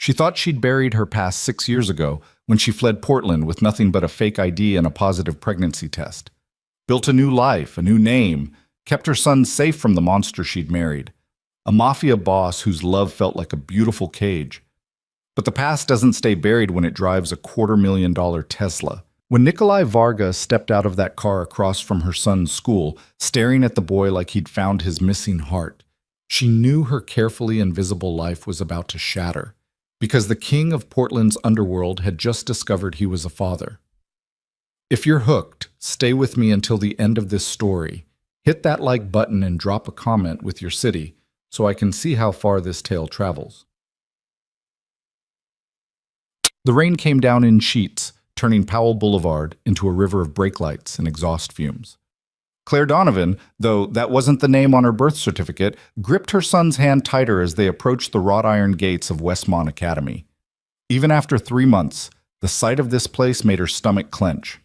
She thought she'd buried her past 6 years ago when she fled Portland with nothing but a fake ID and a positive pregnancy test. Built a new life, a new name, kept her son safe from the monster she'd married. A mafia boss whose love felt like a beautiful cage. But the past doesn't stay buried when it drives a $250,000 Tesla. When Nikolai Varga stepped out of that car across from her son's school, staring at the boy like he'd found his missing heart, she knew her carefully invisible life was about to shatter, because the king of Portland's underworld had just discovered he was a father. If you're hooked, stay with me until the end of this story. Hit that like button and drop a comment with your city so I can see how far this tale travels. The rain came down in sheets, turning Powell Boulevard into a river of brake lights and exhaust fumes. Claire Donovan, though that wasn't the name on her birth certificate, gripped her son's hand tighter as they approached the wrought iron gates of Westmont Academy. Even after 3 months, the sight of this place made her stomach clench.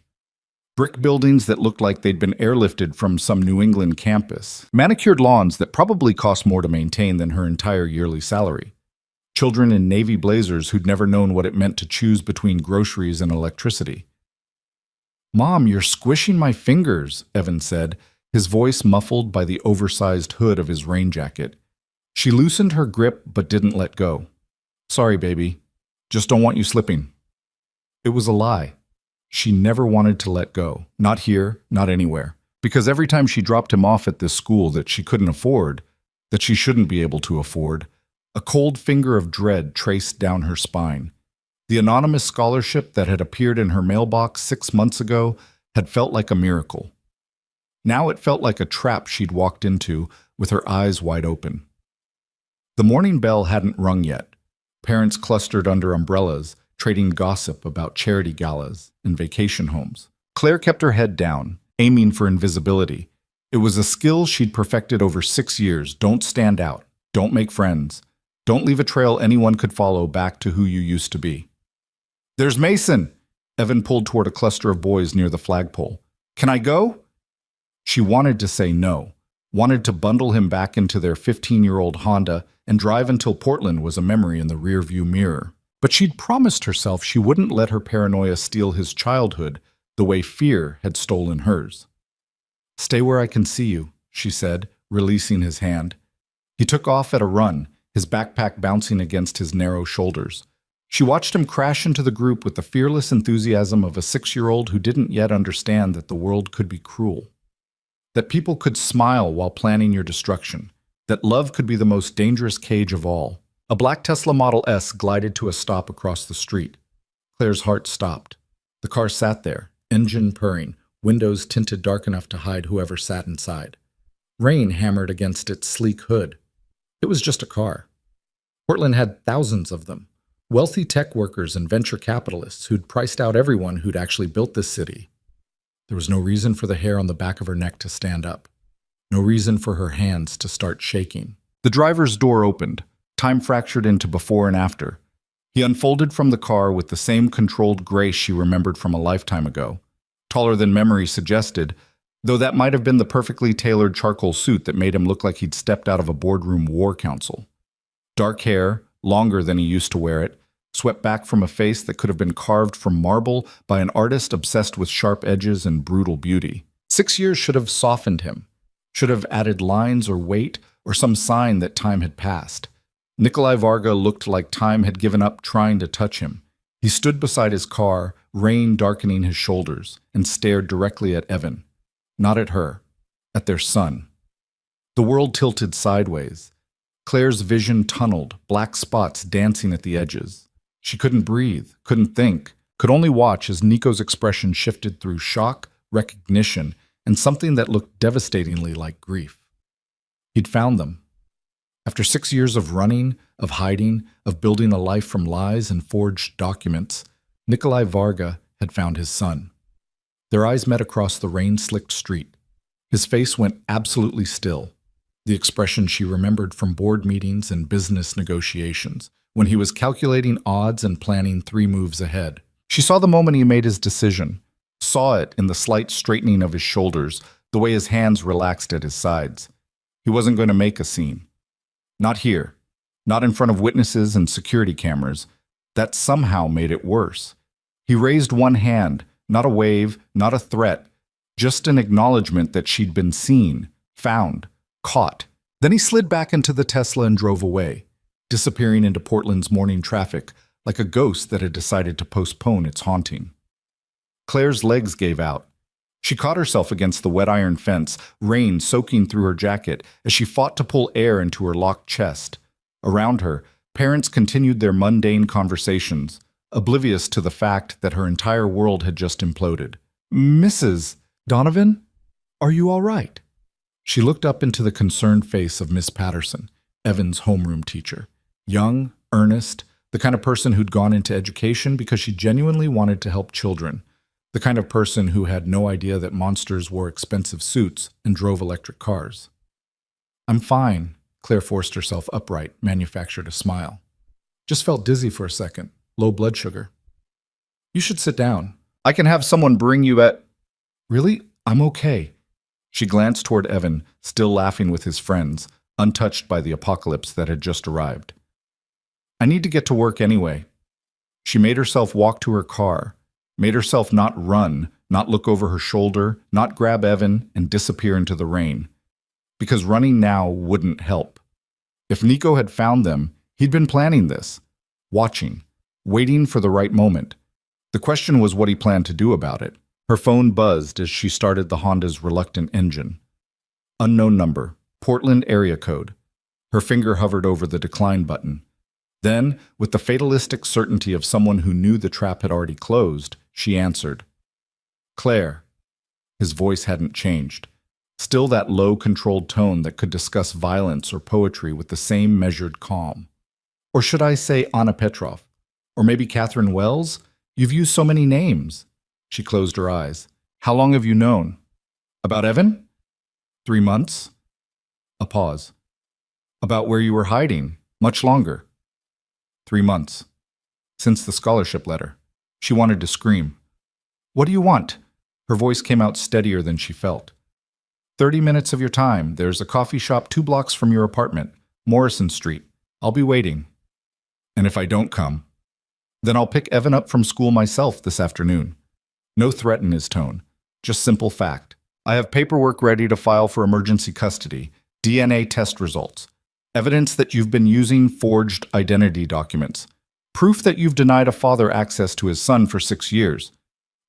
Brick buildings that looked like they'd been airlifted from some New England campus. Manicured lawns that probably cost more to maintain than her entire yearly salary. Children in navy blazers who'd never known what it meant to choose between groceries and electricity. "Mom, you're squishing my fingers," Evan said, his voice muffled by the oversized hood of his rain jacket. She loosened her grip but didn't let go. "Sorry, baby. Just don't want you slipping." It was a lie. She never wanted to let go. Not here, not anywhere. Because every time she dropped him off at this school that she couldn't afford, that she shouldn't be able to afford, a cold finger of dread traced down her spine. The anonymous scholarship that had appeared in her mailbox 6 months ago had felt like a miracle. Now it felt like a trap she'd walked into with her eyes wide open. The morning bell hadn't rung yet. Parents clustered under umbrellas, trading gossip about charity galas and vacation homes. Claire kept her head down, aiming for invisibility. It was a skill she'd perfected over 6 years. Don't stand out. Don't make friends. Don't leave a trail anyone could follow back to who you used to be. "There's Mason!" Evan pulled toward a cluster of boys near the flagpole. "Can I go?" She wanted to say no, wanted to bundle him back into their 15-year-old Honda and drive until Portland was a memory in the rearview mirror. But she'd promised herself she wouldn't let her paranoia steal his childhood the way fear had stolen hers. "Stay where I can see you," she said, releasing his hand. He took off at a run, his backpack bouncing against his narrow shoulders. She watched him crash into the group with the fearless enthusiasm of a 6-year-old who didn't yet understand that the world could be cruel. That people could smile while planning your destruction. That love could be the most dangerous cage of all. A black Tesla Model S glided to a stop across the street. Claire's heart stopped. The car sat there, engine purring, windows tinted dark enough to hide whoever sat inside. Rain hammered against its sleek hood. It was just a car. Portland had thousands of them. Wealthy tech workers and venture capitalists who'd priced out everyone who'd actually built this city. There was no reason for the hair on the back of her neck to stand up. No reason for her hands to start shaking. The driver's door opened. Time fractured into before and after. He unfolded from the car with the same controlled grace she remembered from a lifetime ago. Taller than memory suggested, though that might have been the perfectly tailored charcoal suit that made him look like he'd stepped out of a boardroom war council. Dark hair, longer than he used to wear it, swept back from a face that could have been carved from marble by an artist obsessed with sharp edges and brutal beauty. 6 years should have softened him, should have added lines or weight or some sign that time had passed. Nikolai Varga looked like time had given up trying to touch him. He stood beside his car, rain darkening his shoulders, and stared directly at Evan. Not at her, at their son. The world tilted sideways. Claire's vision tunneled, black spots dancing at the edges. She couldn't breathe, couldn't think, could only watch as Nico's expression shifted through shock, recognition, and something that looked devastatingly like grief. He'd found them. After 6 years of running, of hiding, of building a life from lies and forged documents, Nikolai Varga had found his son. Their eyes met across the rain-slicked street. His face went absolutely still, the expression she remembered from board meetings and business negotiations, when he was calculating odds and planning 3 moves ahead. She saw the moment he made his decision, saw it in the slight straightening of his shoulders, the way his hands relaxed at his sides. He wasn't going to make a scene. Not here. not in front of witnesses and security cameras. That somehow made it worse. He raised one hand, not a wave, not a threat, just an acknowledgement that she'd been seen, found, caught. Then he slid back into the Tesla and drove away, disappearing into Portland's morning traffic like a ghost that had decided to postpone its haunting. Claire's legs gave out. She caught herself against the wet iron fence, rain soaking through her jacket as she fought to pull air into her locked chest. Around her, parents continued their mundane conversations, oblivious to the fact that her entire world had just imploded. "Mrs. Donovan, are you all right?" She looked up into the concerned face of Miss Patterson, Evan's homeroom teacher. Young, earnest, the kind of person who'd gone into education because she genuinely wanted to help children. The kind of person who had no idea that monsters wore expensive suits and drove electric cars. "I'm fine." Claire forced herself upright, manufactured a smile. "Just felt dizzy for a second. Low blood sugar." "You should sit down. I can have someone bring you at—" "Really? I'm okay." She glanced toward Evan, still laughing with his friends, untouched by the apocalypse that had just arrived. "I need to get to work anyway." She made herself walk to her car, made herself not run, not look over her shoulder, not grab Evan and disappear into the rain. Because running now wouldn't help. If Nico had found them, he'd been planning this, watching, waiting for the right moment. The question was what he planned to do about it. Her phone buzzed as she started the Honda's reluctant engine. Unknown number, Portland area code. Her finger hovered over the decline button. Then, with the fatalistic certainty of someone who knew the trap had already closed, she answered. "Claire." His voice hadn't changed. Still that low, controlled tone that could discuss violence or poetry with the same measured calm. "Or should I say Anna Petrov? Or maybe Catherine Wells? You've used so many names." She closed her eyes. "How long have you known?" "About Evan?" 3 months." A pause. "About where you were hiding? Much longer." 3 months. Since the scholarship letter. She wanted to scream. "What do you want?" Her voice came out steadier than she felt. 30 minutes of your time. There's a coffee shop 2 blocks from your apartment, Morrison Street. I'll be waiting." "And if I don't come?" "Then I'll pick Evan up from school myself this afternoon." No threat in his tone, just simple fact. "I have paperwork ready to file for emergency custody, DNA test results, evidence that you've been using forged identity documents, proof that you've denied a father access to his son for 6 years.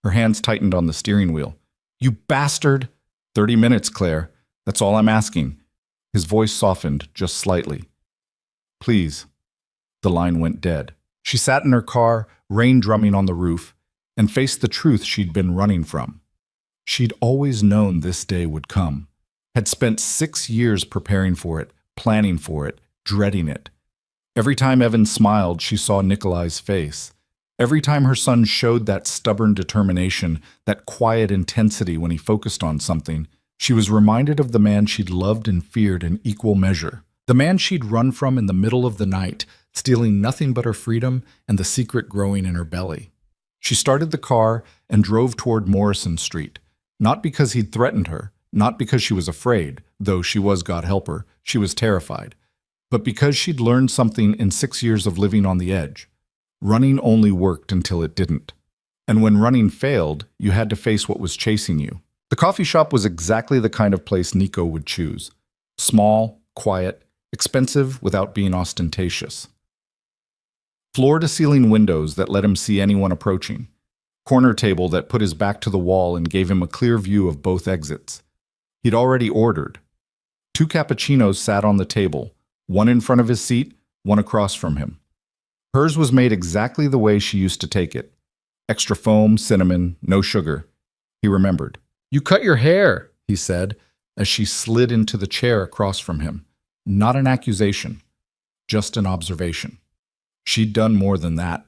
Her hands tightened on the steering wheel. "You bastard!" 30 minutes, Claire. That's all I'm asking." His voice softened just slightly. "Please." The line went dead. She sat in her car, rain drumming on the roof, and faced the truth she'd been running from. She'd always known this day would come, had spent 6 years preparing for it, planning for it, dreading it. Every time Evan smiled, she saw Nikolai's face. Every time her son showed that stubborn determination, that quiet intensity when he focused on something, she was reminded of the man she'd loved and feared in equal measure. The man she'd run from in the middle of the night, stealing nothing but her freedom and the secret growing in her belly. She started the car and drove toward Morrison Street, not because he'd threatened her, not because she was afraid, though she was, God help her, she was terrified, but because she'd learned something in 6 years of living on the edge. Running only worked until it didn't. And when running failed, you had to face what was chasing you. The coffee shop was exactly the kind of place Nico would choose. Small, quiet, expensive without being ostentatious. Floor-to-ceiling windows that let him see anyone approaching. Corner table that put his back to the wall and gave him a clear view of both exits. He'd already ordered. 2 cappuccinos sat on the table, one in front of his seat, one across from him. Hers was made exactly the way she used to take it. Extra foam, cinnamon, no sugar. He remembered. "You cut your hair," he said, as she slid into the chair across from him. Not an accusation, just an observation. She'd done more than that.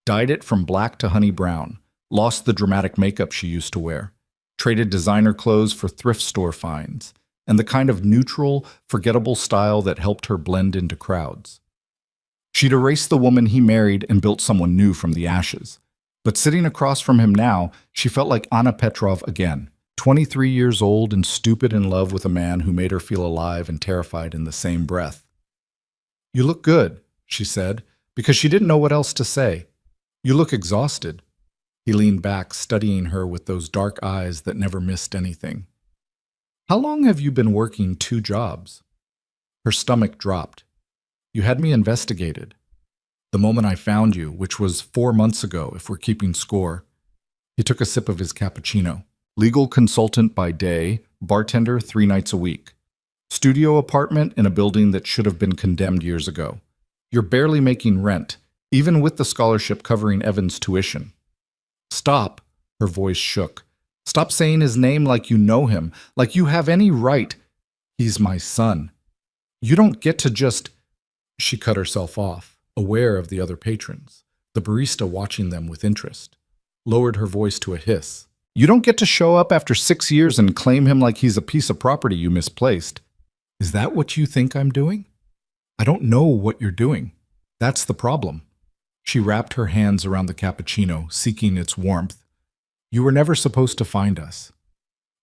Dyed it from black to honey brown, lost the dramatic makeup she used to wear, traded designer clothes for thrift store finds, and the kind of neutral, forgettable style that helped her blend into crowds. She'd erased the woman he married and built someone new from the ashes. But sitting across from him now, she felt like Anna Petrov again, 23 years old and stupid in love with a man who made her feel alive and terrified in the same breath. "You look good," she said, because she didn't know what else to say. You look exhausted. He leaned back, studying her with those dark eyes that never missed anything. How long have you been working 2 jobs? Her stomach dropped. You had me investigated. The moment I found you, which was 4 months ago, if we're keeping score. He took a sip of his cappuccino. Legal consultant by day, bartender 3 nights a week. Studio apartment in a building that should have been condemned years ago. You're barely making rent, even with the scholarship covering Evan's tuition. Stop, her voice shook. Stop saying his name like you know him, like you have any right. He's my son. You don't get to just… She cut herself off, aware of the other patrons, the barista watching them with interest. Lowered her voice to a hiss. You don't get to show up after 6 years and claim him like he's a piece of property you misplaced. Is that what you think I'm doing? I don't know what you're doing. That's the problem. She wrapped her hands around the cappuccino, seeking its warmth. You were never supposed to find us.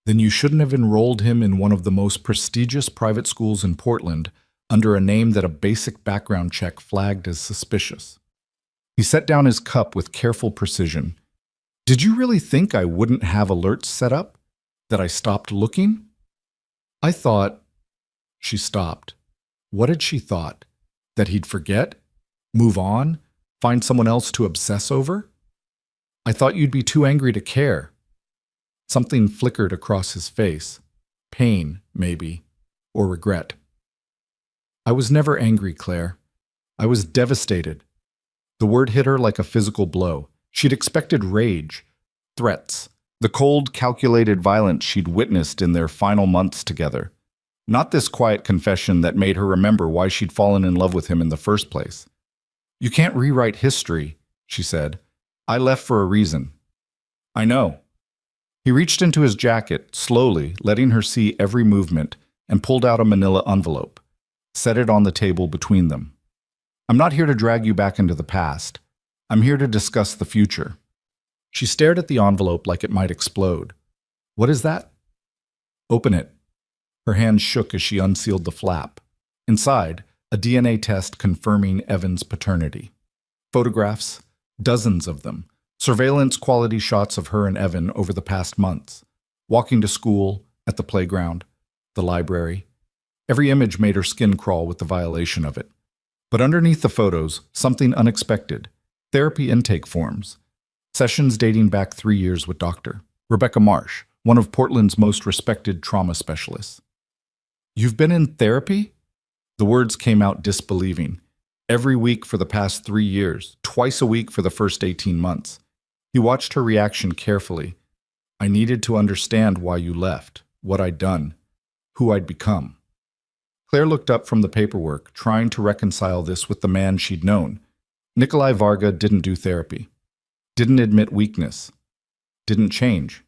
Then you shouldn't have enrolled him in one of the most prestigious private schools in Portland under a name that a basic background check flagged as suspicious. He set down his cup with careful precision. Did you really think I wouldn't have alerts set up? That I stopped looking? I thought… She stopped. What had she thought? That he'd forget? Move on? Find someone else to obsess over? I thought you'd be too angry to care. Something flickered across his face. Pain, maybe, or regret. I was never angry, Claire. I was devastated. The word hit her like a physical blow. She'd expected rage, threats, the cold, calculated violence she'd witnessed in their final months together. Not this quiet confession that made her remember why she'd fallen in love with him in the first place. You can't rewrite history, she said. I left for a reason. I know. He reached into his jacket, slowly, letting her see every movement, and pulled out a manila envelope. Set it on the table between them. I'm not here to drag you back into the past. I'm here to discuss the future. She stared at the envelope like it might explode. What is that? Open it. Her hand shook as she unsealed the flap. Inside, a DNA test confirming Evan's paternity. Photographs, dozens of them. Surveillance quality shots of her and Evan over the past months. Walking to school, at the playground, the library. Every image made her skin crawl with the violation of it. But underneath the photos, something unexpected. Therapy intake forms. Sessions dating back 3 years with Dr. Rebecca Marsh, one of Portland's most respected trauma specialists. You've been in therapy? The words came out disbelieving. Every week for the past 3 years, twice a week for the first 18 months. He watched her reaction carefully. I needed to understand why you left, what I'd done, who I'd become. Claire looked up from the paperwork, trying to reconcile this with the man she'd known. Nikolai Varga didn't do therapy. Didn't admit weakness. Didn't change.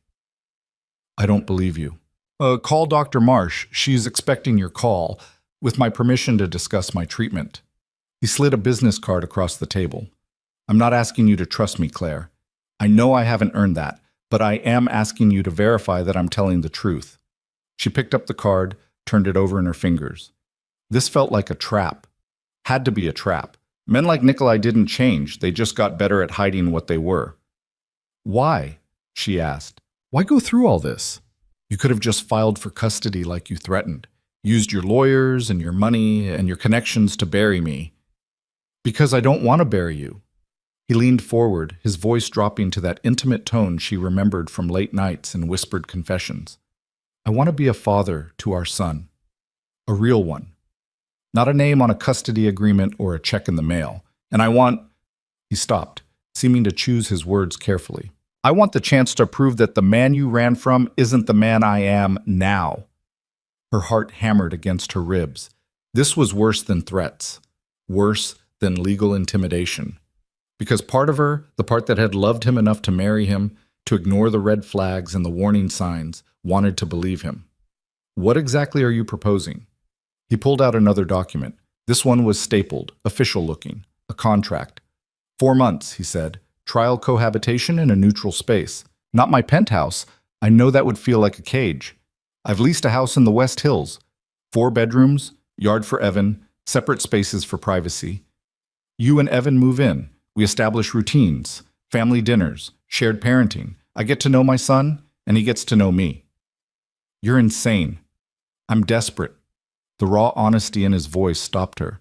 I don't believe you. Call Dr. Marsh. She's expecting your call, with my permission to discuss my treatment. He slid a business card across the table. I'm not asking you to trust me, Claire. I know I haven't earned that, but I am asking you to verify that I'm telling the truth. She picked up the card, turned it over in her fingers. This felt like a trap. Had to be a trap. Men like Nikolai didn't change, they just got better at hiding what they were. Why? She asked. Why go through all this? You could have just filed for custody like you threatened. Used your lawyers and your money and your connections to bury me. Because I don't want to bury you. He leaned forward, his voice dropping to that intimate tone she remembered from late nights and whispered confessions. I want to be a father to our son. A real one. Not a name on a custody agreement or a check in the mail. And I want… He stopped, seeming to choose his words carefully. I want the chance to prove that the man you ran from isn't the man I am now. Her heart hammered against her ribs. This was worse than threats. Worse than legal intimidation. Because part of her, the part that had loved him enough to marry him, to ignore the red flags and the warning signs, wanted to believe him. What exactly are you proposing? He pulled out another document. This one was stapled, official looking, a contract. 4 months, he said. Trial cohabitation in a neutral space. Not my penthouse. I know that would feel like a cage. I've leased a house in the West Hills. 4 bedrooms, yard for Evan, separate spaces for privacy. You and Evan move in. We establish routines, family dinners, shared parenting. I get to know my son, and he gets to know me. You're insane. I'm desperate. The raw honesty in his voice stopped her.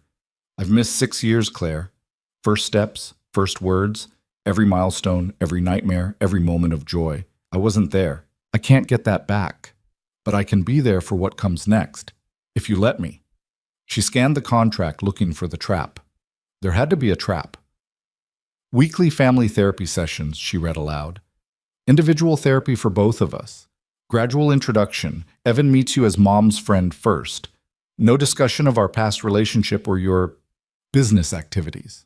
I've missed 6 years, Claire. First steps, first words, every milestone, every nightmare, every moment of joy. I wasn't there. I can't get that back. But I can be there for what comes next, if you let me. She scanned the contract looking for the trap. There had to be a trap. Weekly family therapy sessions, she read aloud. Individual therapy for both of us. Gradual introduction. Evan meets you as mom's friend first. No discussion of our past relationship or your business activities.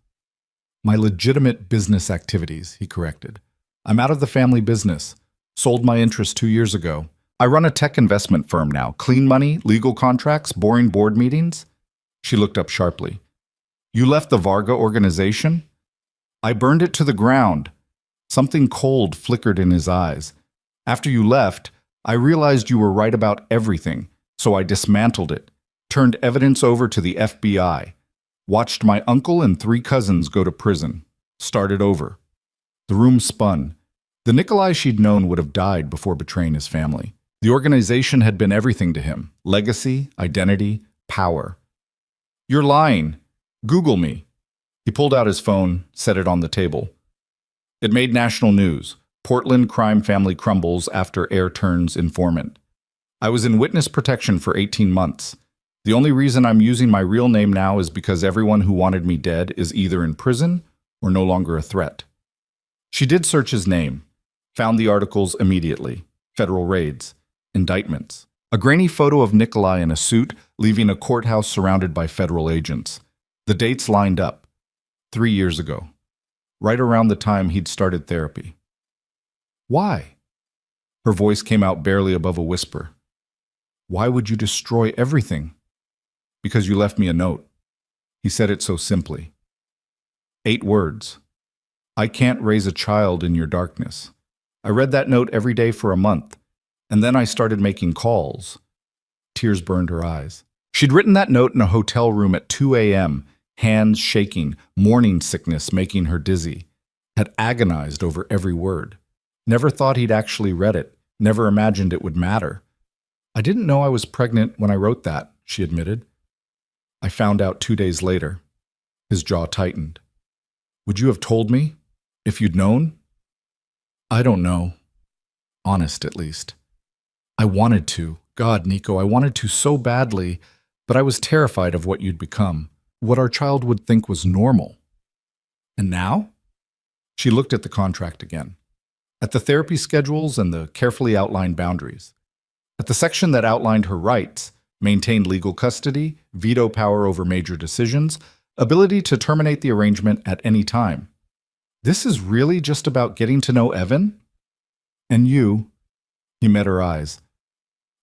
My legitimate business activities, he corrected. I'm out of the family business. Sold my interest 2 years ago. I run a tech investment firm now. Clean money, legal contracts, boring board meetings. She looked up sharply. You left the Varga organization? I burned it to the ground. Something cold flickered in his eyes. After you left, I realized you were right about everything, so I dismantled it, turned evidence over to the FBI, watched my uncle and 3 cousins go to prison, started over. The room spun. The Nikolai she'd known would have died before betraying his family. The organization had been everything to him: legacy, identity, power. You're lying. Google me. He pulled out his phone, set it on the table. It made national news. Portland crime family crumbles after heir turns informant. I was in witness protection for 18 months. The only reason I'm using my real name now is because everyone who wanted me dead is either in prison or no longer a threat. She did search his name, found the articles immediately. Federal raids, indictments. A grainy photo of Nikolai in a suit leaving a courthouse surrounded by federal agents. The dates lined up. 3 years ago, right around the time he'd started therapy. Why? Her voice came out barely above a whisper. Why would you destroy everything? Because you left me a note. He said it so simply. 8 words. I can't raise a child in your darkness. I read that note every day for a month, and then I started making calls. Tears burned her eyes. She'd written that note in a hotel room at 2 a.m., hands shaking, morning sickness making her dizzy. Had agonized over every word. Never thought he'd actually read it, never imagined it would matter. I didn't know I was pregnant when I wrote that, she admitted. I found out 2 days later. His jaw tightened. Would you have told me, if you'd known? I don't know. Honest, at least. I wanted to. God, Nico, I wanted to so badly, but I was terrified of what you'd become, what our child would think was normal. And now? She looked at the contract again, at the therapy schedules and the carefully outlined boundaries, at the section that outlined her rights, maintained legal custody, veto power over major decisions, ability to terminate the arrangement at any time. This is really just about getting to know Evan? And you? He met her eyes.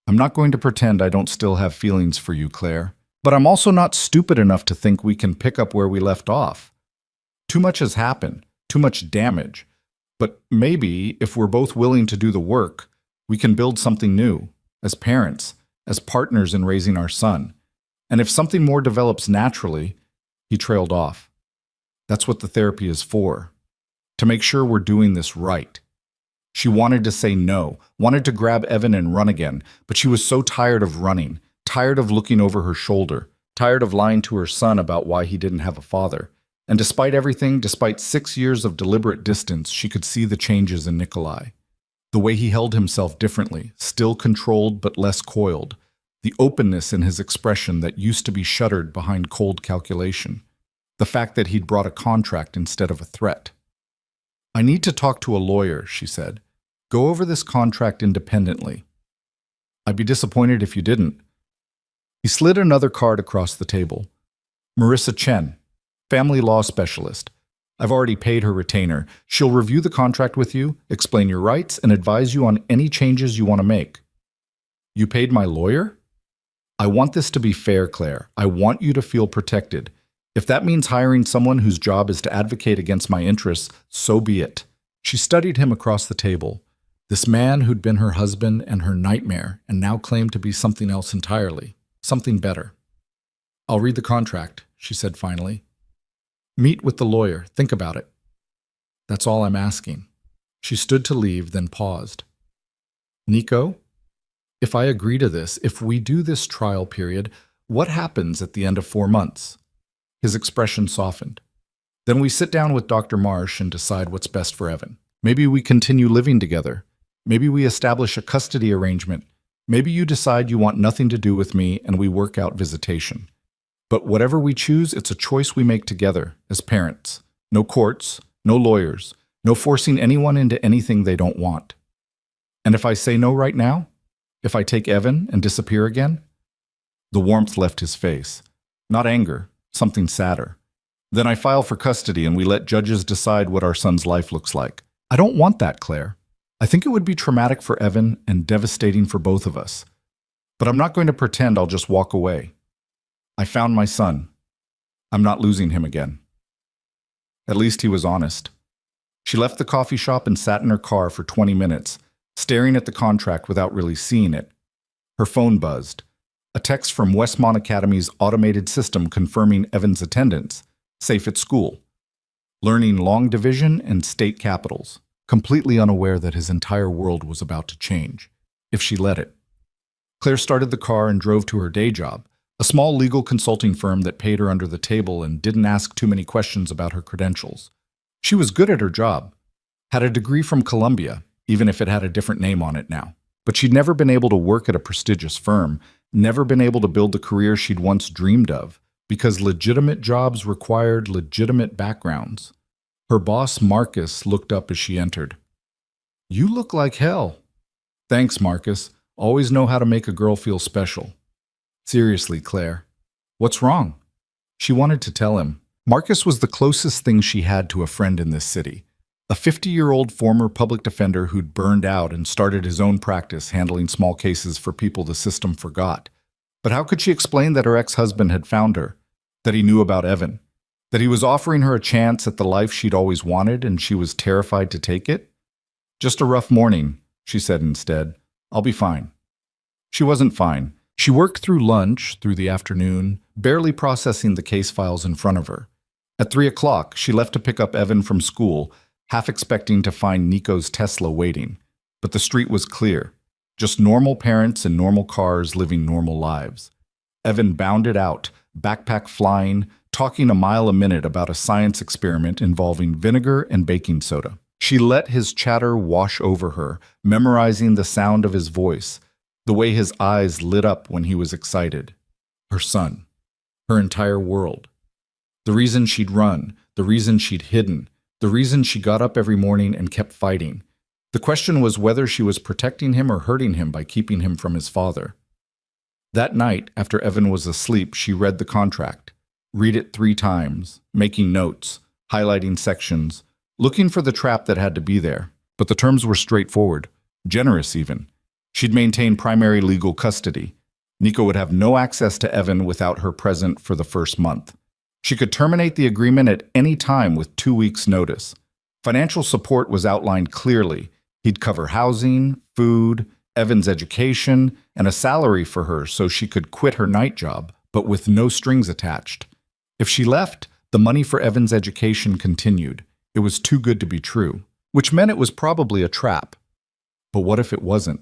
I'm not going to pretend I don't still have feelings for you, Claire, but I'm also not stupid enough to think we can pick up where we left off. Too much has happened, too much damage, but maybe if we're both willing to do the work, we can build something new, as parents, as partners in raising our son. And if something more develops naturally, he trailed off. That's what the therapy is for, to make sure we're doing this right. She wanted to say no, wanted to grab Evan and run again, but she was so tired of running, tired of looking over her shoulder, tired of lying to her son about why he didn't have a father. And despite everything, despite 6 years of deliberate distance, she could see the changes in Nikolai. The way he held himself differently, still controlled but less coiled. The openness in his expression that used to be shuttered behind cold calculation. The fact that he'd brought a contract instead of a threat. I need to talk to a lawyer, she said. Go over this contract independently. I'd be disappointed if you didn't. He slid another card across the table. Marissa Chen, family law specialist. I've already paid her retainer. She'll review the contract with you, explain your rights, and advise you on any changes you want to make. You paid my lawyer? I want this to be fair, Claire. I want you to feel protected. If that means hiring someone whose job is to advocate against my interests, so be it. She studied him across the table. This man who'd been her husband and her nightmare and now claimed to be something else entirely, something better. I'll read the contract, she said finally. Meet with the lawyer. Think about it. That's all I'm asking. She stood to leave, then paused. Nico, if I agree to this, if we do this trial period, what happens at the end of 4 months? His expression softened. Then we sit down with Dr. Marsh and decide what's best for Evan. Maybe we continue living together. Maybe we establish a custody arrangement. Maybe you decide you want nothing to do with me and we work out visitation. But whatever we choose, it's a choice we make together as parents. No courts, no lawyers, no forcing anyone into anything they don't want. And if I say no right now, if I take Evan and disappear again? The warmth left his face. Not anger, something sadder. Then I file for custody and we let judges decide what our son's life looks like. I don't want that, Claire. I think it would be traumatic for Evan and devastating for both of us. But I'm not going to pretend I'll just walk away. I found my son. I'm not losing him again. At least he was honest. She left the coffee shop and sat in her car for 20 minutes, staring at the contract without really seeing it. Her phone buzzed. A text from Westmont Academy's automated system confirming Evan's attendance, safe at school, learning long division and state capitals, completely unaware that his entire world was about to change, if she let it. Claire started the car and drove to her day job, a small legal consulting firm that paid her under the table and didn't ask too many questions about her credentials. She was good at her job, had a degree from Columbia, even if it had a different name on it now. But she'd never been able to work at a prestigious firm, never been able to build the career she'd once dreamed of, because legitimate jobs required legitimate backgrounds. Her boss, Marcus, looked up as she entered. "You look like hell." "Thanks, Marcus. Always know how to make a girl feel special." "Seriously, Claire. What's wrong?" She wanted to tell him. Marcus was the closest thing she had to a friend in this city. A 50-year-old former public defender who'd burned out and started his own practice handling small cases for people the system forgot. But how could she explain that her ex-husband had found her, that he knew about Evan, that he was offering her a chance at the life she'd always wanted and she was terrified to take it? "Just a rough morning," she said instead. "I'll be fine." She wasn't fine. She worked through lunch, through the afternoon, barely processing the case files in front of her. At 3 o'clock, she left to pick up Evan from school, half expecting to find Nico's Tesla waiting. But the street was clear. Just normal parents in normal cars living normal lives. Evan bounded out, backpack flying, talking a mile a minute about a science experiment involving vinegar and baking soda. She let his chatter wash over her, memorizing the sound of his voice, the way his eyes lit up when he was excited. Her son. Her entire world. The reason she'd run, the reason she'd hidden, the reason she got up every morning and kept fighting. The question was whether she was protecting him or hurting him by keeping him from his father. That night, after Evan was asleep, she read the contract. Read it 3 times, making notes, highlighting sections, looking for the trap that had to be there. But the terms were straightforward, generous even. She'd maintain primary legal custody. Nico would have no access to Evan without her present for the first month. She could terminate the agreement at any time with 2 weeks' notice. Financial support was outlined clearly. He'd cover housing, food, Evan's education, and a salary for her so she could quit her night job, but with no strings attached. If she left, the money for Evan's education continued. It was too good to be true, which meant it was probably a trap. But what if it wasn't?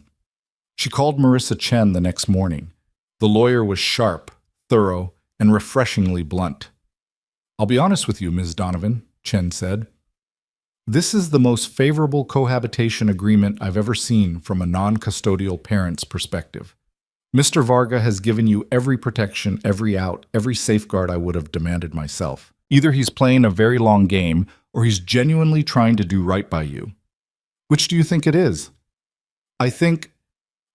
She called Marissa Chen the next morning. The lawyer was sharp, thorough, and refreshingly blunt. "I'll be honest with you, Ms. Donovan," Chen said. "This is the most favorable cohabitation agreement I've ever seen from a non-custodial parent's perspective. Mr. Varga has given you every protection, every out, every safeguard I would have demanded myself. Either he's playing a very long game, or he's genuinely trying to do right by you. Which do you think it is?" "I think,"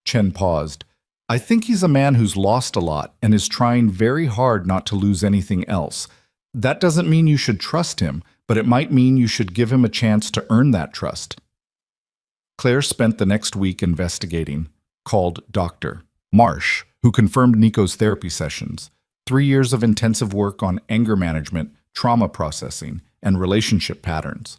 Chen paused, "I think he's a man who's lost a lot and is trying very hard not to lose anything else. That doesn't mean you should trust him, but it might mean you should give him a chance to earn that trust." Claire spent the next week investigating, called Dr. Marsh, who confirmed Nico's therapy sessions, 3 years of intensive work on anger management, trauma processing, and relationship patterns.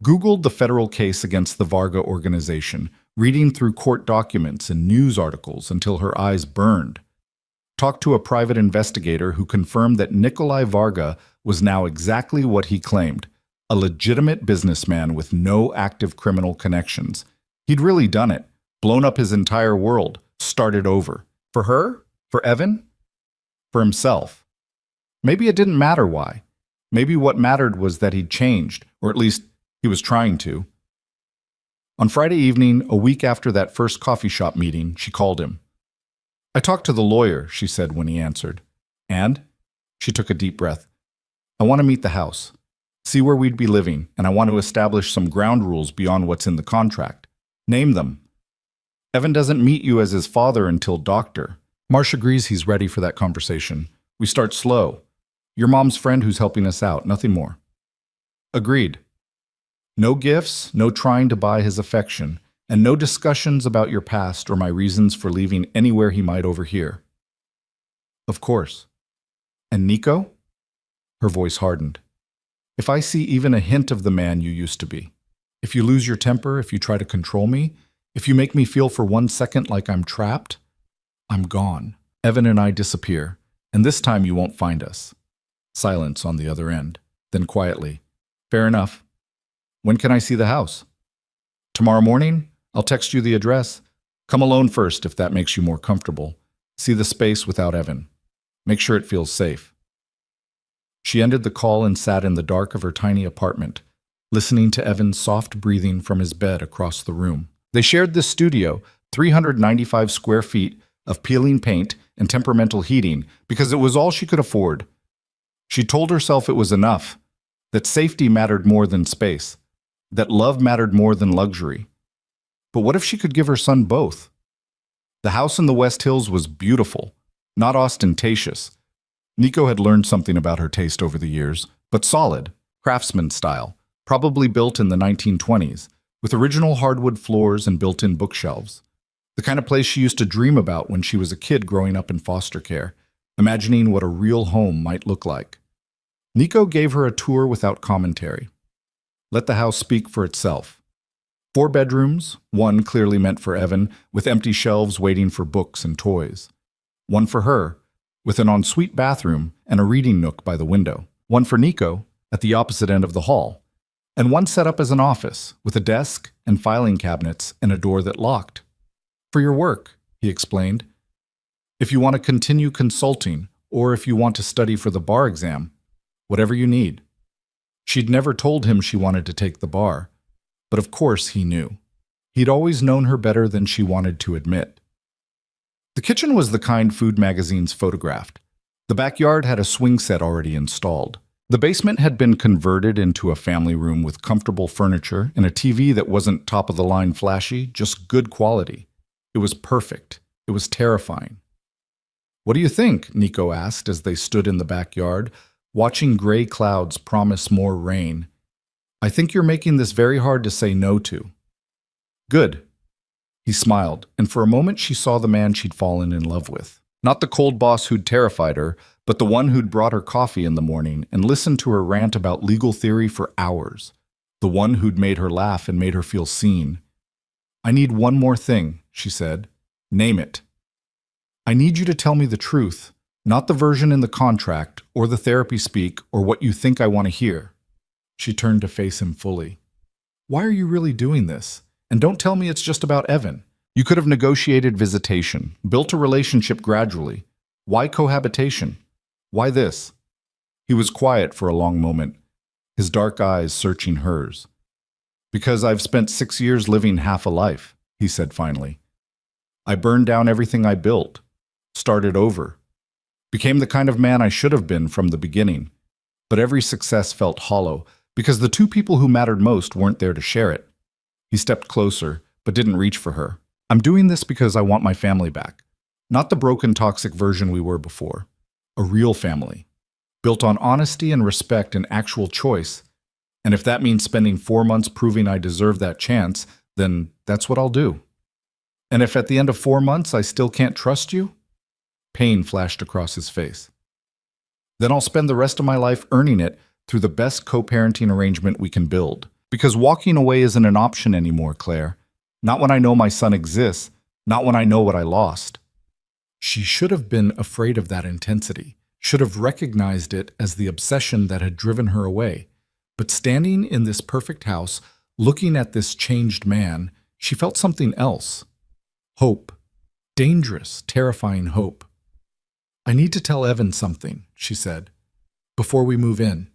Googled the federal case against the Varga organization, reading through court documents and news articles until her eyes burned. Talked to a private investigator who confirmed that Nikolai Varga was now exactly what he claimed, a legitimate businessman with no active criminal connections. He'd really done it, blown up his entire world, started over. For her? For Evan? For himself. Maybe it didn't matter why. Maybe what mattered was that he'd changed, or at least he was trying to. On Friday evening, a week after that first coffee shop meeting, she called him. "I talked to the lawyer," she said when he answered. "And?" She took a deep breath. "I want to meet the house, see where we'd be living, and I want to establish some ground rules beyond what's in the contract. Name them. Evan doesn't meet you as his father until doctor." Marsh agrees he's ready for that conversation. "We start slow. Your mom's friend who's helping us out, nothing more." "Agreed. No gifts, no trying to buy his affection, and no discussions about your past or my reasons for leaving anywhere he might overhear." "Of course. And Nico?" Her voice hardened. "If I see even a hint of the man you used to be, if you lose your temper, if you try to control me, if you make me feel for 1 second like I'm trapped, I'm gone. Evan and I disappear, and this time you won't find us." Silence on the other end. Then quietly, "Fair enough. When can I see the house?" "Tomorrow morning? I'll text you the address. Come alone first if that makes you more comfortable. See the space without Evan. Make sure it feels safe." She ended the call and sat in the dark of her tiny apartment, listening to Evan's soft breathing from his bed across the room. They shared this studio, 395 square feet of peeling paint and temperamental heating, because it was all she could afford. She told herself it was enough, that safety mattered more than space, that love mattered more than luxury. But what if she could give her son both? The house in the West Hills was beautiful, not ostentatious. Nico had learned something about her taste over the years, but solid, craftsman style, probably built in the 1920s, with original hardwood floors and built-in bookshelves. The kind of place she used to dream about when she was a kid growing up in foster care, imagining what a real home might look like. Nico gave her a tour without commentary. Let the house speak for itself. 4 bedrooms, 1 clearly meant for Evan, with empty shelves waiting for books and toys. 1 for her, with an ensuite bathroom and a reading nook by the window. 1 for Nico, at the opposite end of the hall. And 1 set up as an office, with a desk and filing cabinets and a door that locked. "For your work," he explained. "If you want to continue consulting, or if you want to study for the bar exam, whatever you need." She'd never told him she wanted to take the bar, but of course he knew. He'd always known her better than she wanted to admit. The kitchen was the kind food magazines photographed. The backyard had a swing set already installed. The basement had been converted into a family room with comfortable furniture and a TV that wasn't top-of-the-line flashy, just good quality. It was perfect. It was terrifying. "What do you think?" Nico asked as they stood in the backyard, watching gray clouds promise more rain. "I think you're making this very hard to say no to." "Good." He smiled, and for a moment she saw the man she'd fallen in love with. Not the cold boss who'd terrified her, but the one who'd brought her coffee in the morning and listened to her rant about legal theory for hours. The one who'd made her laugh and made her feel seen. "I need one more thing," she said. "Name it." "I need you to tell me the truth, not the version in the contract, or the therapy speak, or what you think I want to hear." She turned to face him fully. "Why are you really doing this? And don't tell me it's just about Evan. You could have negotiated visitation, built a relationship gradually. Why cohabitation? Why this?" He was quiet for a long moment, his dark eyes searching hers. "Because I've spent 6 years living half a life," he said finally. "I burned down everything I built, started over, became the kind of man I should have been from the beginning. But every success felt hollow, because the 2 people who mattered most weren't there to share it." He stepped closer, but didn't reach for her. "I'm doing this because I want my family back. Not the broken, toxic version we were before. A real family, built on honesty and respect and actual choice. And if that means spending 4 months proving I deserve that chance, then that's what I'll do. And if at the end of 4 months I still can't trust you?" Pain flashed across his face. "Then I'll spend the rest of my life earning it through the best co-parenting arrangement we can build. Because walking away isn't an option anymore, Claire. Not when I know my son exists, not when I know what I lost." She should have been afraid of that intensity, should have recognized it as the obsession that had driven her away. But standing in this perfect house, looking at this changed man, she felt something else. Hope. Dangerous, terrifying hope. "I need to tell Evan something," she said, "before we move in.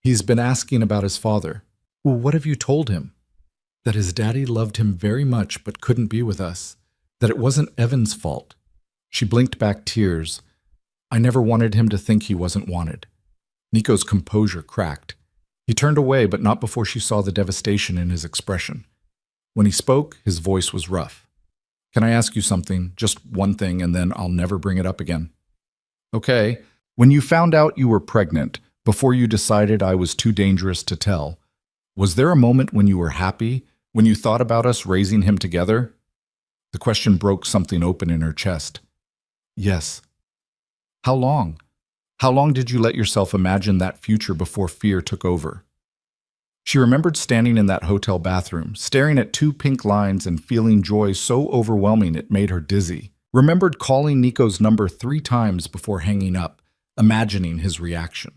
He's been asking about his father." "Well, what have you told him?" "That his daddy loved him very much but couldn't be with us. That it wasn't Evan's fault." She blinked back tears. "I never wanted him to think he wasn't wanted." Nico's composure cracked. He turned away, but not before she saw the devastation in his expression. When he spoke, his voice was rough. "Can I ask you something? Just one thing, and then I'll never bring it up again." "Okay. When you found out you were pregnant, before you decided I was too dangerous to tell, was there a moment when you were happy, when you thought about us raising him together?" The question broke something open in her chest. "Yes." "How long? How long did you let yourself imagine that future before fear took over?" She remembered standing in that hotel bathroom, staring at 2 pink lines and feeling joy so overwhelming it made her dizzy. Remembered calling Nico's number 3 times before hanging up, imagining his reaction.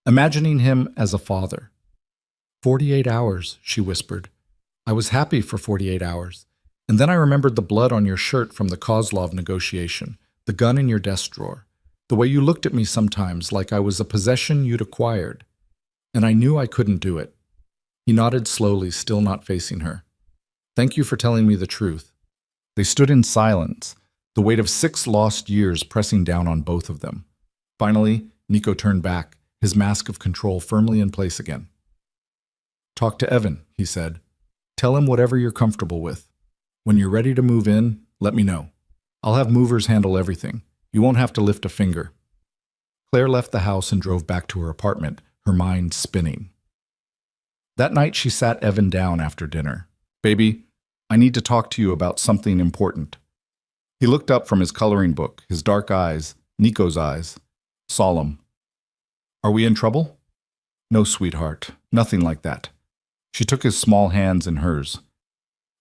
Imagining him as a father. 48 hours, she whispered. "I was happy for 48 hours. And then I remembered the blood on your shirt from the Kozlov negotiation, the gun in your desk drawer, the way you looked at me sometimes like I was a possession you'd acquired. And I knew I couldn't do it." He nodded slowly, still not facing her. "Thank you for telling me the truth." They stood in silence, the weight of 6 lost years pressing down on both of them. Finally, Nico turned back, his mask of control firmly in place again. "Talk to Evan," he said. "Tell him whatever you're comfortable with. When you're ready to move in, let me know. I'll have movers handle everything. You won't have to lift a finger." Claire left the house and drove back to her apartment, her mind spinning. That night she sat Evan down after dinner. "Baby, I need to talk to you about something important." He looked up from his coloring book, his dark eyes, Nico's eyes, solemn. "Are we in trouble?" "No, sweetheart, nothing like that." She took his small hands in hers.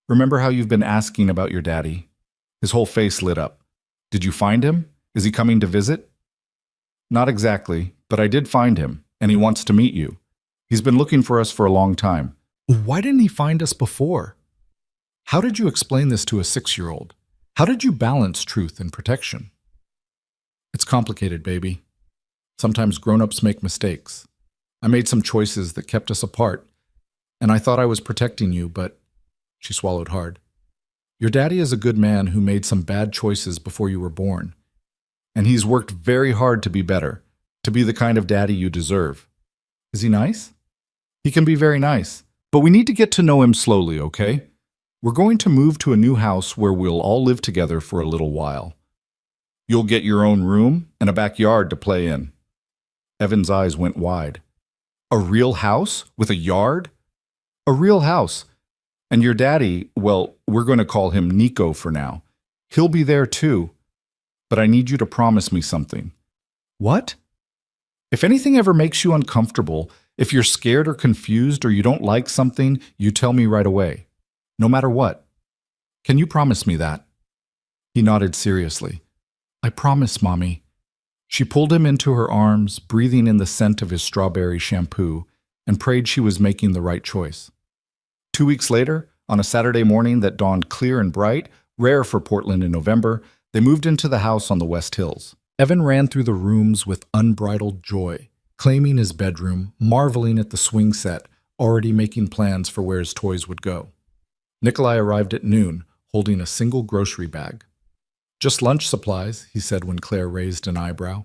"Remember how you've been asking about your daddy?" His whole face lit up. "Did you find him? Is he coming to visit?" "Not exactly, but I did find him, and he wants to meet you. He's been looking for us for a long time." "Why didn't he find us before?" How did you explain this to a 6-year-old? How did you balance truth and protection? It's complicated, baby. Sometimes grown-ups make mistakes. I made some choices that kept us apart, and I thought I was protecting you, but... She swallowed hard. Your daddy is a good man who made some bad choices before you were born, and he's worked very hard to be better, to be the kind of daddy you deserve. Is he nice? He can be very nice, but we need to get to know him slowly, okay? We're going to move to a new house where we'll all live together for a little while. You'll get your own room and a backyard to play in. Evan's eyes went wide. A real house with a yard? A real house. And your daddy, well, we're going to call him Nico for now. He'll be there too. But I need you to promise me something. What? If anything ever makes you uncomfortable, if you're scared or confused or you don't like something, you tell me right away. No matter what. Can you promise me that? He nodded seriously. I promise, Mommy. She pulled him into her arms, breathing in the scent of his strawberry shampoo, and prayed she was making the right choice. 2 weeks later, on a Saturday morning that dawned clear and bright, rare for Portland in November, they moved into the house on the West Hills. Evan ran through the rooms with unbridled joy, claiming his bedroom, marveling at the swing set, already making plans for where his toys would go. Nikolai arrived at noon, holding a single grocery bag. Just lunch supplies, he said when Claire raised an eyebrow.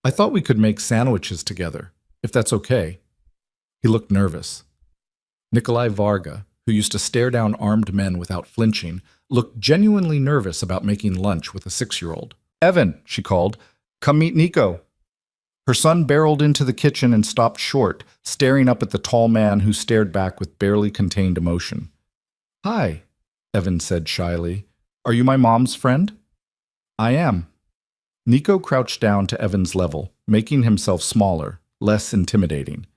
I thought we could make sandwiches together, if that's okay. He looked nervous. Nikolai Varga, who used to stare down armed men without flinching, looked genuinely nervous about making lunch with a 6-year-old. Evan, she called, come meet Nico. Her son barreled into the kitchen and stopped short, staring up at the tall man who stared back with barely contained emotion. Hi, Evan said shyly. Are you my mom's friend? I am. Nico crouched down to Evan's level, making himself smaller, less intimidating.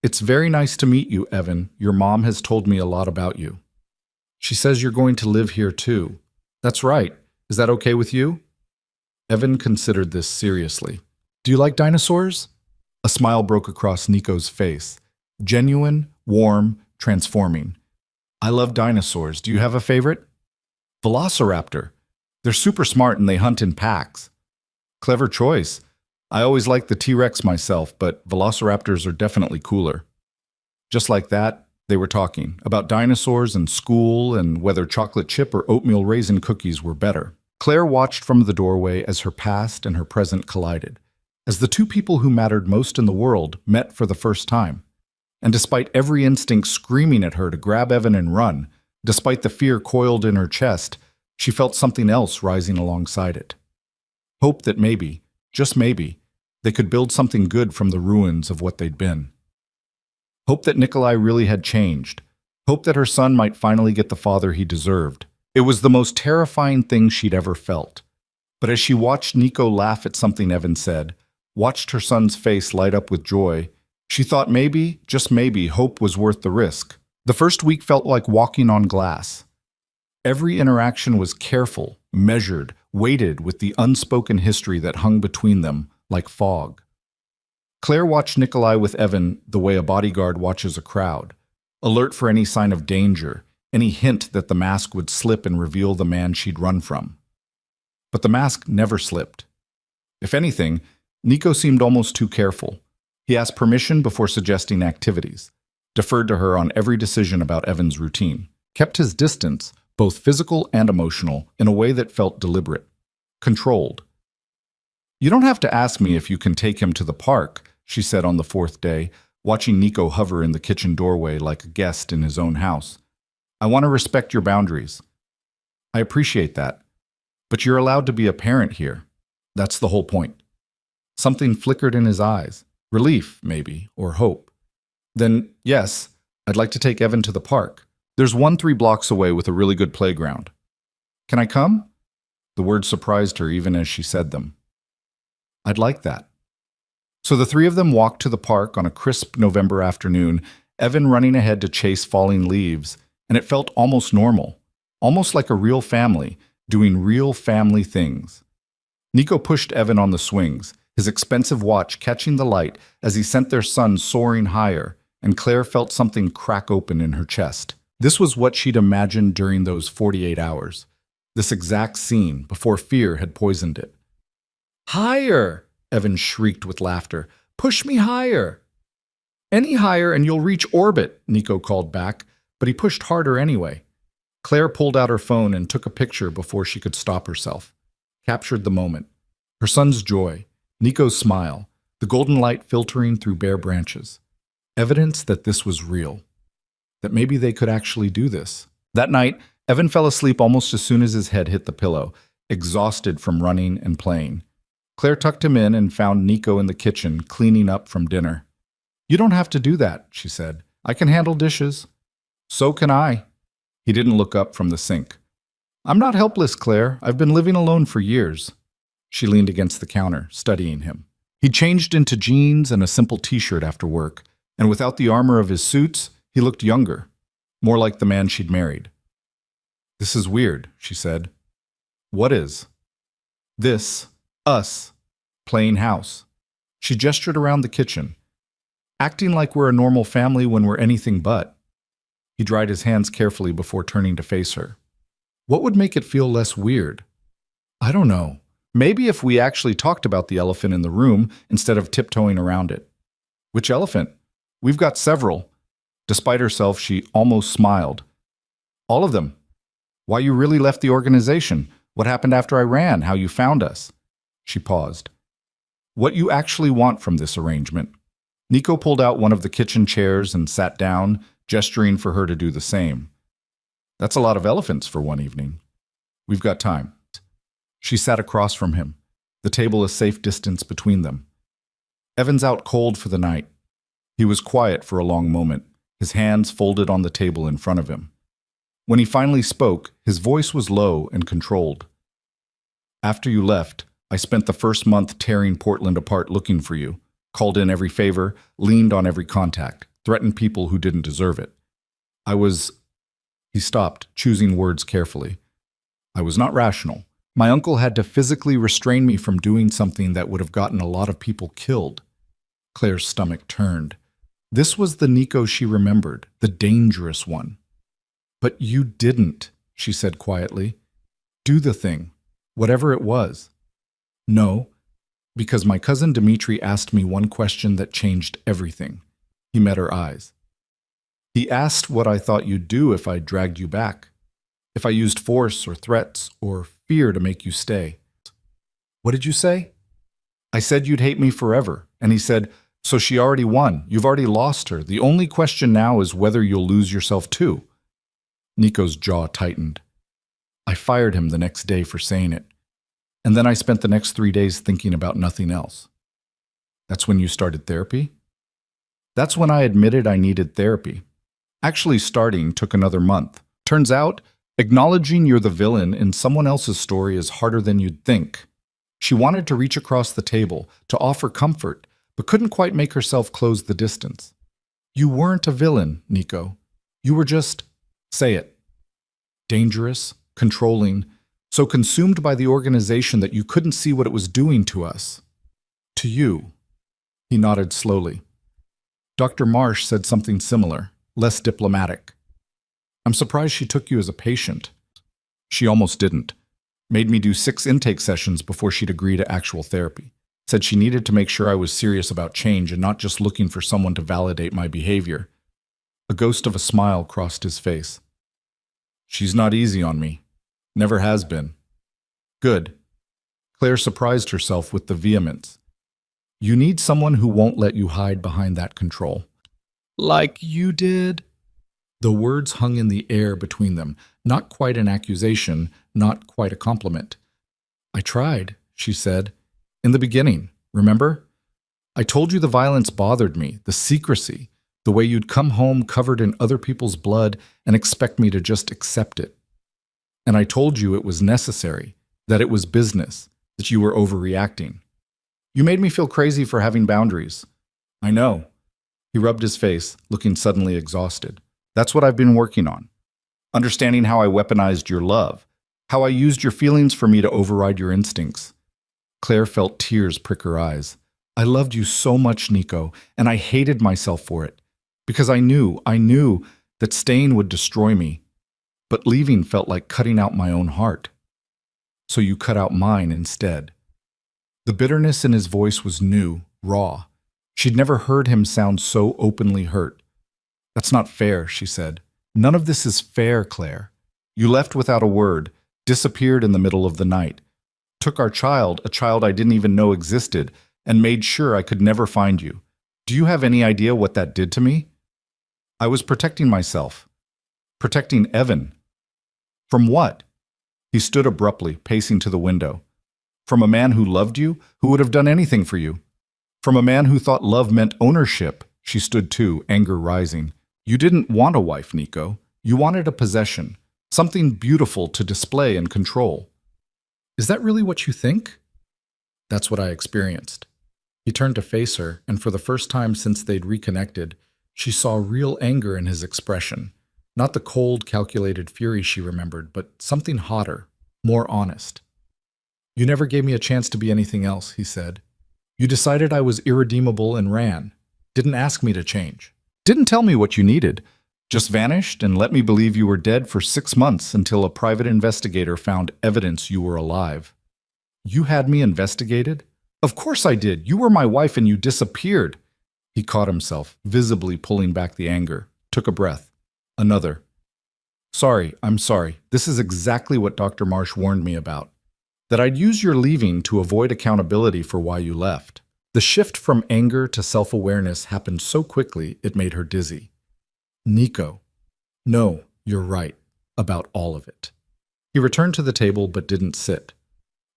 It's very nice to meet you, Evan. Your mom has told me a lot about you. She says you're going to live here too. That's right. Is that okay with you? Evan considered this seriously. Do you like dinosaurs? A smile broke across Nico's face. Genuine, warm, transforming. I love dinosaurs. Do you have a favorite? Velociraptor. They're super smart and they hunt in packs. Clever choice. I always liked the T-Rex myself, but velociraptors are definitely cooler. Just like that, they were talking about dinosaurs and school and whether chocolate chip or oatmeal raisin cookies were better. Claire watched from the doorway as her past and her present collided, as the two people who mattered most in the world met for the first time. And despite every instinct screaming at her to grab Evan and run, despite the fear coiled in her chest, she felt something else rising alongside it. Hope that maybe, just maybe, they could build something good from the ruins of what they'd been. Hope that Nikolai really had changed. Hope that her son might finally get the father he deserved. It was the most terrifying thing she'd ever felt. But as she watched Nico laugh at something Evan said, watched her son's face light up with joy, she thought maybe, just maybe, hope was worth the risk. The first week felt like walking on glass. Every interaction was careful, measured, weighted with the unspoken history that hung between them like fog. Claire watched Nikolai with Evan the way a bodyguard watches a crowd, alert for any sign of danger, any hint that the mask would slip and reveal the man she'd run from. But the mask never slipped. If anything, Nico seemed almost too careful. He asked permission before suggesting activities, deferred to her on every decision about Evan's routine, kept his distance, both physical and emotional, in a way that felt deliberate, controlled. You don't have to ask me if you can take him to the park, she said on the fourth day, watching Nico hover in the kitchen doorway like a guest in his own house. I want to respect your boundaries. I appreciate that. But you're allowed to be a parent here. That's the whole point. Something flickered in his eyes. Relief, maybe, or hope. Then, yes, I'd like to take Evan to the park. There's one 3 blocks away with a really good playground. Can I come? The words surprised her even as she said them. I'd like that. So the 3 of them walked to the park on a crisp November afternoon, Evan running ahead to chase falling leaves, and it felt almost normal, almost like a real family, doing real family things. Nico pushed Evan on the swings, his expensive watch catching the light as he sent their son soaring higher, and Claire felt something crack open in her chest. This was what she'd imagined during those 48 hours. This exact scene before fear had poisoned it. Higher! Evan shrieked with laughter. Push me higher! Any higher and you'll reach orbit, Nico called back, but he pushed harder anyway. Claire pulled out her phone and took a picture before she could stop herself. Captured the moment. Her son's joy, Nico's smile, the golden light filtering through bare branches. Evidence that this was real. That maybe they could actually do this. That night, Evan fell asleep almost as soon as his head hit the pillow, exhausted from running and playing. Claire tucked him in and found Nico in the kitchen, cleaning up from dinner. You don't have to do that, she said. I can handle dishes. So can I. He didn't look up from the sink. I'm not helpless, Claire. I've been living alone for years. She leaned against the counter, studying him. He changed into jeans and a simple t-shirt after work, and without the armor of his suits, he looked younger, more like the man she'd married. This is weird, she said. What is? This, us, playing house. She gestured around the kitchen, acting like we're a normal family when we're anything but. He dried his hands carefully before turning to face her. What would make it feel less weird? I don't know. Maybe if we actually talked about the elephant in the room instead of tiptoeing around it. Which elephant? We've got several. Despite herself, she almost smiled. All of them. Why you really left the organization? What happened after I ran? How you found us? She paused. What you actually want from this arrangement? Nico pulled out one of the kitchen chairs and sat down, gesturing for her to do the same. That's a lot of elephants for one evening. We've got time. She sat across from him, the table a safe distance between them. Evan's out cold for the night. He was quiet for a long moment, his hands folded on the table in front of him. When he finally spoke, his voice was low and controlled. After you left, I spent the first month tearing Portland apart looking for you, called in every favor, leaned on every contact, threatened people who didn't deserve it. He stopped, choosing words carefully. I was not rational. My uncle had to physically restrain me from doing something that would have gotten a lot of people killed. Claire's stomach turned. This was the Nico she remembered, the dangerous one. But you didn't, she said quietly. Do the thing, whatever it was. No, because my cousin Dmitri asked me one question that changed everything. He met her eyes. He asked what I thought you'd do if I dragged you back, if I used force or threats or fear to make you stay. What did you say? I said you'd hate me forever, and he said, so she already won. You've already lost her. The only question now is whether you'll lose yourself too. Nico's jaw tightened. I fired him the next day for saying it, and then I spent the next 3 days thinking about nothing else. That's when you started therapy? That's when I admitted I needed therapy. Actually, starting took another month. Turns out, acknowledging you're the villain in someone else's story is harder than you'd think. She wanted to reach across the table, to offer comfort, but couldn't quite make herself close the distance. You weren't a villain, Nico. You were just, say it, dangerous, controlling, so consumed by the organization that you couldn't see what it was doing to us. To you. He nodded slowly. Dr. Marsh said something similar, less diplomatic. I'm surprised she took you as a patient. She almost didn't. Made me do 6 intake sessions before she'd agree to actual therapy. Said she needed to make sure I was serious about change and not just looking for someone to validate my behavior. A ghost of a smile crossed his face. She's not easy on me. Never has been. Good. Claire surprised herself with the vehemence. You need someone who won't let you hide behind that control. Like you did? The words hung in the air between them, not quite an accusation, not quite a compliment. I tried, she said. In the beginning, remember? I told you the violence bothered me, the secrecy, the way you'd come home covered in other people's blood and expect me to just accept it. And I told you it was necessary, that it was business, that you were overreacting. You made me feel crazy for having boundaries. I know. He rubbed his face, looking suddenly exhausted. That's what I've been working on. Understanding how I weaponized your love, how I used your feelings for me to override your instincts. Claire felt tears prick her eyes. I loved you so much, Nico, and I hated myself for it. Because I knew that staying would destroy me. But leaving felt like cutting out my own heart. So you cut out mine instead. The bitterness in his voice was new, raw. She'd never heard him sound so openly hurt. That's not fair, she said. None of this is fair, Claire. You left without a word, disappeared in the middle of the night, took our child, a child I didn't even know existed, and made sure I could never find you. Do you have any idea what that did to me? I was protecting myself. Protecting Evan. From what? He stood abruptly, pacing to the window. From a man who loved you, who would have done anything for you. From a man who thought love meant ownership. She stood too, anger rising. You didn't want a wife, Nico. You wanted a possession, something beautiful to display and control. Is that really what you think? That's what I experienced. He turned to face her, and for the first time since they'd reconnected, she saw real anger in his expression. Not the cold, calculated fury she remembered, but something hotter, more honest. You never gave me a chance to be anything else, he said. You decided I was irredeemable and ran. Didn't ask me to change. Didn't tell me what you needed. Just vanished and let me believe you were dead for 6 months until a private investigator found evidence you were alive. You had me investigated? Of course I did. You were my wife and you disappeared. He caught himself, visibly pulling back the anger. Took a breath. Another. Sorry, I'm sorry. This is exactly what Dr. Marsh warned me about. That I'd use your leaving to avoid accountability for why you left. The shift from anger to self-awareness happened so quickly it made her dizzy. Nico. No, you're right. About all of it. He returned to the table but didn't sit.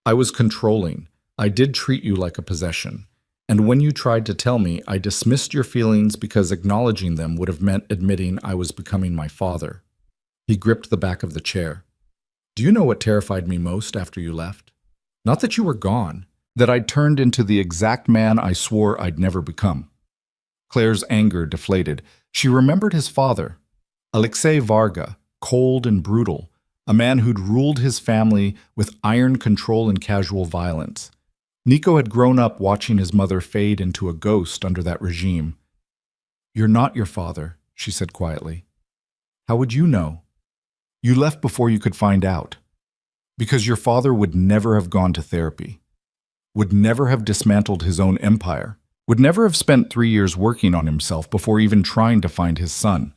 I was controlling. I did treat you like a possession. And when you tried to tell me, I dismissed your feelings because acknowledging them would have meant admitting I was becoming my father. He gripped the back of the chair. Do you know what terrified me most after you left? Not that you were gone, that I'd turned into the exact man I swore I'd never become. Claire's anger deflated. She remembered his father, Alexei Varga, cold and brutal, a man who'd ruled his family with iron control and casual violence. Nico had grown up watching his mother fade into a ghost under that regime. "You're not your father," she said quietly. "How would you know? You left before you could find out. Because your father would never have gone to therapy, would never have dismantled his own empire, would never have spent 3 years working on himself before even trying to find his son."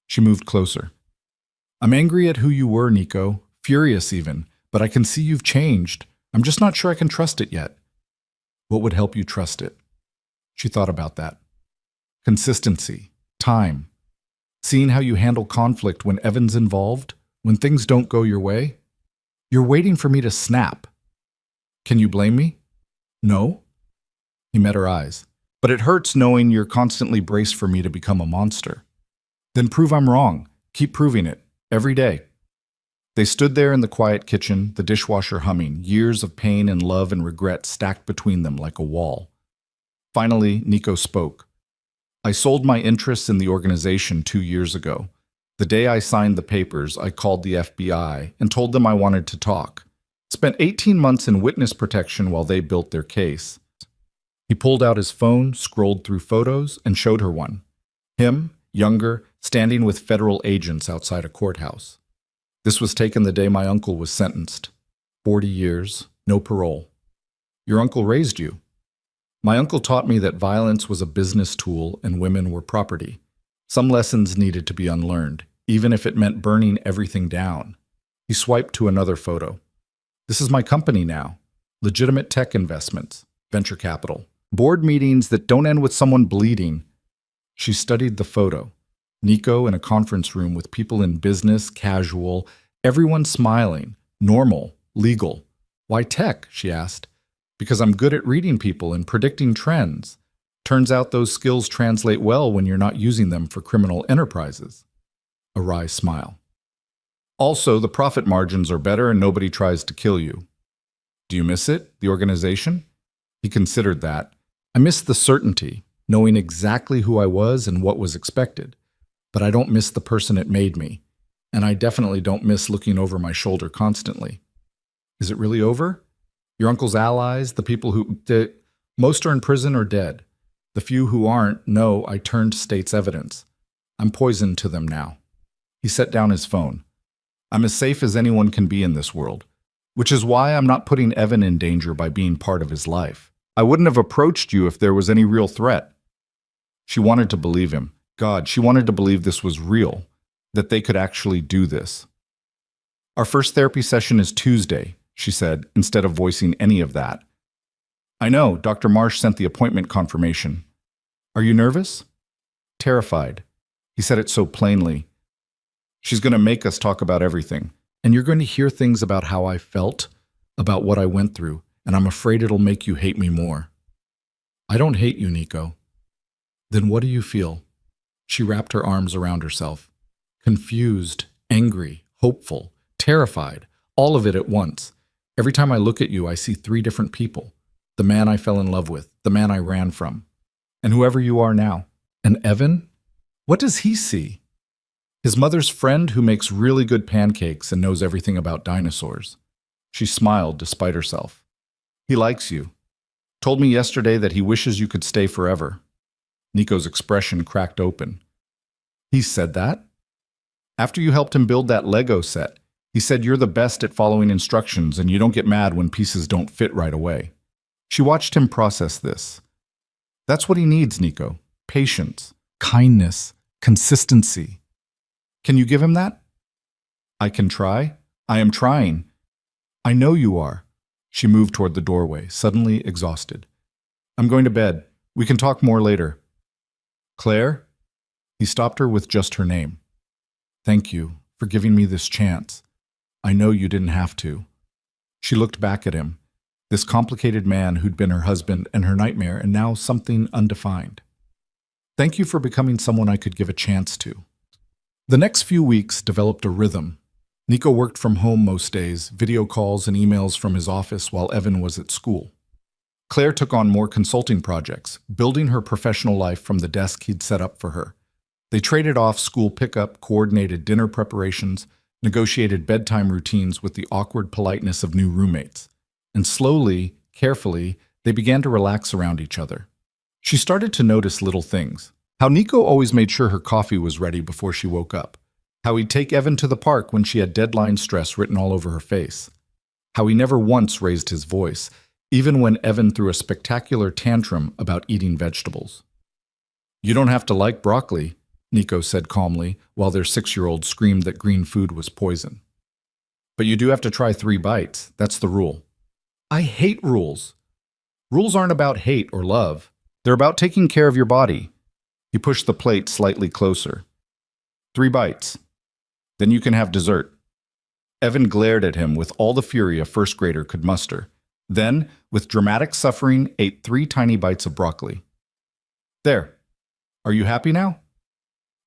She moved closer. "I'm angry at who you were, Nico, furious even, but I can see you've changed. I'm just not sure I can trust it yet." "What would help you trust it?" She thought about that. Consistency, time, seeing how you handle conflict when Evan's involved, when things don't go your way. "You're waiting for me to snap. Can you blame me?" "No." He met her eyes. "But it hurts knowing you're constantly braced for me to become a monster." "Then prove I'm wrong. Keep proving it. Every day." They stood there in the quiet kitchen, the dishwasher humming, years of pain and love and regret stacked between them like a wall. Finally, Nico spoke. "I sold my interests in the organization 2 years ago. The day I signed the papers, I called the FBI and told them I wanted to talk. Spent 18 months in witness protection while they built their case." He pulled out his phone, scrolled through photos, and showed her one. Him, younger, standing with federal agents outside a courthouse. "This was taken the day my uncle was sentenced. 40 years, no parole." "Your uncle raised you." "My uncle taught me that violence was a business tool and women were property. Some lessons needed to be unlearned, even if it meant burning everything down." He swiped to another photo. "This is my company now. Legitimate tech investments, venture capital, board meetings that don't end with someone bleeding." She studied the photo. Nico in a conference room with people in business, casual, everyone smiling, normal, legal. "Why tech?" she asked. "Because I'm good at reading people and predicting trends. Turns out those skills translate well when you're not using them for criminal enterprises." A wry smile. "Also, the profit margins are better and nobody tries to kill you." "Do you miss it, the organization?" He considered that. "I miss the certainty, knowing exactly who I was and what was expected. But I don't miss the person it made me. And I definitely don't miss looking over my shoulder constantly." "Is it really over? Your uncle's allies, the people who... most are in prison or dead. The few who aren't know I turned state's evidence. I'm poisoned to them now." He set down his phone. "I'm as safe as anyone can be in this world. Which is why I'm not putting Evan in danger by being part of his life. I wouldn't have approached you if there was any real threat." She wanted to believe him. God, she wanted to believe this was real, that they could actually do this. "Our first therapy session is Tuesday," she said, instead of voicing any of that. "I know, Dr. Marsh sent the appointment confirmation." "Are you nervous?" "Terrified." He said it so plainly. "She's going to make us talk about everything, and you're going to hear things about how I felt, about what I went through, and I'm afraid it'll make you hate me more." "I don't hate you, Nico." "Then what do you feel?" She wrapped her arms around herself. "Confused, angry, hopeful, terrified, all of it at once. Every time I look at you, I see 3 different people. The man I fell in love with, the man I ran from, and whoever you are now. And Evan? What does he see?" "His mother's friend who makes really good pancakes and knows everything about dinosaurs." She smiled despite herself. "He likes you. Told me yesterday that he wishes you could stay forever." Nico's expression cracked open. "He said that?" "After you helped him build that Lego set, he said you're the best at following instructions and you don't get mad when pieces don't fit right away." She watched him process this. "That's what he needs, Nico. Patience, kindness, consistency. Can you give him that?" "I can try. I am trying." "I know you are." She moved toward the doorway, suddenly exhausted. "I'm going to bed. We can talk more later." "Claire?" He stopped her with just her name. "Thank you for giving me this chance. I know you didn't have to." She looked back at him, this complicated man who'd been her husband and her nightmare and now something undefined. "Thank you for becoming someone I could give a chance to." The next few weeks developed a rhythm. Nico worked from home most days, video calls and emails from his office while Evan was at school. Claire took on more consulting projects, building her professional life from the desk he'd set up for her. They traded off school pickup, coordinated dinner preparations, negotiated bedtime routines with the awkward politeness of new roommates, and slowly, carefully, they began to relax around each other. She started to notice little things. How Nico always made sure her coffee was ready before she woke up. How he'd take Evan to the park when she had deadline stress written all over her face. How he never once raised his voice, even when Evan threw a spectacular tantrum about eating vegetables. "You don't have to like broccoli," Nico said calmly, while their 6-year-old screamed that green food was poison. "But you do have to try 3 bites. That's the rule." "I hate rules." "Rules aren't about hate or love. They're about taking care of your body." He pushed the plate slightly closer. 3 bites. Then you can have dessert." Evan glared at him with all the fury a first grader could muster. Then, with dramatic suffering, ate 3 tiny bites of broccoli. "There. Are you happy now?"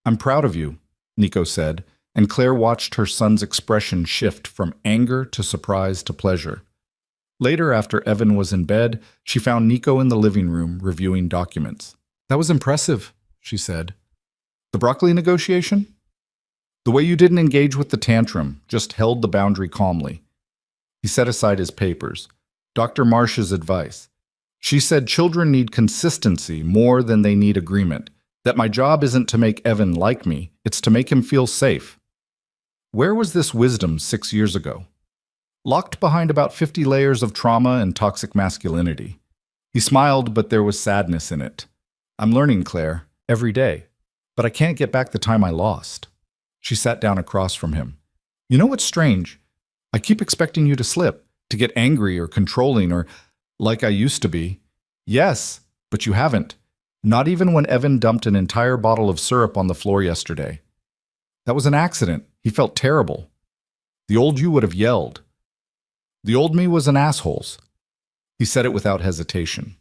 "I'm proud of you," Nico said, and Claire watched her son's expression shift from anger to surprise to pleasure. Later, after Evan was in bed, she found Nico in the living room reviewing documents. "That was impressive," she said. "The broccoli negotiation?" "The way you didn't engage with the tantrum, just held the boundary calmly." He set aside his papers. Dr. Marsh's advice. She said children need consistency more than they need agreement, that my job isn't to make Evan like me, it's to make him feel safe. Where was this wisdom 6 years ago? Locked behind about 50 layers of trauma and toxic masculinity. He smiled, but there was sadness in it. "I'm learning, Claire, every day, but I can't get back the time I lost." She sat down across from him. "You know what's strange? I keep expecting you to slip, to get angry or controlling or like I used to be. Yes, but you haven't. Not even when Evan dumped an entire bottle of syrup on the floor yesterday. That was an accident. He felt terrible. The old you would have yelled. The old me was an assholes." He said it without hesitation.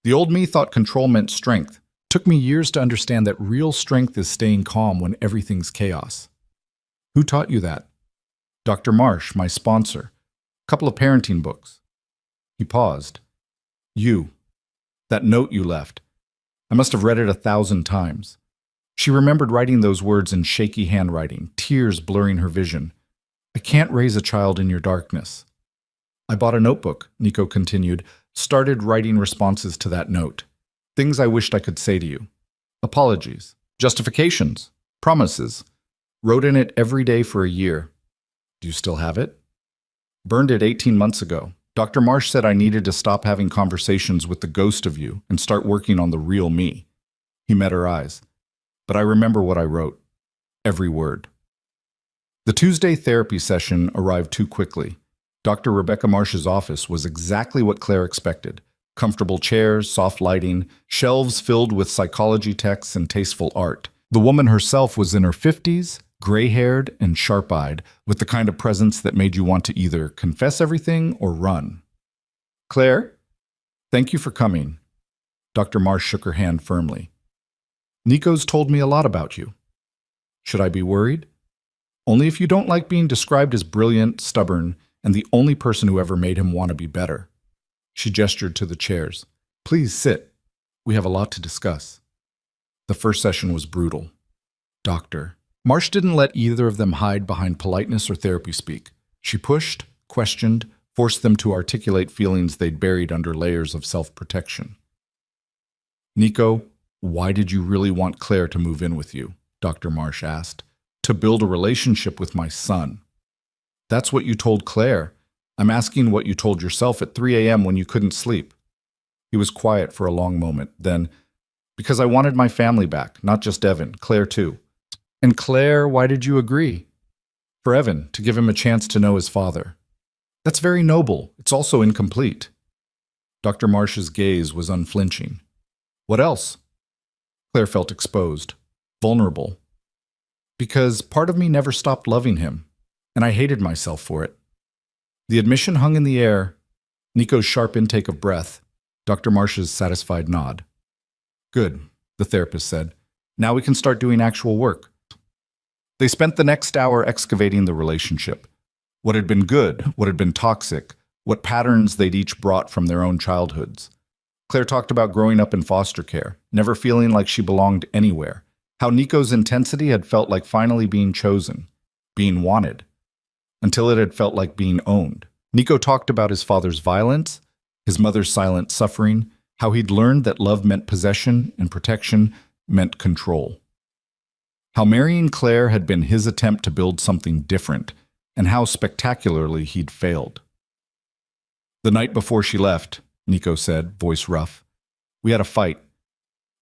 "The old me thought control meant strength. Took me years to understand that real strength is staying calm when everything's chaos." "Who taught you that?" "Dr. Marsh, my sponsor. Couple of parenting books." He paused. "You. That note you left. I must have read it 1,000 times." She remembered writing those words in shaky handwriting, tears blurring her vision. "I can't raise a child in your darkness." "I bought a notebook," Nico continued, "started writing responses to that note. Things I wished I could say to you. Apologies, justifications, promises. Wrote in it every day for a year. Do you still have it?" "Burned it 18 months ago. Dr. Marsh said I needed to stop having conversations with the ghost of you and start working on the real me." He met her eyes. "But I remember what I wrote. Every word." The Tuesday therapy session arrived too quickly. Dr. Rebecca Marsh's office was exactly what Claire expected. Comfortable chairs, soft lighting, shelves filled with psychology texts and tasteful art. The woman herself was in her 50s, gray-haired and sharp-eyed, with the kind of presence that made you want to either confess everything or run. "Claire, thank you for coming." Dr. Marsh shook her hand firmly. "Nico's told me a lot about you. Should I be worried? Only if you don't like being described as brilliant, stubborn, and the only person who ever made him want to be better." She gestured to the chairs. "Please sit. We have a lot to discuss." The first session was brutal. "Doctor." Marsh didn't let either of them hide behind politeness or therapy speak. She pushed, questioned, forced them to articulate feelings they'd buried under layers of self-protection. "Nico, why did you really want Claire to move in with you?" Dr. Marsh asked. "To build a relationship with my son." "That's what you told Claire. I'm asking what you told yourself at 3 a.m. when you couldn't sleep." He was quiet for a long moment. Then, "Because I wanted my family back, not just Evan, Claire too." "And Claire, why did you agree?" "For Evan, to give him a chance to know his father." "That's very noble. It's also incomplete." Dr. Marsh's gaze was unflinching. "What else?" Claire felt exposed, vulnerable. "Because part of me never stopped loving him, and I hated myself for it." The admission hung in the air. Nico's sharp intake of breath, Dr. Marsh's satisfied nod. "Good," the therapist said. "Now we can start doing actual work." They spent the next hour excavating the relationship. What had been good, what had been toxic, what patterns they'd each brought from their own childhoods. Claire talked about growing up in foster care, never feeling like she belonged anywhere, how Nico's intensity had felt like finally being chosen, being wanted. until it had felt like being owned. Nico talked about his father's violence, his mother's silent suffering, how he'd learned that love meant possession and protection meant control. How marrying Claire had been his attempt to build something different, and how spectacularly he'd failed. The night before she left, Nico said, voice rough, we had a fight.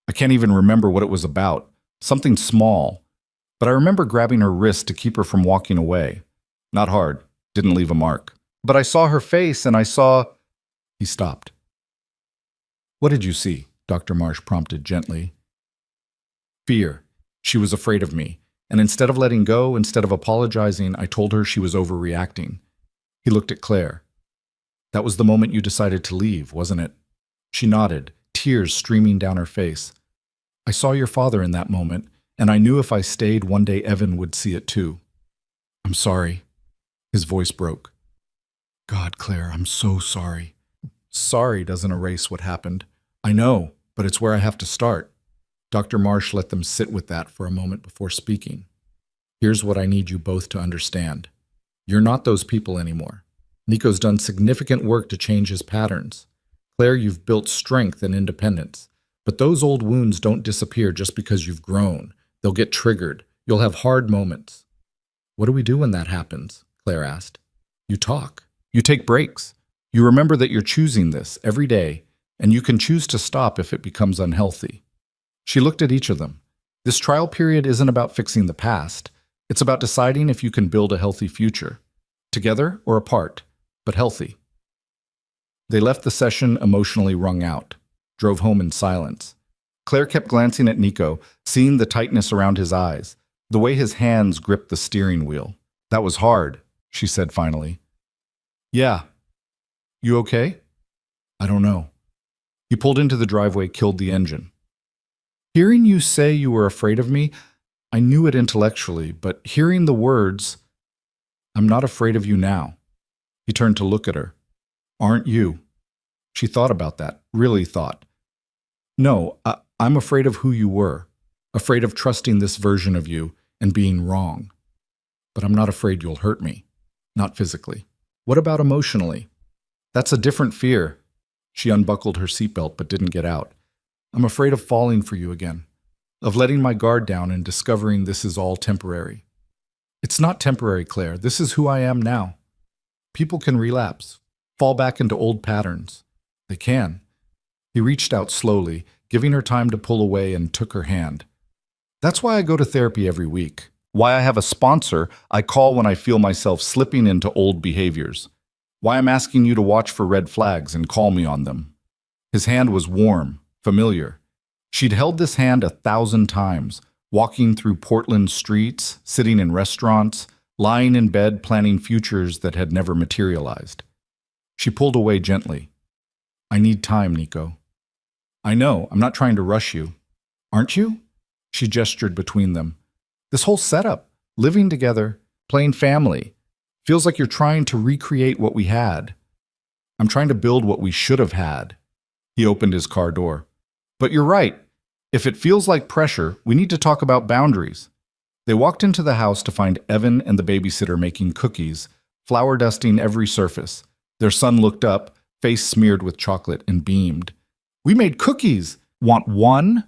I can't even remember what it was about, something small, but I remember grabbing her wrist to keep her from walking away. Not hard, didn't leave a mark. But I saw her face and I saw... He stopped. What did you see? Dr. Marsh prompted gently. Fear. She was afraid of me, and instead of letting go, instead of apologizing, I told her she was overreacting. He looked at Claire. That was the moment you decided to leave, wasn't it? She nodded, tears streaming down her face. I saw your father in that moment, and I knew if I stayed, one day Evan would see it too. I'm sorry. His voice broke. God, Claire, I'm so sorry. Sorry doesn't erase what happened. I know, but it's where I have to start. Dr. Marsh let them sit with that for a moment before speaking. Here's what I need you both to understand. You're not those people anymore. Nico's done significant work to change his patterns. Claire, you've built strength and independence. But those old wounds don't disappear just because you've grown. They'll get triggered. You'll have hard moments. What do we do when that happens? Claire asked. You talk. You take breaks. You remember that you're choosing this every day, and you can choose to stop if it becomes unhealthy. She looked at each of them. This trial period isn't about fixing the past. It's about deciding if you can build a healthy future. Together or apart, but healthy. They left the session emotionally wrung out, drove home in silence. Claire kept glancing at Nico, seeing the tightness around his eyes, the way his hands gripped the steering wheel. That was hard, she said finally. Yeah. You okay? I don't know. He pulled into the driveway, killed the engine. Hearing you say you were afraid of me, I knew it intellectually, but hearing the words, I'm not afraid of you now. He turned to look at her. Aren't you? She thought about that, really thought. No, I'm afraid of who you were, afraid of trusting this version of you and being wrong. But I'm not afraid you'll hurt me, not physically. What about emotionally? That's a different fear. She unbuckled her seatbelt but didn't get out. I'm afraid of falling for you again, of letting my guard down and discovering this is all temporary. It's not temporary, Claire. This is who I am now. People can relapse, fall back into old patterns. They can. He reached out slowly, giving her time to pull away, and took her hand. That's why I go to therapy every week. Why I have a sponsor I call when I feel myself slipping into old behaviors. Why I'm asking you to watch for red flags and call me on them. His hand was warm, familiar. She'd held this hand 1,000 times, walking through Portland streets, sitting in restaurants, lying in bed planning futures that had never materialized. She pulled away gently. I need time, Nico. I know, I'm not trying to rush you. Aren't you? She gestured between them. This whole setup, living together, playing family, feels like you're trying to recreate what we had. I'm trying to build what we should have had. He opened his car door. But you're right. If it feels like pressure, we need to talk about boundaries. They walked into the house to find Evan and the babysitter making cookies, flour dusting every surface. Their son looked up, face smeared with chocolate, and beamed. We made cookies! Want one?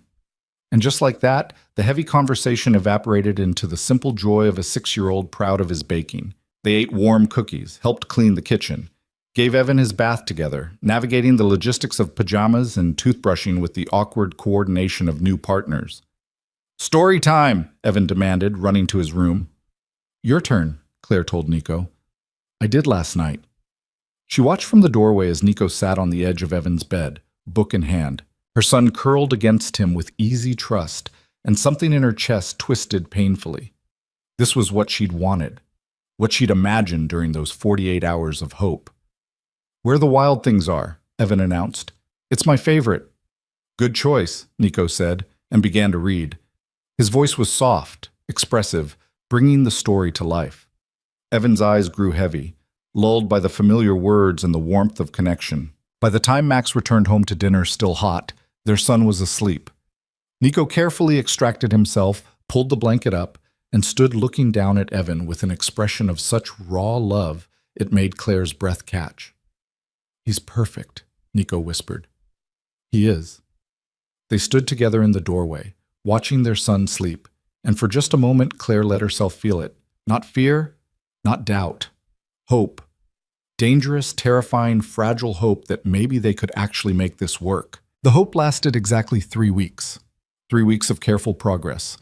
And just like that, the heavy conversation evaporated into the simple joy of a 6-year-old proud of his baking. They ate warm cookies, helped clean the kitchen, gave Evan his bath together, navigating the logistics of pajamas and toothbrushing with the awkward coordination of new partners. Story time, Evan demanded, running to his room. Your turn, Claire told Nico. I did last night. She watched from the doorway as Nico sat on the edge of Evan's bed, book in hand. Her son curled against him with easy trust, and something in her chest twisted painfully. This was what she'd wanted, what she'd imagined during those 48 hours of hope. Where the Wild Things Are, Evan announced. It's my favorite. Good choice, Nico said, and began to read. His voice was soft, expressive, bringing the story to life. Evan's eyes grew heavy, lulled by the familiar words and the warmth of connection. By the time Max returned home to dinner still hot, their son was asleep. Nico carefully extracted himself, pulled the blanket up, and stood looking down at Evan with an expression of such raw love it made Claire's breath catch. "He's perfect," Nico whispered. "He is." They stood together in the doorway, watching their son sleep, and for just a moment Claire let herself feel it. Not fear, not doubt. Hope. Dangerous, terrifying, fragile hope that maybe they could actually make this work. The hope lasted exactly 3 weeks. 3 weeks of careful progress.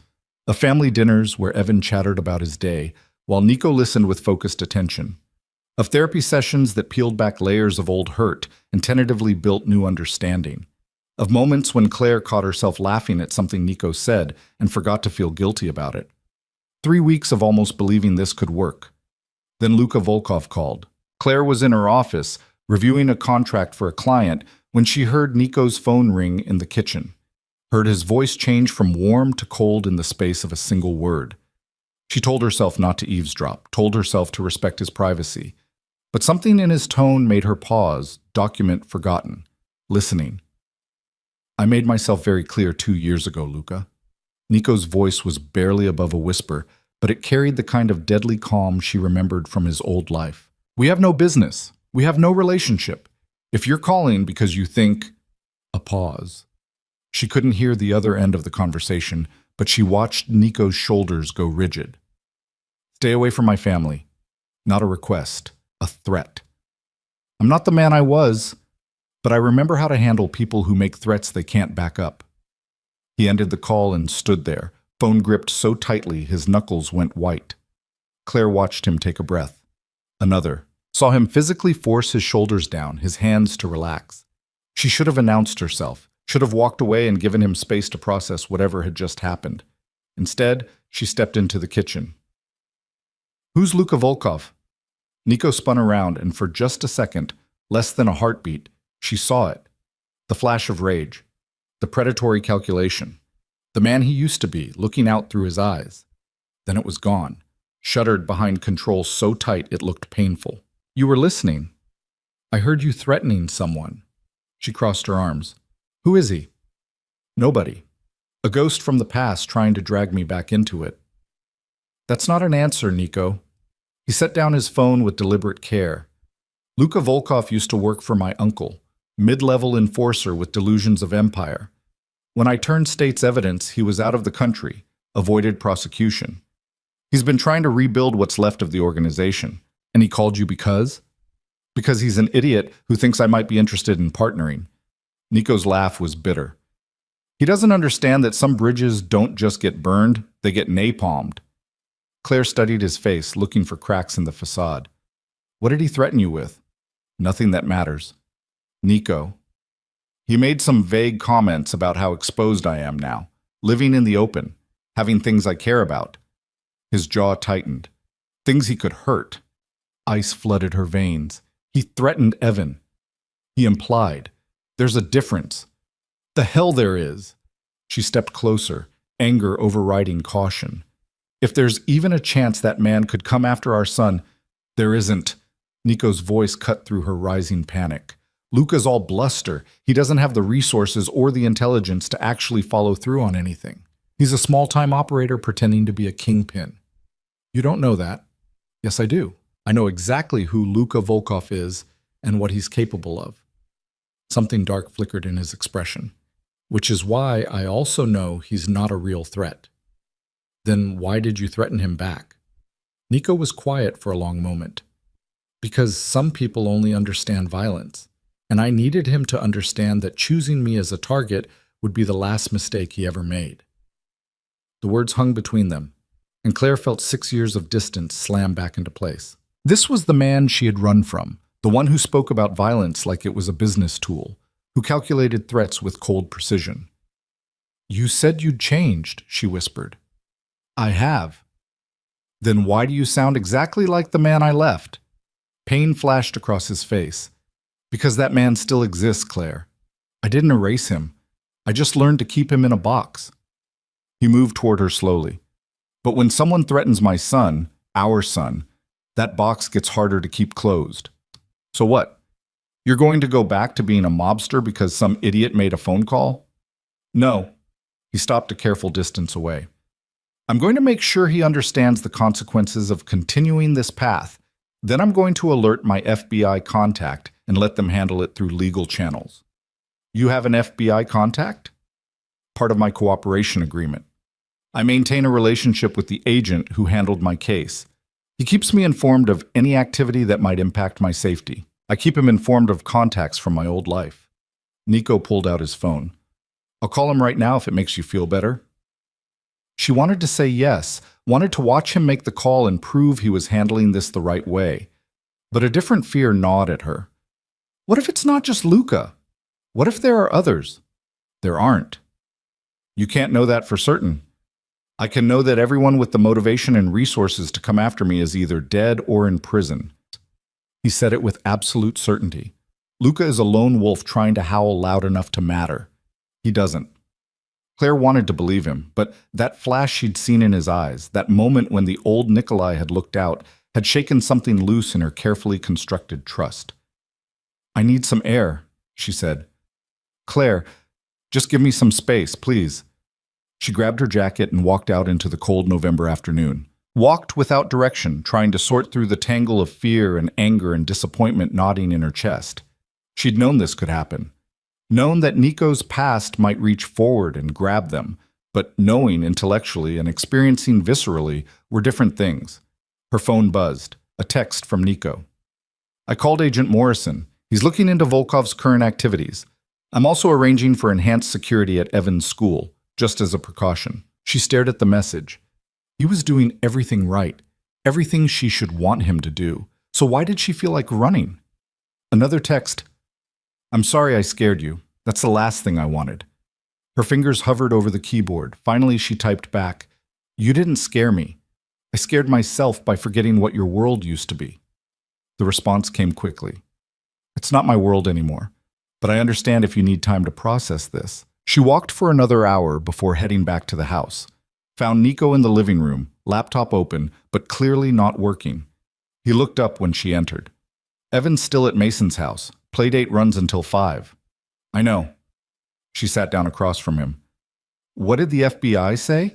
Of family dinners where Evan chattered about his day, while Nico listened with focused attention. Of therapy sessions that peeled back layers of old hurt and tentatively built new understanding. Of moments when Claire caught herself laughing at something Nico said and forgot to feel guilty about it. 3 weeks of almost believing this could work. Then Luka Volkov called. Claire was in her office, reviewing a contract for a client, when she heard Nico's phone ring in the kitchen. Heard his voice change from warm to cold in the space of a single word. She told herself not to eavesdrop, told herself to respect his privacy. But something in his tone made her pause, document forgotten, listening. "I made myself very clear 2 years ago, Luka." Nico's voice was barely above a whisper, but it carried the kind of deadly calm she remembered from his old life. "We have no business. We have no relationship. If you're calling because you think—" A pause. She couldn't hear the other end of the conversation, but she watched Nico's shoulders go rigid. "Stay away from my family. Not a request, a threat. I'm not the man I was, but I remember how to handle people who make threats they can't back up." He ended the call and stood there, phone gripped so tightly his knuckles went white. Claire watched him take a breath. Another. Saw him physically force his shoulders down, his hands to relax. She should have announced herself, should have walked away and given him space to process whatever had just happened. Instead, she stepped into the kitchen. "Who's Luka Volkov?" Nico spun around, and for just a second, less than a heartbeat, she saw it. The flash of rage. The predatory calculation. The man he used to be, looking out through his eyes. Then it was gone, shuttered behind control so tight it looked painful. "You were listening. I heard you threatening someone." She crossed her arms. "Who is he?" "Nobody. A ghost from the past trying to drag me back into it." "That's not an answer, Nico." He set down his phone with deliberate care. "Luka Volkov used to work for my uncle, mid-level enforcer with delusions of empire. When I turned state's evidence, he was out of the country, avoided prosecution. He's been trying to rebuild what's left of the organization. And he called you because? Because he's an idiot who thinks I might be interested in partnering." Nico's laugh was bitter. "He doesn't understand that some bridges don't just get burned, they get napalmed." Claire studied his face, looking for cracks in the facade. "What did he threaten you with?" "Nothing that matters." "Nico." "He made some vague comments about how exposed I am now, living in the open, having things I care about." His jaw tightened. Things he could hurt. Ice flooded her veins. He threatened Evan. He implied. There's a difference. The hell there is. She stepped closer, anger overriding caution. "If there's even a chance that man could come after our son—" "There isn't." Nico's voice cut through her rising panic. "Luka's all bluster. He doesn't have the resources or the intelligence to actually follow through on anything. He's a small-time operator pretending to be a kingpin." "You don't know that." "Yes, I do. I know exactly who Luka Volkov is and what he's capable of." Something dark flickered in his expression. "Which is why I also know he's not a real threat." "Then why did you threaten him back?" Nico was quiet for a long moment. "Because some people only understand violence, and I needed him to understand that choosing me as a target would be the last mistake he ever made." The words hung between them, and Claire felt 6 years of distance slam back into place. This was the man she had run from, the one who spoke about violence like it was a business tool, who calculated threats with cold precision. "You said you'd changed," she whispered. "I have." "Then why do you sound exactly like the man I left?" Pain flashed across his face. "Because that man still exists, Claire. I didn't erase him. I just learned to keep him in a box." He moved toward her slowly. "But when someone threatens my son, our son, that box gets harder to keep closed. So what? You're going to go back to being a mobster because some idiot made a phone call?" "No." He stopped a careful distance away. I'm going to make sure he understands the consequences of continuing this path. Then I'm going to alert my FBI contact and let them handle it through legal channels. You have an FBI contact? Part of my cooperation agreement. I maintain a relationship with the agent who handled my case. He keeps me informed of any activity that might impact my safety. I keep him informed of contacts from my old life. Nico pulled out his phone. I'll call him right now if it makes you feel better. She wanted to say yes, wanted to watch him make the call and prove he was handling this the right way. But a different fear gnawed at her. What if it's not just Luca? What if there are others? There aren't. You can't know that for certain. I can know that everyone with the motivation and resources to come after me is either dead or in prison. He said it with absolute certainty. Luca is a lone wolf trying to howl loud enough to matter. He doesn't. Claire wanted to believe him, but that flash she'd seen in his eyes, that moment when the old Nikolai had looked out, had shaken something loose in her carefully constructed trust. I need some air, she said. Claire, just give me some space, please. She grabbed her jacket and walked out into the cold November afternoon. Walked without direction, trying to sort through the tangle of fear and anger and disappointment knotting in her chest. She'd known this could happen. Known that Nico's past might reach forward and grab them, but knowing intellectually and experiencing viscerally were different things. Her phone buzzed. A text from Nico. I called Agent Morrison. He's looking into Volkov's current activities. I'm also arranging for enhanced security at Evan's school, just as a precaution. She stared at the message. He was doing everything right, everything she should want him to do. So why did she feel like running? Another text. I'm sorry I scared you. That's the last thing I wanted. Her fingers hovered over the keyboard. Finally, she typed back. You didn't scare me. I scared myself by forgetting what your world used to be. The response came quickly. It's not my world anymore, but I understand if you need time to process this. She walked for another hour before heading back to the house. Found Nico in the living room, laptop open, but clearly not working. He looked up when she entered. Evan's still at Mason's house. Playdate runs until 5. I know. She sat down across from him. What did the FBI say?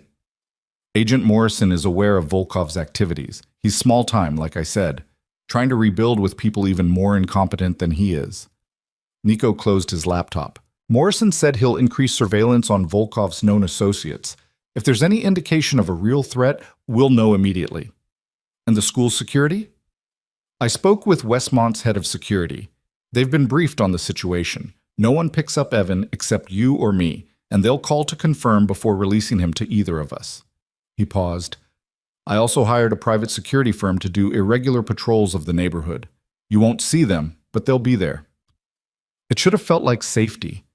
Agent Morrison is aware of Volkov's activities. He's small-time, like I said, trying to rebuild with people even more incompetent than he is. Nico closed his laptop. Morrison said he'll increase surveillance on Volkov's known associates. If there's any indication of a real threat, we'll know immediately. And the school security? I spoke with Westmont's head of security. They've been briefed on the situation. No one picks up Evan except you or me, and they'll call to confirm before releasing him to either of us. He paused. I also hired a private security firm to do irregular patrols of the neighborhood. You won't see them, but they'll be there. It should have felt like safety.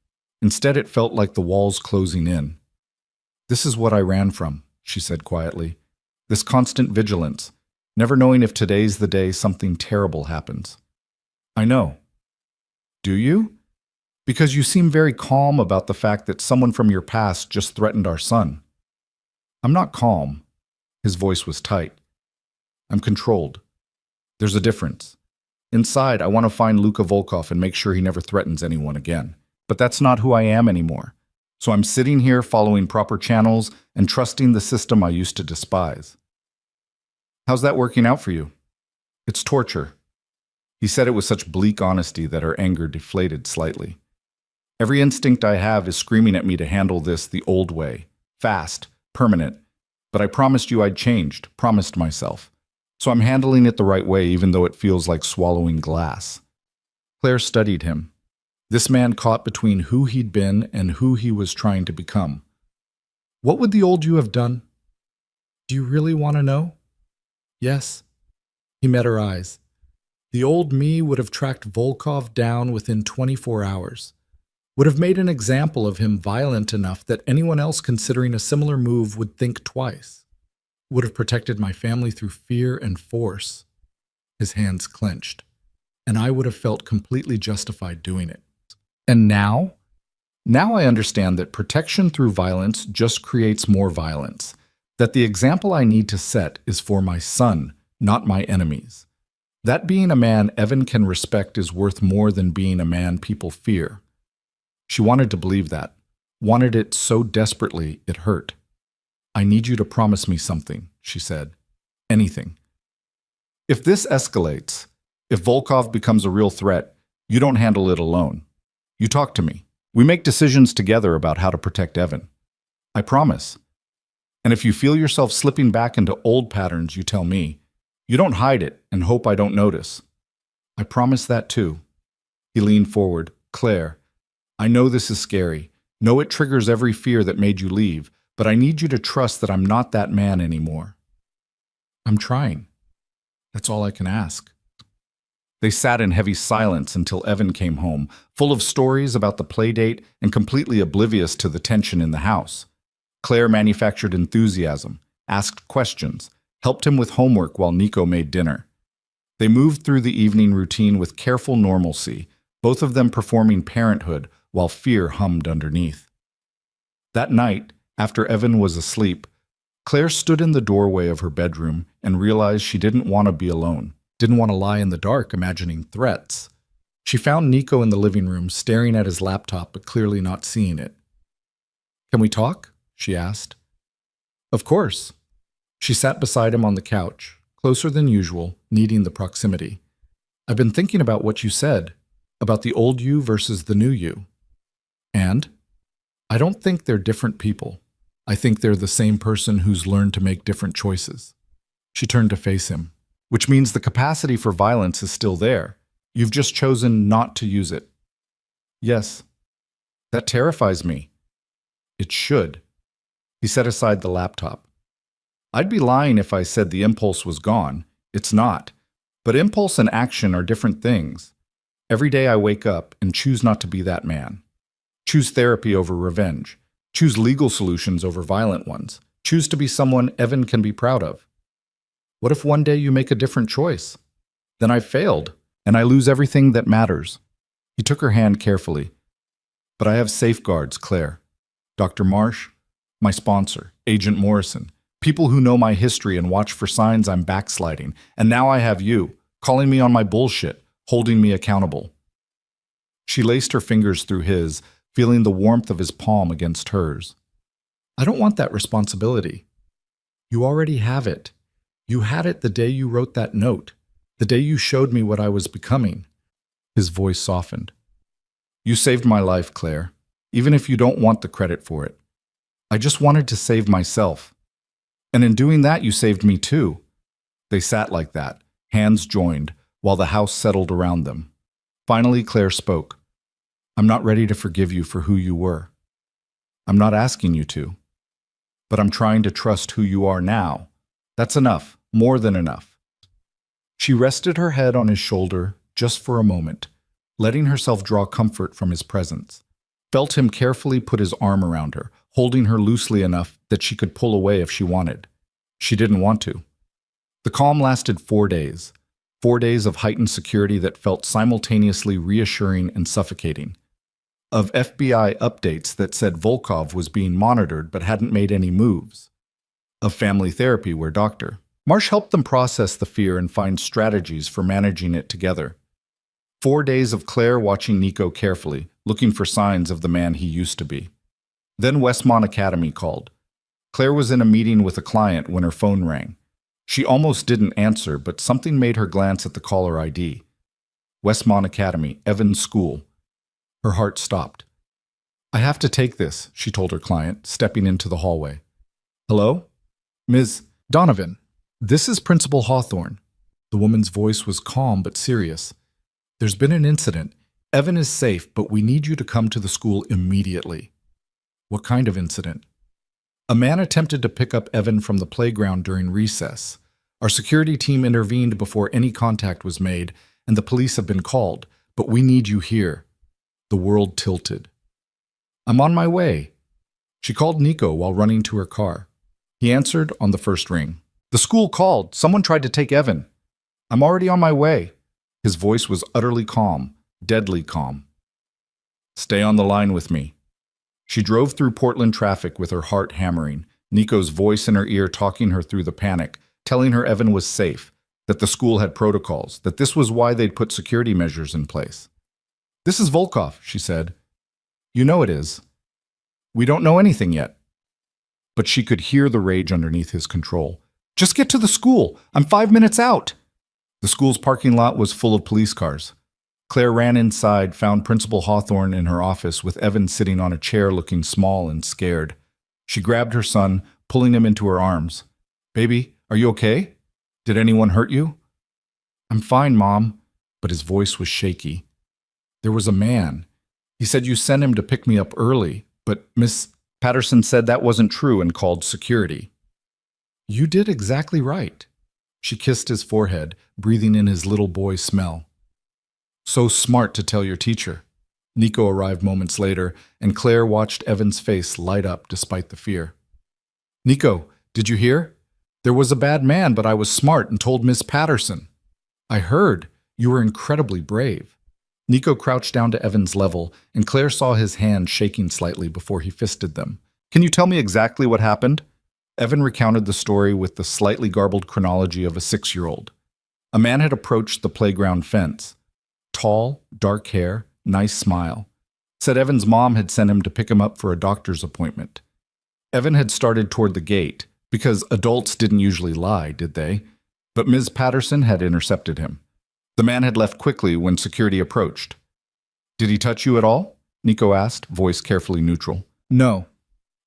Instead, it felt like the walls closing in. This is what I ran from, she said quietly. This constant vigilance, never knowing if today's the day something terrible happens. I know. Do you? Because you seem very calm about the fact that someone from your past just threatened our son. I'm not calm. His voice was tight. I'm controlled. There's a difference. Inside, I want to find Luka Volkov and make sure he never threatens anyone again. But that's not who I am anymore. So I'm sitting here following proper channels and trusting the system I used to despise. How's that working out for you? It's torture. He said it with such bleak honesty that her anger deflated slightly. Every instinct I have is screaming at me to handle this the old way. Fast, permanent. But I promised you I'd changed, promised myself. So I'm handling it the right way even though it feels like swallowing glass. Claire studied him. This man caught between who he'd been and who he was trying to become. What would the old you have done? Do you really want to know? Yes. He met her eyes. The old me would have tracked Volkov down within 24 hours. Would have made an example of him violent enough that anyone else considering a similar move would think twice. Would have protected my family through fear and force. His hands clenched, and I would have felt completely justified doing it. And now? Now I understand that protection through violence just creates more violence. That the example I need to set is for my son, not my enemies. That being a man Evan can respect is worth more than being a man people fear. She wanted to believe that, wanted it so desperately it hurt. I need you to promise me something, she said. Anything. If this escalates, if Volkov becomes a real threat, you don't handle it alone. You talk to me. We make decisions together about how to protect Evan. I promise. And if you feel yourself slipping back into old patterns, you tell me. You don't hide it and hope I don't notice. I promise that too. He leaned forward. Claire, I know this is scary. Know it triggers every fear that made you leave, but I need you to trust that I'm not that man anymore. I'm trying. That's all I can ask. They sat in heavy silence until Evan came home, full of stories about the playdate and completely oblivious to the tension in the house. Claire manufactured enthusiasm, asked questions, helped him with homework while Nico made dinner. They moved through the evening routine with careful normalcy, both of them performing parenthood while fear hummed underneath. That night, after Evan was asleep, Claire stood in the doorway of her bedroom and realized she didn't want to be alone, didn't want to lie in the dark imagining threats. She found Nico in the living room, staring at his laptop but clearly not seeing it. "Can we talk?" she asked. "Of course." She sat beside him on the couch, closer than usual, needing the proximity. "I've been thinking about what you said, about the old you versus the new you. And I don't think they're different people. I think they're the same person who's learned to make different choices." She turned to face him. "Which means the capacity for violence is still there. You've just chosen not to use it." "Yes." "That terrifies me." "It should." He set aside the laptop. "I'd be lying if I said the impulse was gone. It's not. But impulse and action are different things. Every day I wake up and choose not to be that man. Choose therapy over revenge. Choose legal solutions over violent ones. Choose to be someone Evan can be proud of. What if one day you make a different choice? Then I've failed, and I lose everything that matters." He took her hand carefully. "But I have safeguards, Claire. Dr. Marsh, my sponsor, Agent Morrison, people who know my history and watch for signs I'm backsliding. And now I have you, calling me on my bullshit, holding me accountable." She laced her fingers through his, feeling the warmth of his palm against hers. "I don't want that responsibility. You already have it. You had it the day you wrote that note, the day you showed me what I was becoming." His voice softened. "You saved my life, Claire, even if you don't want the credit for it. I just wanted to save myself. And in doing that, you saved me too." They sat like that, hands joined, while the house settled around them. Finally, Claire spoke. "I'm not ready to forgive you for who you were. I'm not asking you to. But I'm trying to trust who you are now. That's enough, more than enough." She rested her head on his shoulder just for a moment, letting herself draw comfort from his presence. Felt him carefully put his arm around her, holding her loosely enough that she could pull away if she wanted. She didn't want to. The calm lasted 4 days. 4 days of heightened security that felt simultaneously reassuring and suffocating. Of FBI updates that said Volkov was being monitored but hadn't made any moves. Of family therapy where Dr. Marsh helped them process the fear and find strategies for managing it together. 4 days of Claire watching Nico carefully, looking for signs of the man he used to be. Then Westmont Academy called. Claire was in a meeting with a client when her phone rang. She almost didn't answer, but something made her glance at the caller ID. Westmont Academy, Evan's school. Her heart stopped. "I have to take this," she told her client, stepping into the hallway. "Hello? Ms. Donovan, this is Principal Hawthorne." The woman's voice was calm but serious. "There's been an incident. Evan is safe, but we need you to come to the school immediately." "What kind of incident?" "A man attempted to pick up Evan from the playground during recess. Our security team intervened before any contact was made, and the police have been called, but we need you here." The world tilted. "I'm on my way." She called Nico while running to her car. He answered on the first ring. "The school called. Someone tried to take Evan." "I'm already on my way." His voice was utterly calm, deadly calm. "Stay on the line with me." She drove through Portland traffic with her heart hammering, Nico's voice in her ear talking her through the panic, telling her Evan was safe, that the school had protocols, that this was why they'd put security measures in place. "This is Volkov," she said. "You know it is. We don't know anything yet." but she could hear the rage underneath his control. Just get to the school. I'm 5 minutes out. The school's parking lot was full of police cars. Claire ran inside, found Principal Hawthorne in her office with Evan sitting on a chair looking small and scared. She grabbed her son, pulling him into her arms. "Baby, are you okay? Did anyone hurt you?" "I'm fine, Mom," but his voice was shaky. "There was a man. He said you sent him to pick me up early, but Miss Patterson said that wasn't true and called security." "You did exactly right." She kissed his forehead, breathing in his little boy smell. "So smart to tell your teacher." Nico arrived moments later, and Claire watched Evan's face light up despite the fear. "Nico, did you hear? There was a bad man, but I was smart and told Miss Patterson." "I heard. You were incredibly brave." Nico crouched down to Evan's level, and Claire saw his hands shaking slightly before he fisted them. "Can you tell me exactly what happened?" Evan recounted the story with the slightly garbled chronology of a 6-year-old. A man had approached the playground fence. Tall, dark hair, nice smile. Said Evan's mom had sent him to pick him up for a doctor's appointment. Evan had started toward the gate, because adults didn't usually lie, did they? But Ms. Patterson had intercepted him. The man had left quickly when security approached. "Did he touch you at all?" Nico asked, voice carefully neutral. "No.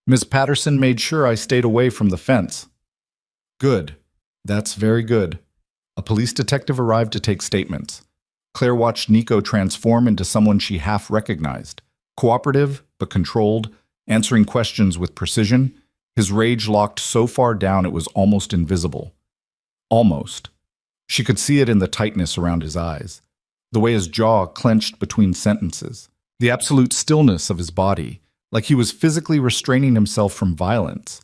Ms. Patterson made sure I stayed away from the fence." "Good. That's very good." A police detective arrived to take statements. Claire watched Nico transform into someone she half recognized. Cooperative, but controlled, answering questions with precision. His rage locked so far down it was almost invisible. Almost. She could see it in the tightness around his eyes, the way his jaw clenched between sentences, the absolute stillness of his body, like he was physically restraining himself from violence.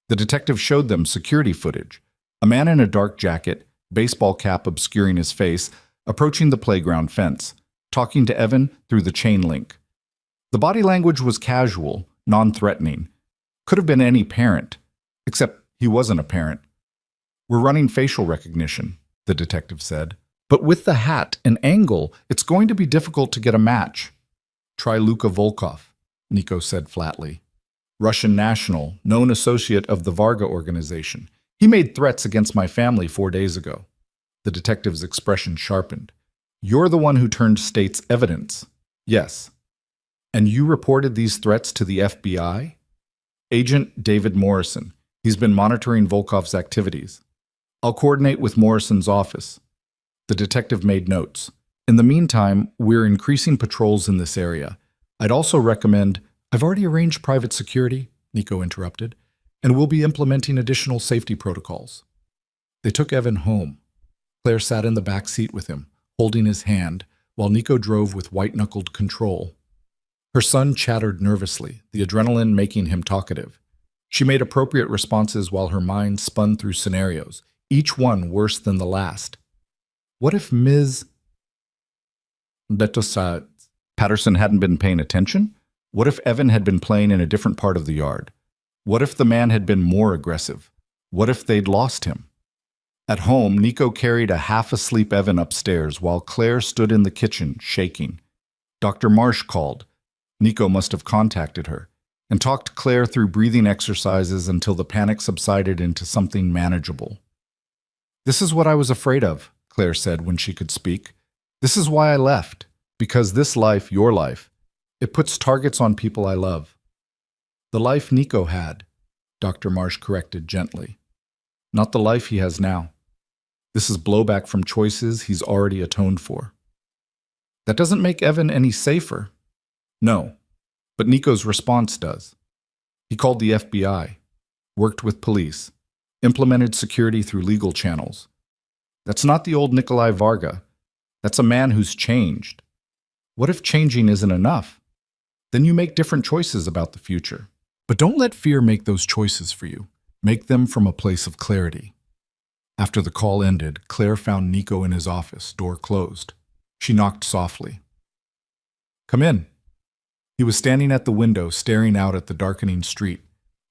The detective showed them security footage. A man in a dark jacket, baseball cap obscuring his face, approaching the playground fence, talking to Evan through the chain link. The body language was casual, non-threatening. Could have been any parent, except he wasn't a parent. "We're running facial recognition," the detective said. "But with the hat and angle, it's going to be difficult to get a match." "Try Luka Volkov," Nico said flatly. "Russian national, known associate of the Varga organization. He made threats against my family 4 days ago." The detective's expression sharpened. "You're the one who turned state's evidence." "Yes." "And you reported these threats to the FBI?" "Agent David Morrison. He's been monitoring Volkov's activities." "I'll coordinate with Morrison's office." The detective made notes. "In the meantime, we're increasing patrols in this area. I'd also recommend—" "I've already arranged private security," Nico interrupted, "and we'll be implementing additional safety protocols." They took Evan home. Claire sat in the back seat with him, holding his hand, while Nico drove with white-knuckled control. Her son chattered nervously, the adrenaline making him talkative. She made appropriate responses while her mind spun through scenarios, each one worse than the last. What if Ms. Patterson hadn't been paying attention? What if Evan had been playing in a different part of the yard? What if the man had been more aggressive? What if they'd lost him? At home, Nico carried a half-asleep Evan upstairs while Claire stood in the kitchen, shaking. Dr. Marsh called. Nico must have contacted her and talked Claire through breathing exercises until the panic subsided into something manageable. "This is what I was afraid of," Claire said when she could speak. "This is why I left. Because this life, your life, it puts targets on people I love." "The life Nico had," Dr. Marsh corrected gently. "Not the life he has now. This is blowback from choices he's already atoned for." "That doesn't make Evan any safer." "No, but Nico's response does. He called the FBI, worked with police, implemented security through legal channels. That's not the old Nikolai Varga. That's a man who's changed. What if changing isn't enough? Then you make different choices about the future. But don't let fear make those choices for you. Make them from a place of clarity." After the call ended, Claire found Nico in his office, door closed. She knocked softly. "Come in." He was standing at the window, staring out at the darkening street.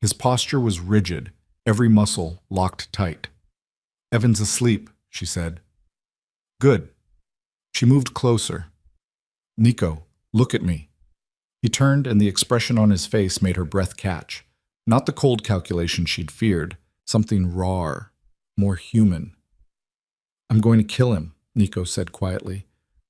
His posture was rigid, every muscle locked tight. "Evan's asleep," she said. "Good." She moved closer. "Nico, look at me." He turned, and the expression on his face made her breath catch. Not the cold calculation she'd feared, something rawer, more human. "I'm going to kill him," Nico said quietly.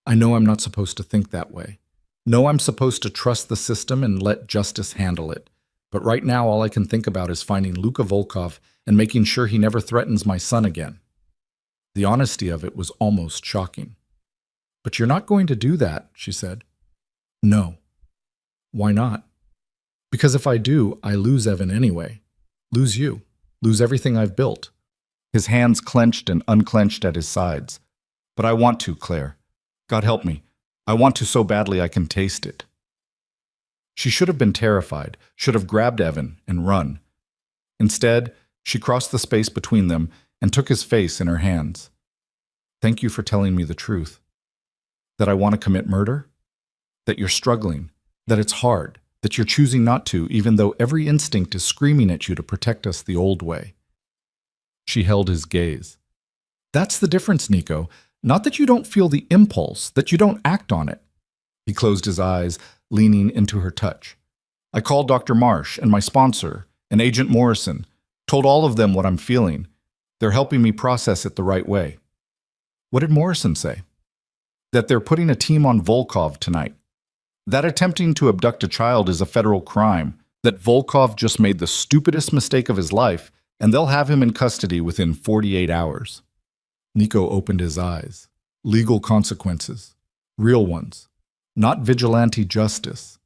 "I know I'm not supposed to think that way. No, I'm supposed to trust the system and let justice handle it. But right now all I can think about is finding Luka Volkov and making sure he never threatens my son again." The honesty of it was almost shocking. "But you're not going to do that," she said. "No." "Why not?" "Because if I do, I lose Evan anyway. Lose you. Lose everything I've built." His hands clenched and unclenched at his sides. "But I want to, Claire. God help me. I want to so badly I can taste it." She should have been terrified, should have grabbed Evan and run. Instead, she crossed the space between them and took his face in her hands. "Thank you for telling me the truth. That I want to commit murder? That you're struggling, that it's hard, that you're choosing not to, even though every instinct is screaming at you to protect us the old way." She held his gaze. "That's the difference, Nico. Not that you don't feel the impulse, that you don't act on it." He closed his eyes, leaning into her touch. "I called Dr. Marsh and my sponsor, and Agent Morrison, told all of them what I'm feeling. They're helping me process it the right way." "What did Morrison say?" "That they're putting a team on Volkov tonight. That attempting to abduct a child is a federal crime. That Volkov just made the stupidest mistake of his life, and they'll have him in custody within 48 hours. Nico opened his eyes. Legal consequences. Real ones. Not vigilante justice.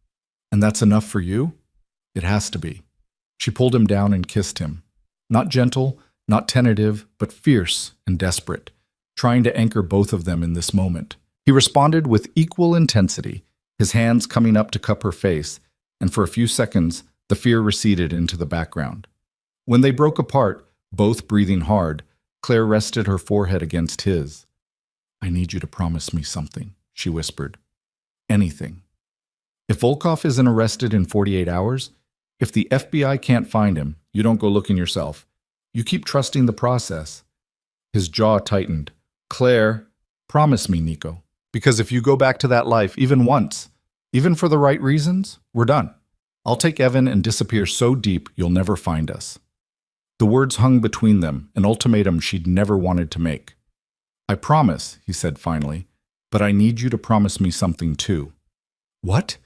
"And that's enough for you?" "It has to be." She pulled him down and kissed him. Not gentle, not tentative, but fierce and desperate, trying to anchor both of them in this moment. He responded with equal intensity, his hands coming up to cup her face, and for a few seconds, the fear receded into the background. When they broke apart, both breathing hard, Claire rested her forehead against his. "I need you to promise me something," she whispered. "Anything. If Volkov isn't arrested in 48 hours, if the FBI can't find him, you don't go looking yourself. You keep trusting the process." His jaw tightened. "Claire, promise me, Nico. Because if you go back to that life even once, even for the right reasons, we're done. I'll take Evan and disappear so deep you'll never find us." The words hung between them, an ultimatum she'd never wanted to make. "I promise," he said finally, "but I need you to promise me something too." "What?"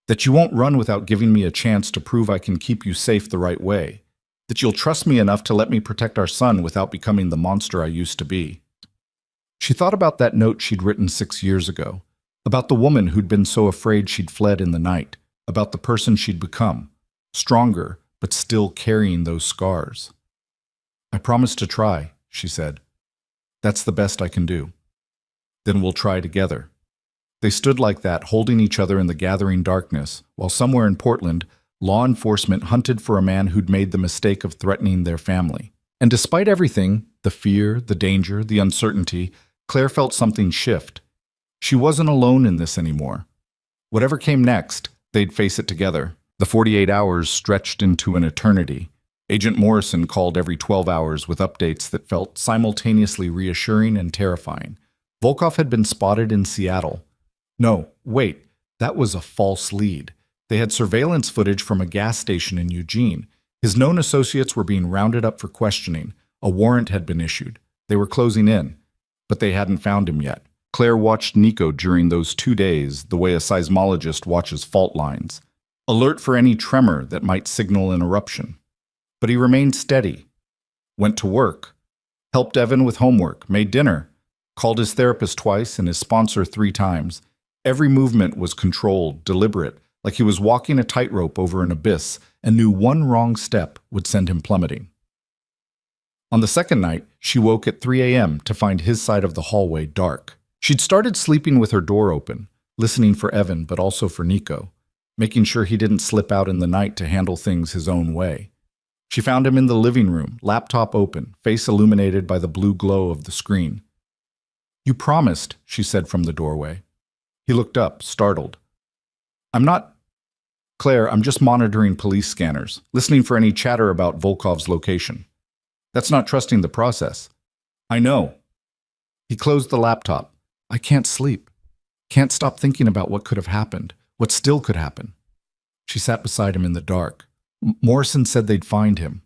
"That you won't run without giving me a chance to prove I can keep you safe the right way. That you'll trust me enough to let me protect our son without becoming the monster I used to be." She thought about that note she'd written 6 years ago, about the woman who'd been so afraid she'd fled in the night, about the person she'd become, stronger, but still carrying those scars. "I promise to try," she said. "That's the best I can do." "Then we'll try together." They stood like that, holding each other in the gathering darkness, while somewhere in Portland, law enforcement hunted for a man who'd made the mistake of threatening their family. And despite everything, the fear, the danger, the uncertainty, Claire felt something shift. She wasn't alone in this anymore. Whatever came next, they'd face it together. The 48 hours stretched into an eternity. Agent Morrison called every 12 hours with updates that felt simultaneously reassuring and terrifying. Volkov had been spotted in Seattle. No, wait, that was a false lead. They had surveillance footage from a gas station in Eugene. His known associates were being rounded up for questioning. A warrant had been issued. They were closing in, but they hadn't found him yet. Claire watched Nico during those 2 days the way a seismologist watches fault lines, alert for any tremor that might signal an eruption. But he remained steady, went to work, helped Evan with homework, made dinner, called his therapist twice and his sponsor 3 times. Every movement was controlled, deliberate, like he was walking a tightrope over an abyss and knew one wrong step would send him plummeting. On the second night, she woke at 3 a.m. to find his side of the hallway dark. She'd started sleeping with her door open, listening for Evan but also for Nico, making sure he didn't slip out in the night to handle things his own way. She found him in the living room, laptop open, face illuminated by the blue glow of the screen. "You promised," she said from the doorway. He looked up, startled. "I'm not... Claire, I'm just monitoring police scanners, listening for any chatter about Volkov's location. That's not trusting the process." "I know." He closed the laptop. "I can't sleep. Can't stop thinking about what could have happened, what still could happen." She sat beside him in the dark, Morrison said they'd find him.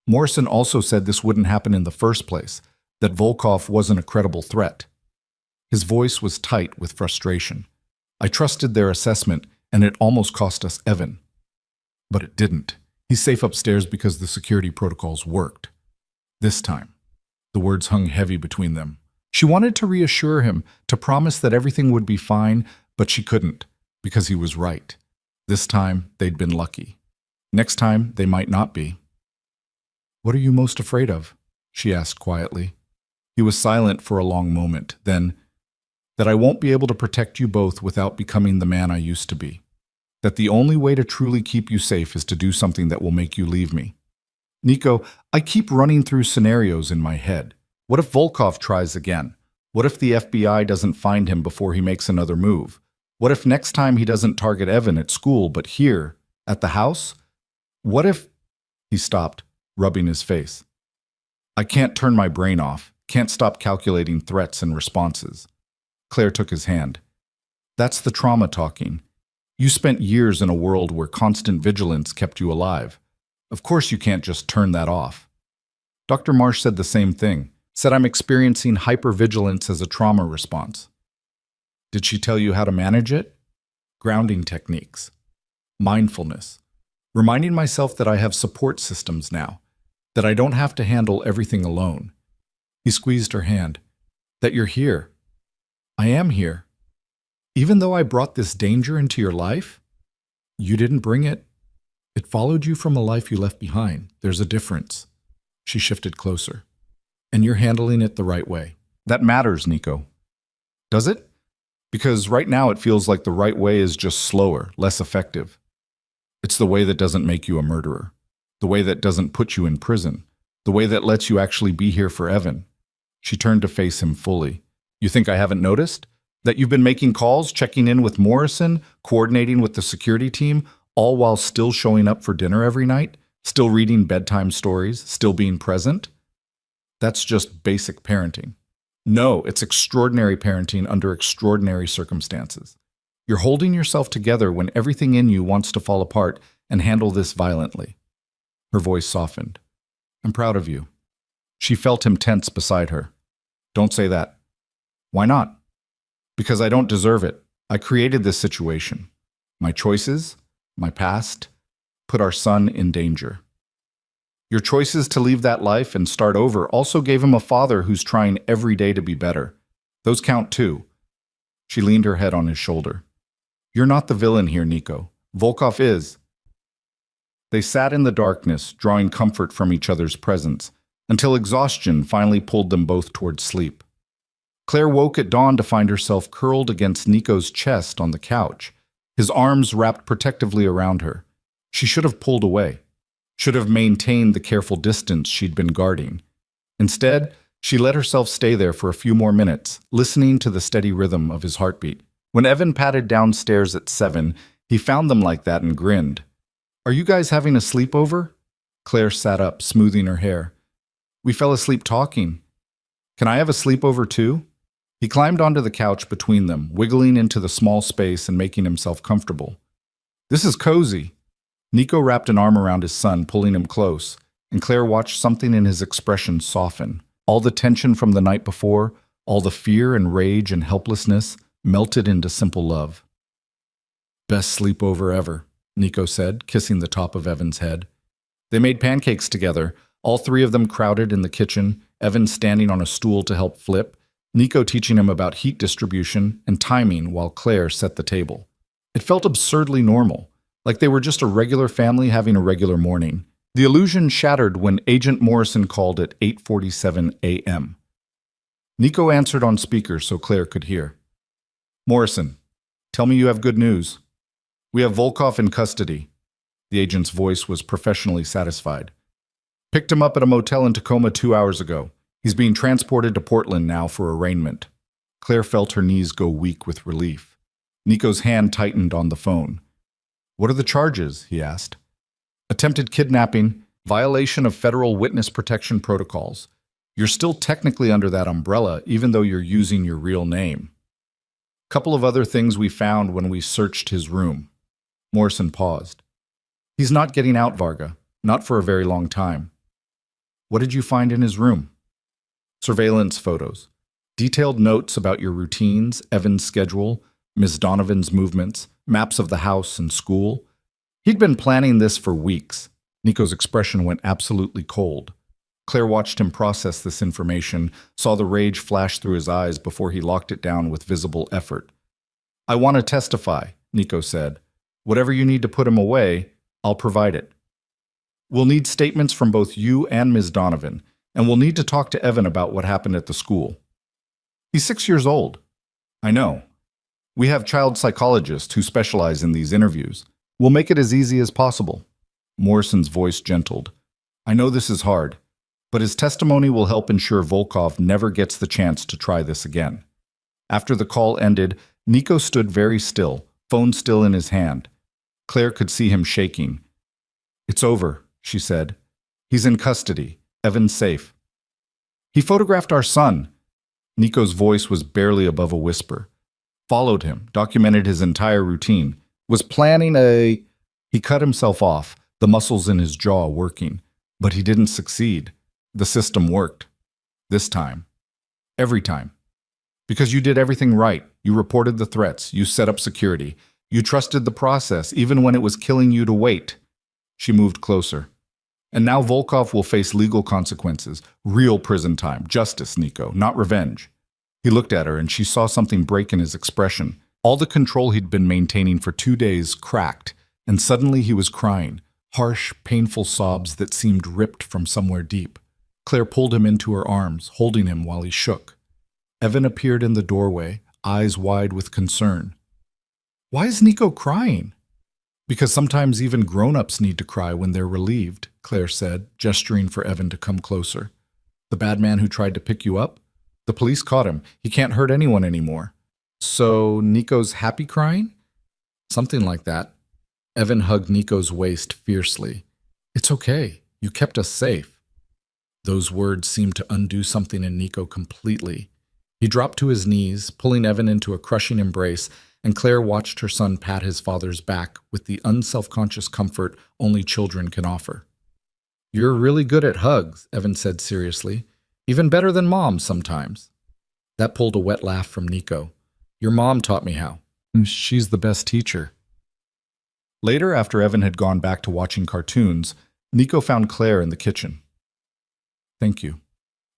Morrison also said this wouldn't happen in the first place, that Volkov wasn't a credible threat. His voice was tight with frustration. I trusted their assessment, and it almost cost us Evan. But it didn't. He's safe upstairs because the security protocols worked. This time. The words hung heavy between them. She wanted to reassure him, to promise that everything would be fine, but she couldn't, because he was right. This time, they'd been lucky. Next time, they might not be. "What are you most afraid of?" she asked quietly. He was silent for a long moment. Then, "That I won't be able to protect you both without becoming the man I used to be. That the only way to truly keep you safe is to do something that will make you leave me. Nico, I keep running through scenarios in my head. What if Volkov tries again? What if the FBI doesn't find him before he makes another move? What if next time he doesn't target Evan at school, but here, at the house? What if—" He stopped, rubbing his face. "I can't turn my brain off, can't stop calculating threats and responses." Claire took his hand. "That's the trauma talking. You spent years in a world where constant vigilance kept you alive. Of course you can't just turn that off." Dr. Marsh said the same thing, said I'm experiencing hypervigilance as a trauma response. Did she tell you how to manage it? Grounding techniques, mindfulness, reminding myself that I have support systems now, that I don't have to handle everything alone. He squeezed her hand. That you're here. I am here. Even though I brought this danger into your life, you didn't bring it. It followed you from a life you left behind. There's a difference. She shifted closer. And you're handling it the right way. That matters, Nico. Does it? Because right now it feels like the right way is just slower, less effective. It's the way that doesn't make you a murderer. The way that doesn't put you in prison. The way that lets you actually be here for Evan. She turned to face him fully. You think I haven't noticed? That you've been making calls, checking in with Morrison, coordinating with the security team, all while still showing up for dinner every night, still reading bedtime stories, still being present? That's just basic parenting. No, it's extraordinary parenting under extraordinary circumstances. You're holding yourself together when everything in you wants to fall apart and handle this violently. Her voice softened. I'm proud of you. She felt him tense beside her. Don't say that. Why not? Because I don't deserve it. I created this situation. My choices, my past, put our son in danger. Your choices to leave that life and start over also gave him a father who's trying every day to be better. Those count too. She leaned her head on his shoulder. You're not the villain here, Nico. Volkov is. They sat in the darkness, drawing comfort from each other's presence, until exhaustion finally pulled them both towards sleep. Claire woke at dawn to find herself curled against Nico's chest on the couch, his arms wrapped protectively around her. She should have pulled away, should have maintained the careful distance she'd been guarding. Instead, she let herself stay there for a few more minutes, listening to the steady rhythm of his heartbeat. When Evan patted downstairs at 7, he found them like that and grinned. Are you guys having a sleepover? Claire sat up, smoothing her hair. We fell asleep talking. Can I have a sleepover too? He climbed onto the couch between them, wiggling into the small space and making himself comfortable. This is cozy. Nico wrapped an arm around his son, pulling him close, and Claire watched something in his expression soften. All the tension from the night before, all the fear and rage and helplessness, melted into simple love. Best sleepover ever, Nico said, kissing the top of Evan's head. They made pancakes together, all three of them crowded in the kitchen, Evan standing on a stool to help flip, Nico teaching him about heat distribution and timing while Claire set the table. It felt absurdly normal, like they were just a regular family having a regular morning. The illusion shattered when Agent Morrison called at 8:47 a.m. Nico answered on speaker so Claire could hear. Morrison, tell me you have good news. We have Volkov in custody. The agent's voice was professionally satisfied. Picked him up at a motel in Tacoma 2 hours ago. He's being transported to Portland now for arraignment. Claire felt her knees go weak with relief. Nico's hand tightened on the phone. What are the charges? He asked. Attempted kidnapping, violation of federal witness protection protocols. You're still technically under that umbrella, even though you're using your real name. Couple of other things we found when we searched his room. Morrison paused. He's not getting out, Varga. Not for a very long time. What did you find in his room? Surveillance photos. Detailed notes about your routines, Evan's schedule, Ms. Donovan's movements, maps of the house and school. He'd been planning this for weeks. Nico's expression went absolutely cold. Claire watched him process this information, saw the rage flash through his eyes before he locked it down with visible effort. I want to testify, Nico said. Whatever you need to put him away, I'll provide it. We'll need statements from both you and Ms. Donovan, and we'll need to talk to Evan about what happened at the school. He's 6 years old. I know. We have child psychologists who specialize in these interviews. We'll make it as easy as possible. Morrison's voice gentled. I know this is hard, but his testimony will help ensure Volkov never gets the chance to try this again. After the call ended, Nico stood very still, phone still in his hand. Claire could see him shaking. It's over, she said. He's in custody. Evan's safe. He photographed our son. Nico's voice was barely above a whisper. Followed him, documented his entire routine. Was planning a... He cut himself off, the muscles in his jaw working. But he didn't succeed. The system worked. This time. Every time. Because you did everything right. You reported the threats. You set up security. You trusted the process, even when it was killing you to wait. She moved closer. And now Volkov will face legal consequences. Real prison time. Justice, Nico, not revenge. He looked at her and she saw something break in his expression. All the control he'd been maintaining for 2 days cracked, and suddenly he was crying. Harsh, painful sobs that seemed ripped from somewhere deep. Claire pulled him into her arms, holding him while he shook. Evan appeared in the doorway, eyes wide with concern. Why is Nico crying? Because sometimes even grown-ups need to cry when they're relieved, Claire said, gesturing for Evan to come closer. The bad man who tried to pick you up? The police caught him. He can't hurt anyone anymore. So Nico's happy crying? Something like that. Evan hugged Nico's waist fiercely. It's okay. You kept us safe. Those words seemed to undo something in Nico completely. He dropped to his knees, pulling Evan into a crushing embrace, and Claire watched her son pat his father's back with the unselfconscious comfort only children can offer. You're really good at hugs, Evan said seriously. Even better than Mom sometimes. That pulled a wet laugh from Nico. Your mom taught me how. She's the best teacher. Later, after Evan had gone back to watching cartoons, Nico found Claire in the kitchen. Thank you,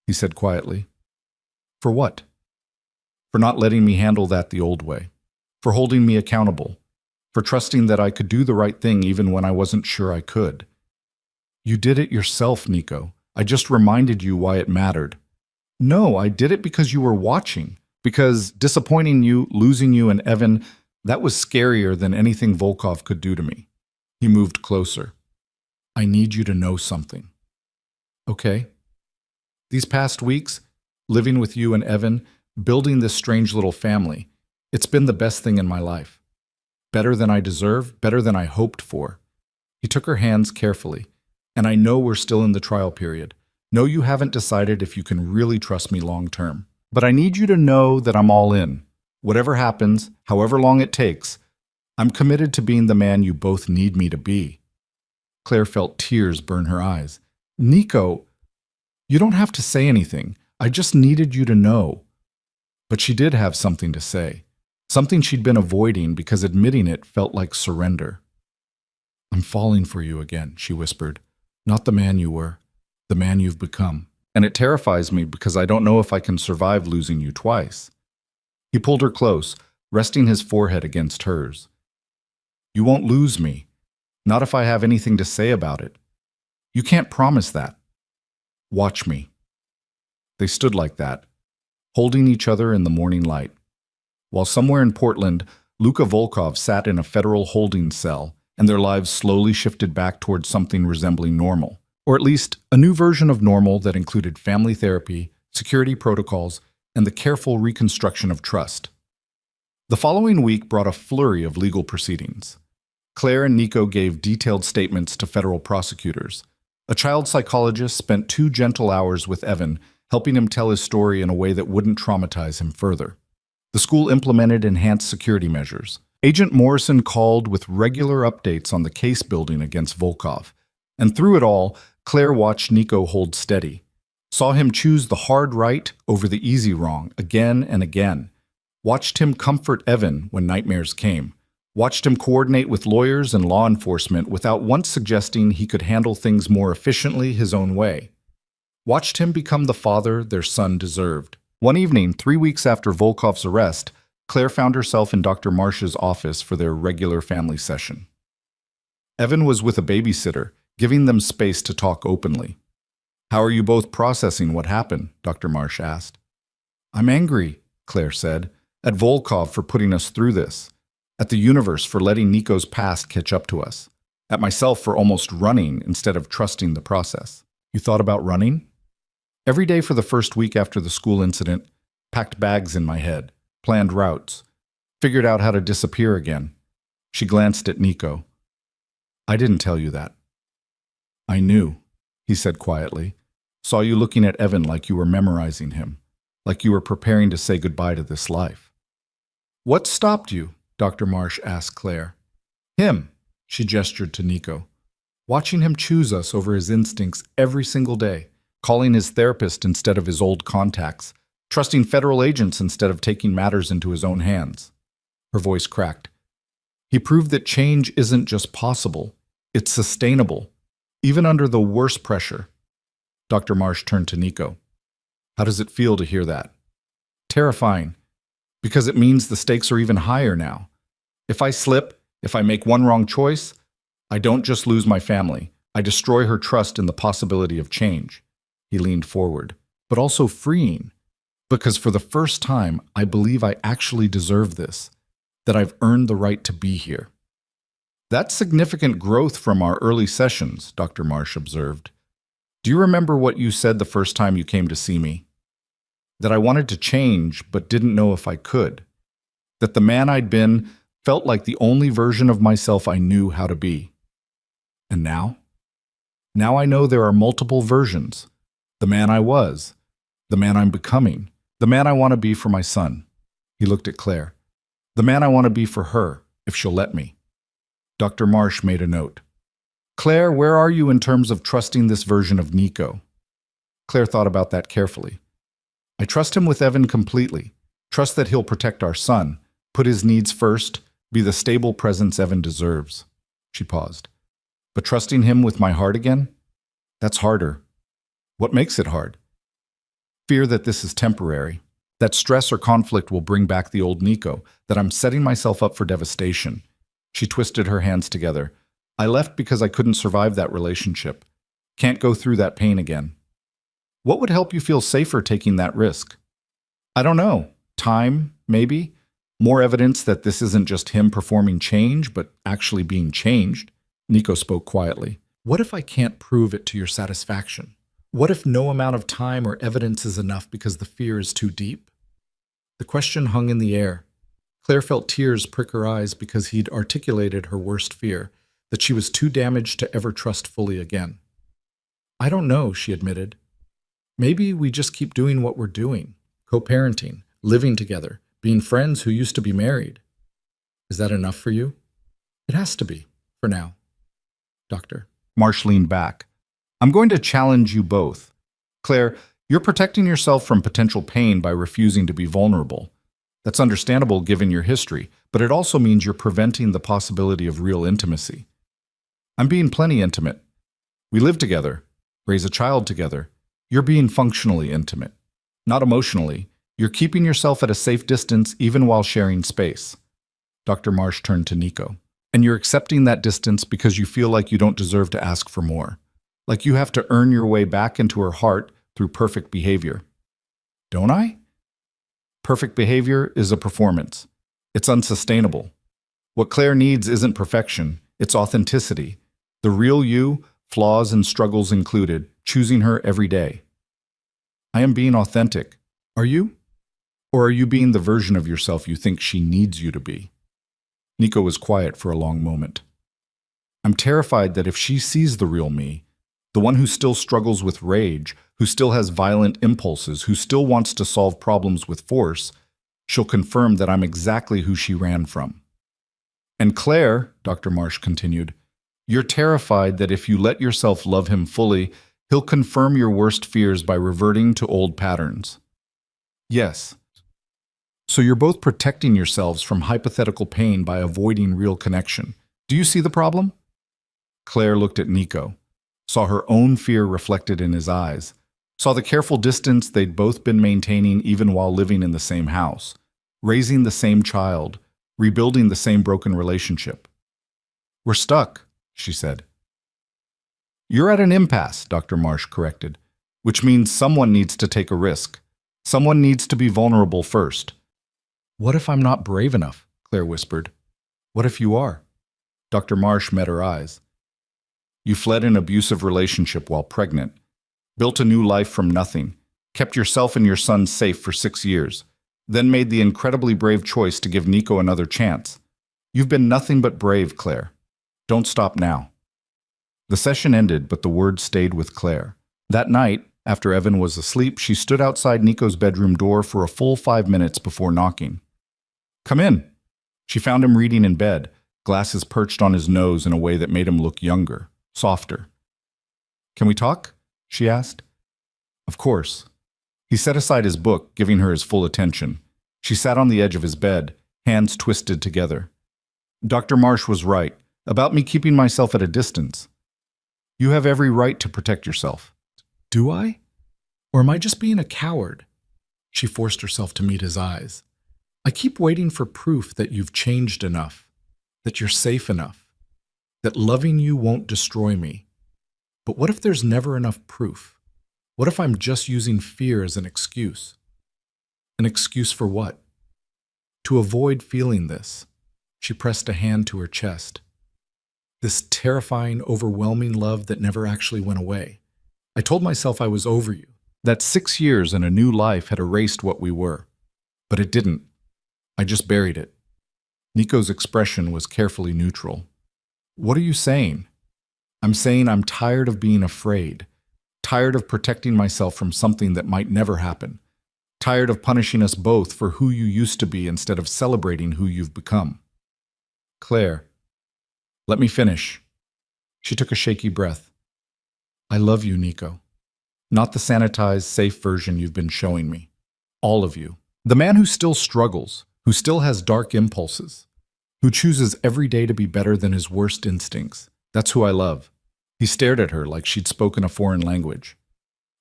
he said quietly. For what? For not letting me handle that the old way. For holding me accountable. For trusting that I could do the right thing even when I wasn't sure I could. You did it yourself, Nico. I just reminded you why it mattered. No, I did it because you were watching. Because disappointing you, losing you and Evan, that was scarier than anything Volkov could do to me. He moved closer. I need you to know something. Okay. These past weeks, living with you and Evan, building this strange little family, it's been the best thing in my life. Better than I deserve, better than I hoped for. He took her hands carefully. And I know we're still in the trial period. Know you haven't decided if you can really trust me long term. But I need you to know that I'm all in. Whatever happens, however long it takes, I'm committed to being the man you both need me to be. Claire felt tears burn her eyes. Nico, you don't have to say anything. I just needed you to know. But she did have something to say. Something she'd been avoiding because admitting it felt like surrender. I'm falling for you again, she whispered. Not the man you were, the man you've become. And it terrifies me because I don't know if I can survive losing you twice. He pulled her close, resting his forehead against hers. You won't lose me. Not if I have anything to say about it. You can't promise that. Watch me. They stood like that, holding each other in the morning light. While somewhere in Portland, Luka Volkov sat in a federal holding cell, and their lives slowly shifted back towards something resembling normal. Or at least a new version of normal that included family therapy, security protocols, and the careful reconstruction of trust. The following week brought a flurry of legal proceedings. Claire and Nico gave detailed statements to federal prosecutors. A child psychologist spent 2 gentle hours with Evan, helping him tell his story in a way that wouldn't traumatize him further. The school implemented enhanced security measures. Agent Morrison called with regular updates on the case building against Volkov. And through it all, Claire watched Nico hold steady, saw him choose the hard right over the easy wrong again and again, watched him comfort Evan when nightmares came, watched him coordinate with lawyers and law enforcement without once suggesting he could handle things more efficiently his own way, watched him become the father their son deserved. One evening, 3 weeks after Volkov's arrest, Claire found herself in Dr. Marsh's office for their regular family session. Evan was with a babysitter, giving them space to talk openly. "How are you both processing what happened?" Dr. Marsh asked. "I'm angry," Claire said, "at Volkov for putting us through this, at the universe for letting Nico's past catch up to us, at myself for almost running instead of trusting the process." "You thought about running?" "Every day for the first week after the school incident, packed bags in my head, planned routes, figured out how to disappear again." She glanced at Nico. "I didn't tell you that." "I knew," he said quietly. "Saw you looking at Evan like you were memorizing him, like you were preparing to say goodbye to this life." "What stopped you?" Dr. Marsh asked Claire. "Him," she gestured to Nico. "Watching him choose us over his instincts every single day, calling his therapist instead of his old contacts, trusting federal agents instead of taking matters into his own hands." Her voice cracked. "He proved that change isn't just possible, it's sustainable, even under the worst pressure." Dr. Marsh turned to Nico. "How does it feel to hear that?" "Terrifying, because it means the stakes are even higher now. If I slip, if I make one wrong choice, I don't just lose my family, I destroy her trust in the possibility of change." He leaned forward. "But also freeing, because for the first time, I believe I actually deserve this, that I've earned the right to be here." "That's significant growth from our early sessions," Dr. Marsh observed. "Do you remember what you said the first time you came to see me? That I wanted to change, but didn't know if I could. That the man I'd been felt like the only version of myself I knew how to be. And now? Now I know there are multiple versions. The man I was, the man I'm becoming, the man I want to be for my son." He looked at Claire. "The man I want to be for her, if she'll let me." Dr. Marsh made a note. "Claire, where are you in terms of trusting this version of Nico?" Claire thought about that carefully. "I trust him with Evan completely. Trust that he'll protect our son, put his needs first, be the stable presence Evan deserves." She paused. "But trusting him with my heart again? That's harder." "What makes it hard?" "Fear that this is temporary, that stress or conflict will bring back the old Nico, that I'm setting myself up for devastation." She twisted her hands together. "I left because I couldn't survive that relationship. Can't go through that pain again." "What would help you feel safer taking that risk?" "I don't know. Time, maybe. More evidence that this isn't just him performing change, but actually being changed." Nico spoke quietly. "What if I can't prove it to your satisfaction? What if no amount of time or evidence is enough because the fear is too deep?" The question hung in the air. Claire felt tears prick her eyes because he'd articulated her worst fear, that she was too damaged to ever trust fully again. "I don't know," she admitted. "Maybe we just keep doing what we're doing, co-parenting, living together, being friends who used to be married." "Is that enough for you?" "It has to be, for now." "Doctor." Marsh leaned back. "I'm going to challenge you both. Claire, you're protecting yourself from potential pain by refusing to be vulnerable. That's understandable given your history, but it also means you're preventing the possibility of real intimacy. I'm being plenty intimate. We live together, raise a child together. You're being functionally intimate. Not emotionally. You're keeping yourself at a safe distance even while sharing space." Dr. Marsh turned to Nico. "And you're accepting that distance because you feel like you don't deserve to ask for more. Like you have to earn your way back into her heart through perfect behavior." "Don't I?" "Perfect behavior is a performance. It's unsustainable. What Claire needs isn't perfection, it's authenticity. The real you, flaws and struggles included, choosing her every day." "I am being authentic. Are you? Or are you being the version of yourself you think she needs you to be?" Nico was quiet for a long moment. "I'm terrified that if she sees the real me, the one who still struggles with rage, who still has violent impulses, who still wants to solve problems with force, she'll confirm that I'm exactly who she ran from." And Claire, Dr. Marsh continued, you're terrified that if you let yourself love him fully, he'll confirm your worst fears by reverting to old patterns. Yes. So you're both protecting yourselves from hypothetical pain by avoiding real connection. Do you see the problem? Claire looked at Nico, saw her own fear reflected in his eyes, saw the careful distance they'd both been maintaining even while living in the same house, raising the same child, rebuilding the same broken relationship. We're stuck, she said. You're at an impasse, Dr. Marsh corrected, which means someone needs to take a risk. Someone needs to be vulnerable first. What if I'm not brave enough? Claire whispered. What if you are? Dr. Marsh met her eyes. You fled an abusive relationship while pregnant, built a new life from nothing, kept yourself and your son safe for 6 years, then made the incredibly brave choice to give Nico another chance. You've been nothing but brave, Claire. Don't stop now. The session ended, but the words stayed with Claire. That night, after Evan was asleep, she stood outside Nico's bedroom door for a full 5 minutes before knocking. Come in. She found him reading in bed, glasses perched on his nose in a way that made him look younger, softer. Can we talk? She asked. Of course. He set aside his book, giving her his full attention. She sat on the edge of his bed, hands twisted together. Dr. Marsh was right about me keeping myself at a distance. You have every right to protect yourself. Do I? Or am I just being a coward? She forced herself to meet his eyes. I keep waiting for proof that you've changed enough, that you're safe enough, that loving you won't destroy me. But what if there's never enough proof? What if I'm just using fear as an excuse? An excuse for what? To avoid feeling this. She pressed a hand to her chest. This terrifying, overwhelming love that never actually went away. I told myself I was over you, that 6 years and a new life had erased what we were. But it didn't. I just buried it. Nico's expression was carefully neutral. What are you saying? I'm saying I'm tired of being afraid, tired of protecting myself from something that might never happen, tired of punishing us both for who you used to be instead of celebrating who you've become. Claire, let me finish. She took a shaky breath. I love you, Nico. Not the sanitized, safe version you've been showing me. All of you. The man who still struggles, who still has dark impulses, who chooses every day to be better than his worst instincts. That's who I love. He stared at her like she'd spoken a foreign language.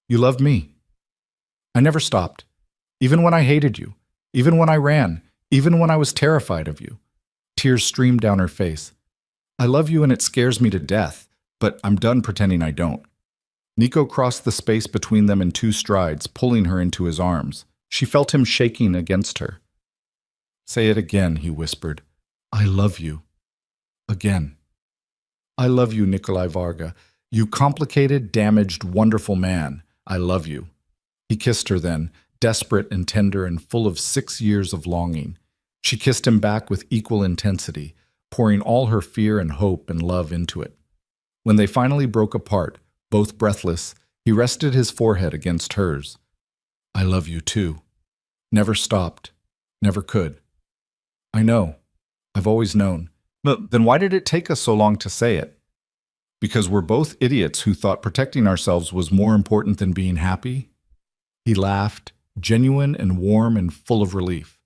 You loved me. I never stopped. Even when I hated you. Even when I ran. Even when I was terrified of you. Tears streamed down her face. I love you and it scares me to death, but I'm done pretending I don't. Nico crossed the space between them in 2 strides, pulling her into his arms. She felt him shaking against her. Say it again, he whispered. I love you. Again. I love you, Nikolai Varga. You complicated, damaged, wonderful man. I love you. He kissed her then, desperate and tender and full of 6 years of longing. She kissed him back with equal intensity, pouring all her fear and hope and love into it. When they finally broke apart, both breathless, he rested his forehead against hers. I love you too. Never stopped. Never could. I know. I've always known. But then why did it take us so long to say it? Because we're both idiots who thought protecting ourselves was more important than being happy? He laughed, genuine and warm and full of relief.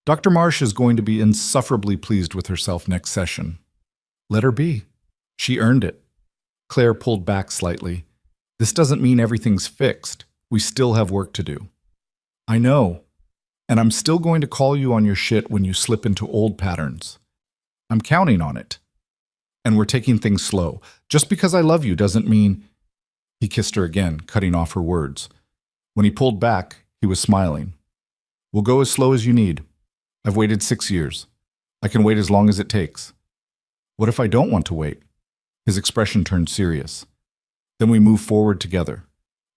Dr. Marsh is going to be insufferably pleased with herself next session. Let her be. She earned it. Claire pulled back slightly. This doesn't mean everything's fixed. We still have work to do. I know. And I'm still going to call you on your shit when you slip into old patterns. I'm counting on it. And we're taking things slow. Just because I love you doesn't mean... He kissed her again, cutting off her words. When he pulled back, he was smiling. We'll go as slow as you need. I've waited 6 years. I can wait as long as it takes. What if I don't want to wait? His expression turned serious. Then we move forward together.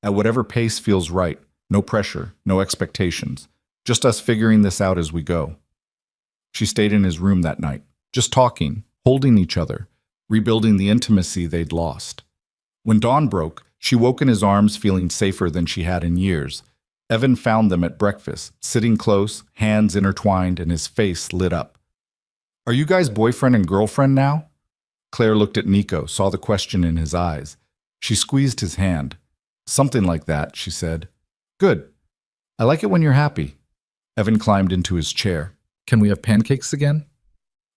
At whatever pace feels right. No pressure, no expectations. Just us figuring this out as we go. She stayed in his room that night, just talking, holding each other, rebuilding the intimacy they'd lost. When dawn broke, she woke in his arms feeling safer than she had in years. Evan found them at breakfast, sitting close, hands intertwined, and his face lit up. Are you guys boyfriend and girlfriend now? Claire looked at Nico, saw the question in his eyes. She squeezed his hand. Something like that, she said. Good. I like it when you're happy. Evan climbed into his chair. Can we have pancakes again?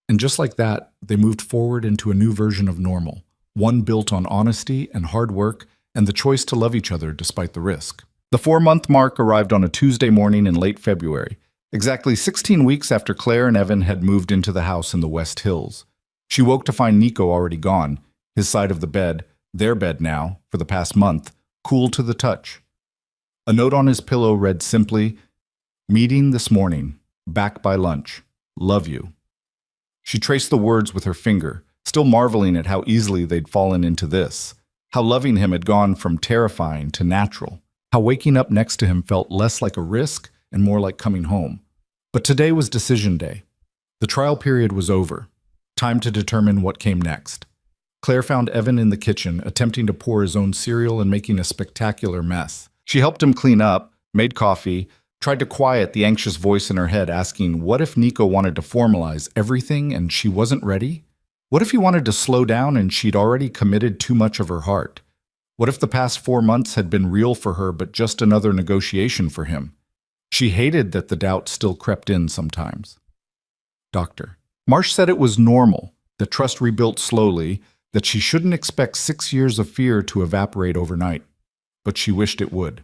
And just like that, they moved forward into a new version of normal, one built on honesty and hard work and the choice to love each other despite the risk. The 4-month mark arrived on a Tuesday morning in late February, exactly 16 weeks after Claire and Evan had moved into the house in the West Hills. She woke to find Nico already gone, his side of the bed, their bed now, for the past month, cool to the touch. A note on his pillow read simply, "Meeting this morning, back by lunch, love you." She traced the words with her finger, still marveling at how easily they'd fallen into this, how loving him had gone from terrifying to natural, how waking up next to him felt less like a risk and more like coming home. But today was decision day. The trial period was over. Time to determine what came next. Claire found Evan in the kitchen, attempting to pour his own cereal and making a spectacular mess. She helped him clean up, made coffee, tried to quiet the anxious voice in her head asking, what if Nico wanted to formalize everything and she wasn't ready? What if he wanted to slow down and she'd already committed too much of her heart? What if the past 4 months had been real for her but just another negotiation for him? She hated that the doubt still crept in sometimes. Doctor. Marsh said it was normal, that trust rebuilt slowly, that she shouldn't expect 6 years of fear to evaporate overnight. But she wished it would.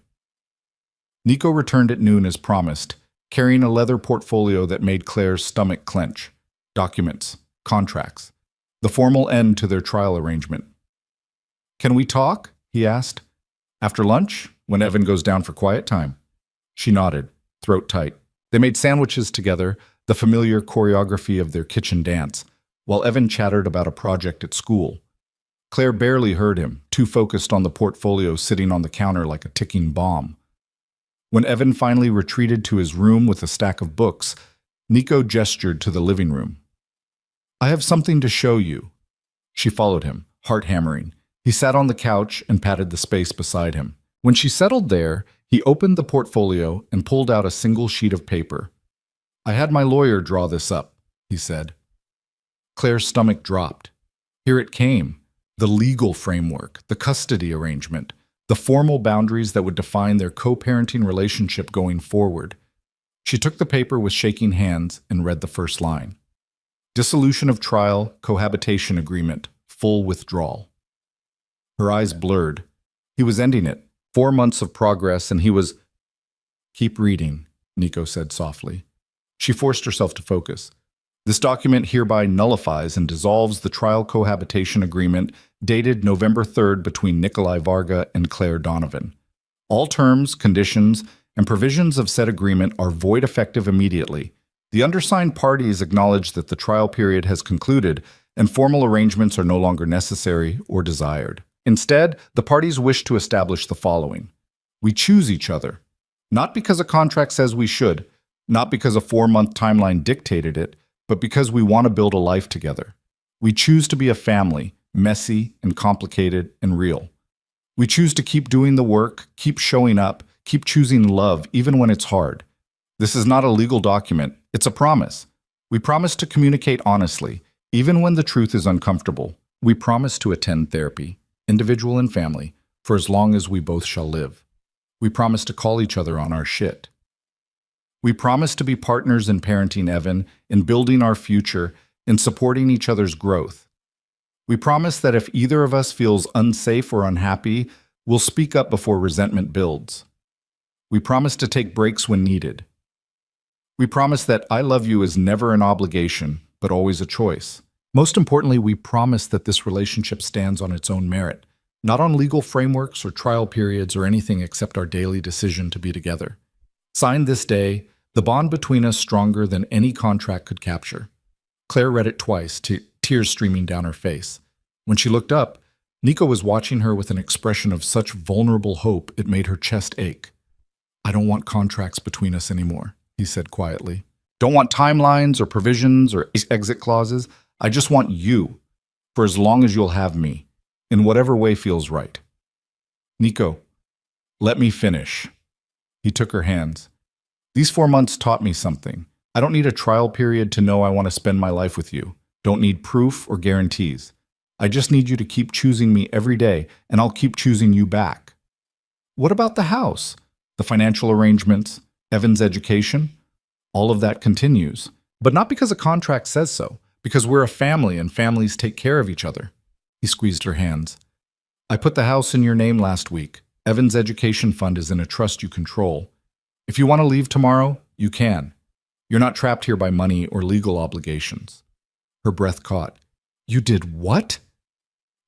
Nico returned at noon as promised, carrying a leather portfolio that made Claire's stomach clench. Documents, contracts, the formal end to their trial arrangement. Can we talk? He asked. After lunch, when Evan goes down for quiet time. She nodded, throat tight. They made sandwiches together, the familiar choreography of their kitchen dance, while Evan chattered about a project at school. Claire barely heard him, too focused on the portfolio sitting on the counter like a ticking bomb. When Evan finally retreated to his room with a stack of books, Nico gestured to the living room. I have something to show you. She followed him, heart hammering. He sat on the couch and patted the space beside him. When she settled there, he opened the portfolio and pulled out a single sheet of paper. I had my lawyer draw this up, he said. Claire's stomach dropped. Here it came, the legal framework, the custody arrangement, the formal boundaries that would define their co-parenting relationship going forward. She took the paper with shaking hands and read the first line. Dissolution of trial, cohabitation agreement, full withdrawal. Her eyes blurred. He was ending it. 4 months of progress and he was... Keep reading, Nico said softly. She forced herself to focus. This document hereby nullifies and dissolves the trial cohabitation agreement dated November 3rd between Nikolai Varga and Claire Donovan. All terms, conditions, and provisions of said agreement are void effective immediately. The undersigned parties acknowledge that the trial period has concluded and formal arrangements are no longer necessary or desired. Instead, the parties wish to establish the following. We choose each other, not because a contract says we should, not because a 4-month timeline dictated it, but because we want to build a life together. We choose to be a family, messy and complicated and real. We choose to keep doing the work, keep showing up, keep choosing love even when it's hard. This is not a legal document, it's a promise. We promise to communicate honestly, even when the truth is uncomfortable. We promise to attend therapy, individual and family, for as long as we both shall live. We promise to call each other on our shit. We promise to be partners in parenting Evan, in building our future, in supporting each other's growth. We promise that if either of us feels unsafe or unhappy, we'll speak up before resentment builds. We promise to take breaks when needed. We promise that I love you is never an obligation, but always a choice. Most importantly, we promise that this relationship stands on its own merit, not on legal frameworks or trial periods or anything except our daily decision to be together. Signed this day, the bond between us stronger than any contract could capture. Claire read it twice, tears streaming down her face. When she looked up, Nico was watching her with an expression of such vulnerable hope it made her chest ache. I don't want contracts between us anymore, he said quietly. Don't want timelines or provisions or exit clauses. I just want you, for as long as you'll have me, in whatever way feels right. Nico, let me finish. He took her hands. These 4 months taught me something. I don't need a trial period to know I want to spend my life with you. Don't need proof or guarantees. I just need you to keep choosing me every day, and I'll keep choosing you back. What about the house? The financial arrangements? Evan's education? All of that continues. But not because a contract says so, because we're a family and families take care of each other. He squeezed her hands. I put the house in your name last week. Evan's education fund is in a trust you control. If you want to leave tomorrow, you can. You're not trapped here by money or legal obligations. Her breath caught. You did what?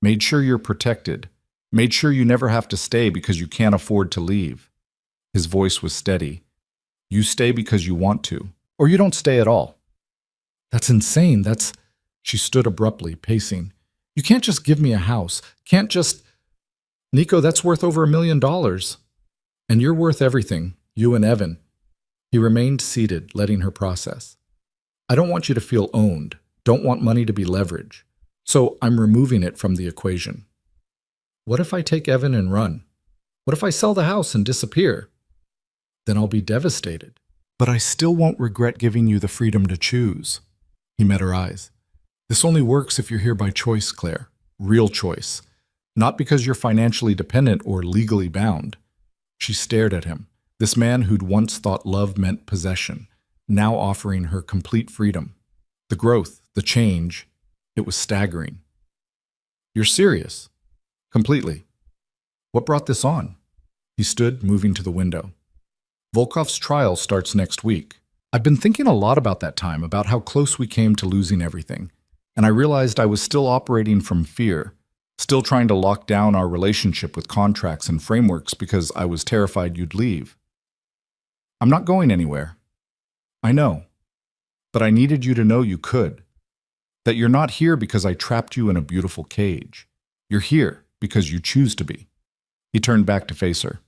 Made sure you're protected. Made sure you never have to stay because you can't afford to leave. His voice was steady. You stay because you want to, or you don't stay at all. That's insane. She stood abruptly, pacing. You can't just give me a house. Can't just... Nico, that's worth over $1 million. And you're worth everything, you and Evan. He remained seated, letting her process. I don't want you to feel owned. Don't want money to be leverage. So I'm removing it from the equation. What if I take Evan and run? What if I sell the house and disappear? Then I'll be devastated. But I still won't regret giving you the freedom to choose. He met her eyes. This only works if you're here by choice, Claire. Real choice. Not because you're financially dependent or legally bound. She stared at him, this man who'd once thought love meant possession, now offering her complete freedom. The growth, the change, it was staggering. You're serious? Completely. What brought this on? He stood, moving to the window. Volkov's trial starts next week. I've been thinking a lot about that time, about how close we came to losing everything. And I realized I was still operating from fear, still trying to lock down our relationship with contracts and frameworks because I was terrified you'd leave. I'm not going anywhere. I know. But I needed you to know you could. That you're not here because I trapped you in a beautiful cage. You're here because you choose to be. He turned back to face her.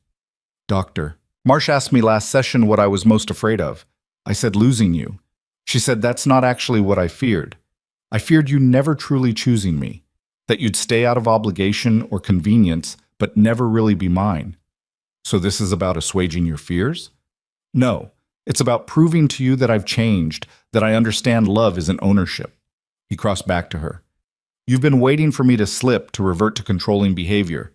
Doctor, Marsh asked me last session what I was most afraid of. I said losing you. She said that's not actually what I feared. I feared you never truly choosing me, that you'd stay out of obligation or convenience, but never really be mine. So this is about assuaging your fears? No, it's about proving to you that I've changed, that I understand love isn't ownership. He crossed back to her. You've been waiting for me to slip, to revert to controlling behavior.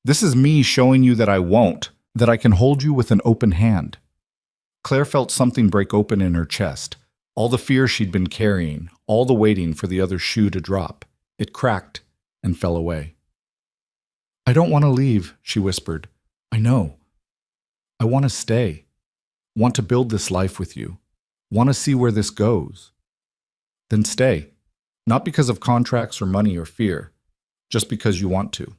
This is me showing you that I won't, that I can hold you with an open hand. Claire felt something break open in her chest. All the fear she'd been carrying, all the waiting for the other shoe to drop. It cracked and fell away. I don't want to leave, she whispered. I know. I want to stay. Want to build this life with you. Want to see where this goes. Then stay. Not because of contracts or money or fear, just because you want to.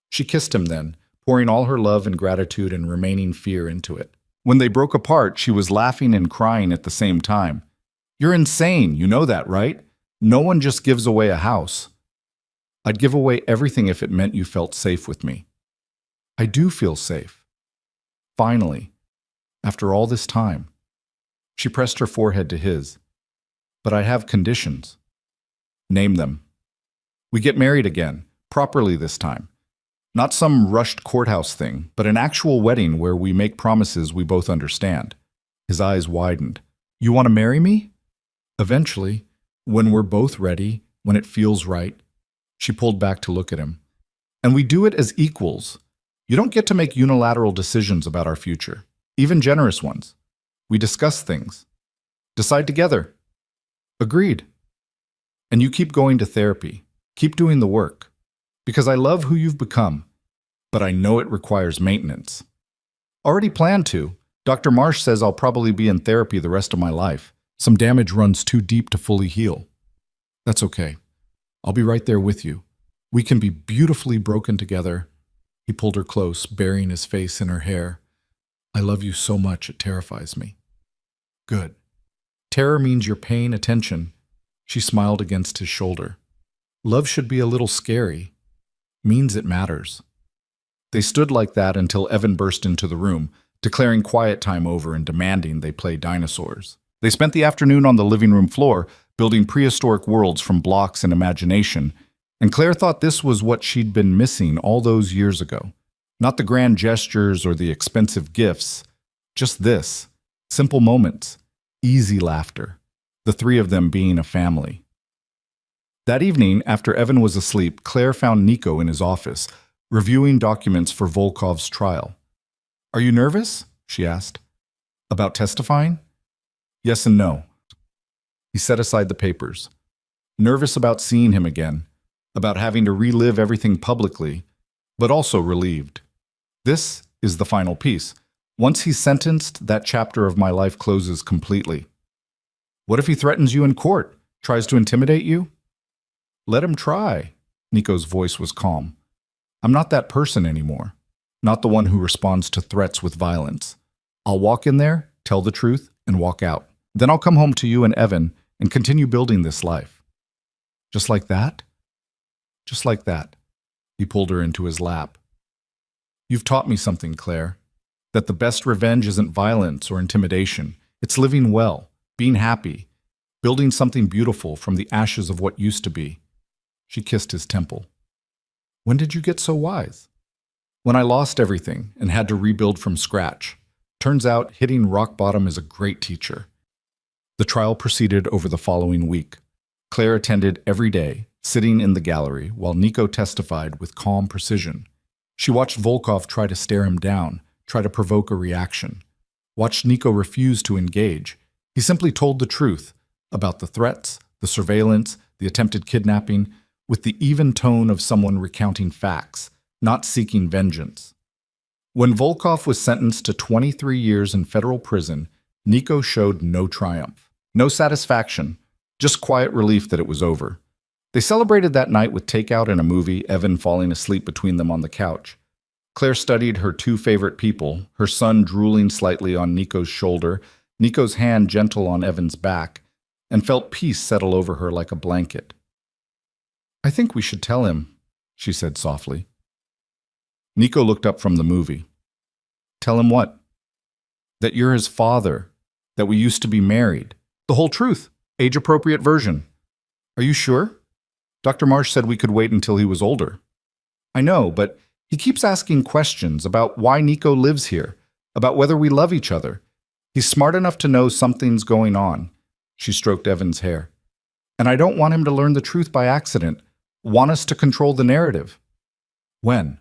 She kissed him then, pouring all her love and gratitude and remaining fear into it. When they broke apart, she was laughing and crying at the same time. You're insane, you know that, right? No one just gives away a house. I'd give away everything if it meant you felt safe with me. I do feel safe. Finally, after all this time. She pressed her forehead to his. But I have conditions. Name them. We get married again, properly this time. Not some rushed courthouse thing, but an actual wedding where we make promises we both understand. His eyes widened. You want to marry me? Eventually, when we're both ready, when it feels right. She pulled back to look at him. And we do it as equals. You don't get to make unilateral decisions about our future, even generous ones. We discuss things. Decide together. Agreed. And you keep going to therapy. Keep doing the work. Because I love who you've become, but I know it requires maintenance. Already planned to. Dr. Marsh says I'll probably be in therapy the rest of my life. Some damage runs too deep to fully heal. That's okay. I'll be right there with you. We can be beautifully broken together. He pulled her close, burying his face in her hair. I love you so much it terrifies me. Good. Terror means you're paying attention. She smiled against his shoulder. Love should be a little scary. Means it matters. They stood like that until Evan burst into the room, declaring quiet time over and demanding they play dinosaurs. They spent the afternoon on the living room floor, building prehistoric worlds from blocks and imagination, and Claire thought this was what she'd been missing all those years ago. Not the grand gestures or the expensive gifts, just this, simple moments, easy laughter, the three of them being a family. That evening, after Evan was asleep, Claire found Nico in his office, reviewing documents for Volkov's trial. "Are you nervous?" she asked. "About testifying?" "Yes and no." He set aside the papers. Nervous about seeing him again, about having to relive everything publicly, but also relieved. This is the final piece. Once he's sentenced, that chapter of my life closes completely. What if he threatens you in court, tries to intimidate you? Let him try. Nico's voice was calm. I'm not that person anymore. Not the one who responds to threats with violence. I'll walk in there, tell the truth, and walk out. Then I'll come home to you and Evan and continue building this life. Just like that? Just like that. He pulled her into his lap. You've taught me something, Claire. That the best revenge isn't violence or intimidation. It's living well, being happy, building something beautiful from the ashes of what used to be. She kissed his temple. When did you get so wise? When I lost everything and had to rebuild from scratch. Turns out hitting rock bottom is a great teacher. The trial proceeded over the following week. Claire attended every day, sitting in the gallery, while Nico testified with calm precision. She watched Volkov try to stare him down, try to provoke a reaction. Watched Nico refuse to engage. He simply told the truth about the threats, the surveillance, the attempted kidnapping, with the even tone of someone recounting facts, not seeking vengeance. When Volkov was sentenced to 23 years in federal prison, Nico showed no triumph, no satisfaction, just quiet relief that it was over. They celebrated that night with takeout and a movie, Evan falling asleep between them on the couch. Claire studied her two favorite people, her son drooling slightly on Nico's shoulder, Nico's hand gentle on Evan's back, and felt peace settle over her like a blanket. I think we should tell him, she said softly. Nico looked up from the movie. Tell him what? That you're his father, that we used to be married. The whole truth, age-appropriate version. Are you sure? Dr. Marsh said we could wait until he was older. I know, but he keeps asking questions about why Nico lives here, about whether we love each other. He's smart enough to know something's going on. She stroked Evan's hair. And I don't want him to learn the truth by accident. Want us to control the narrative. When?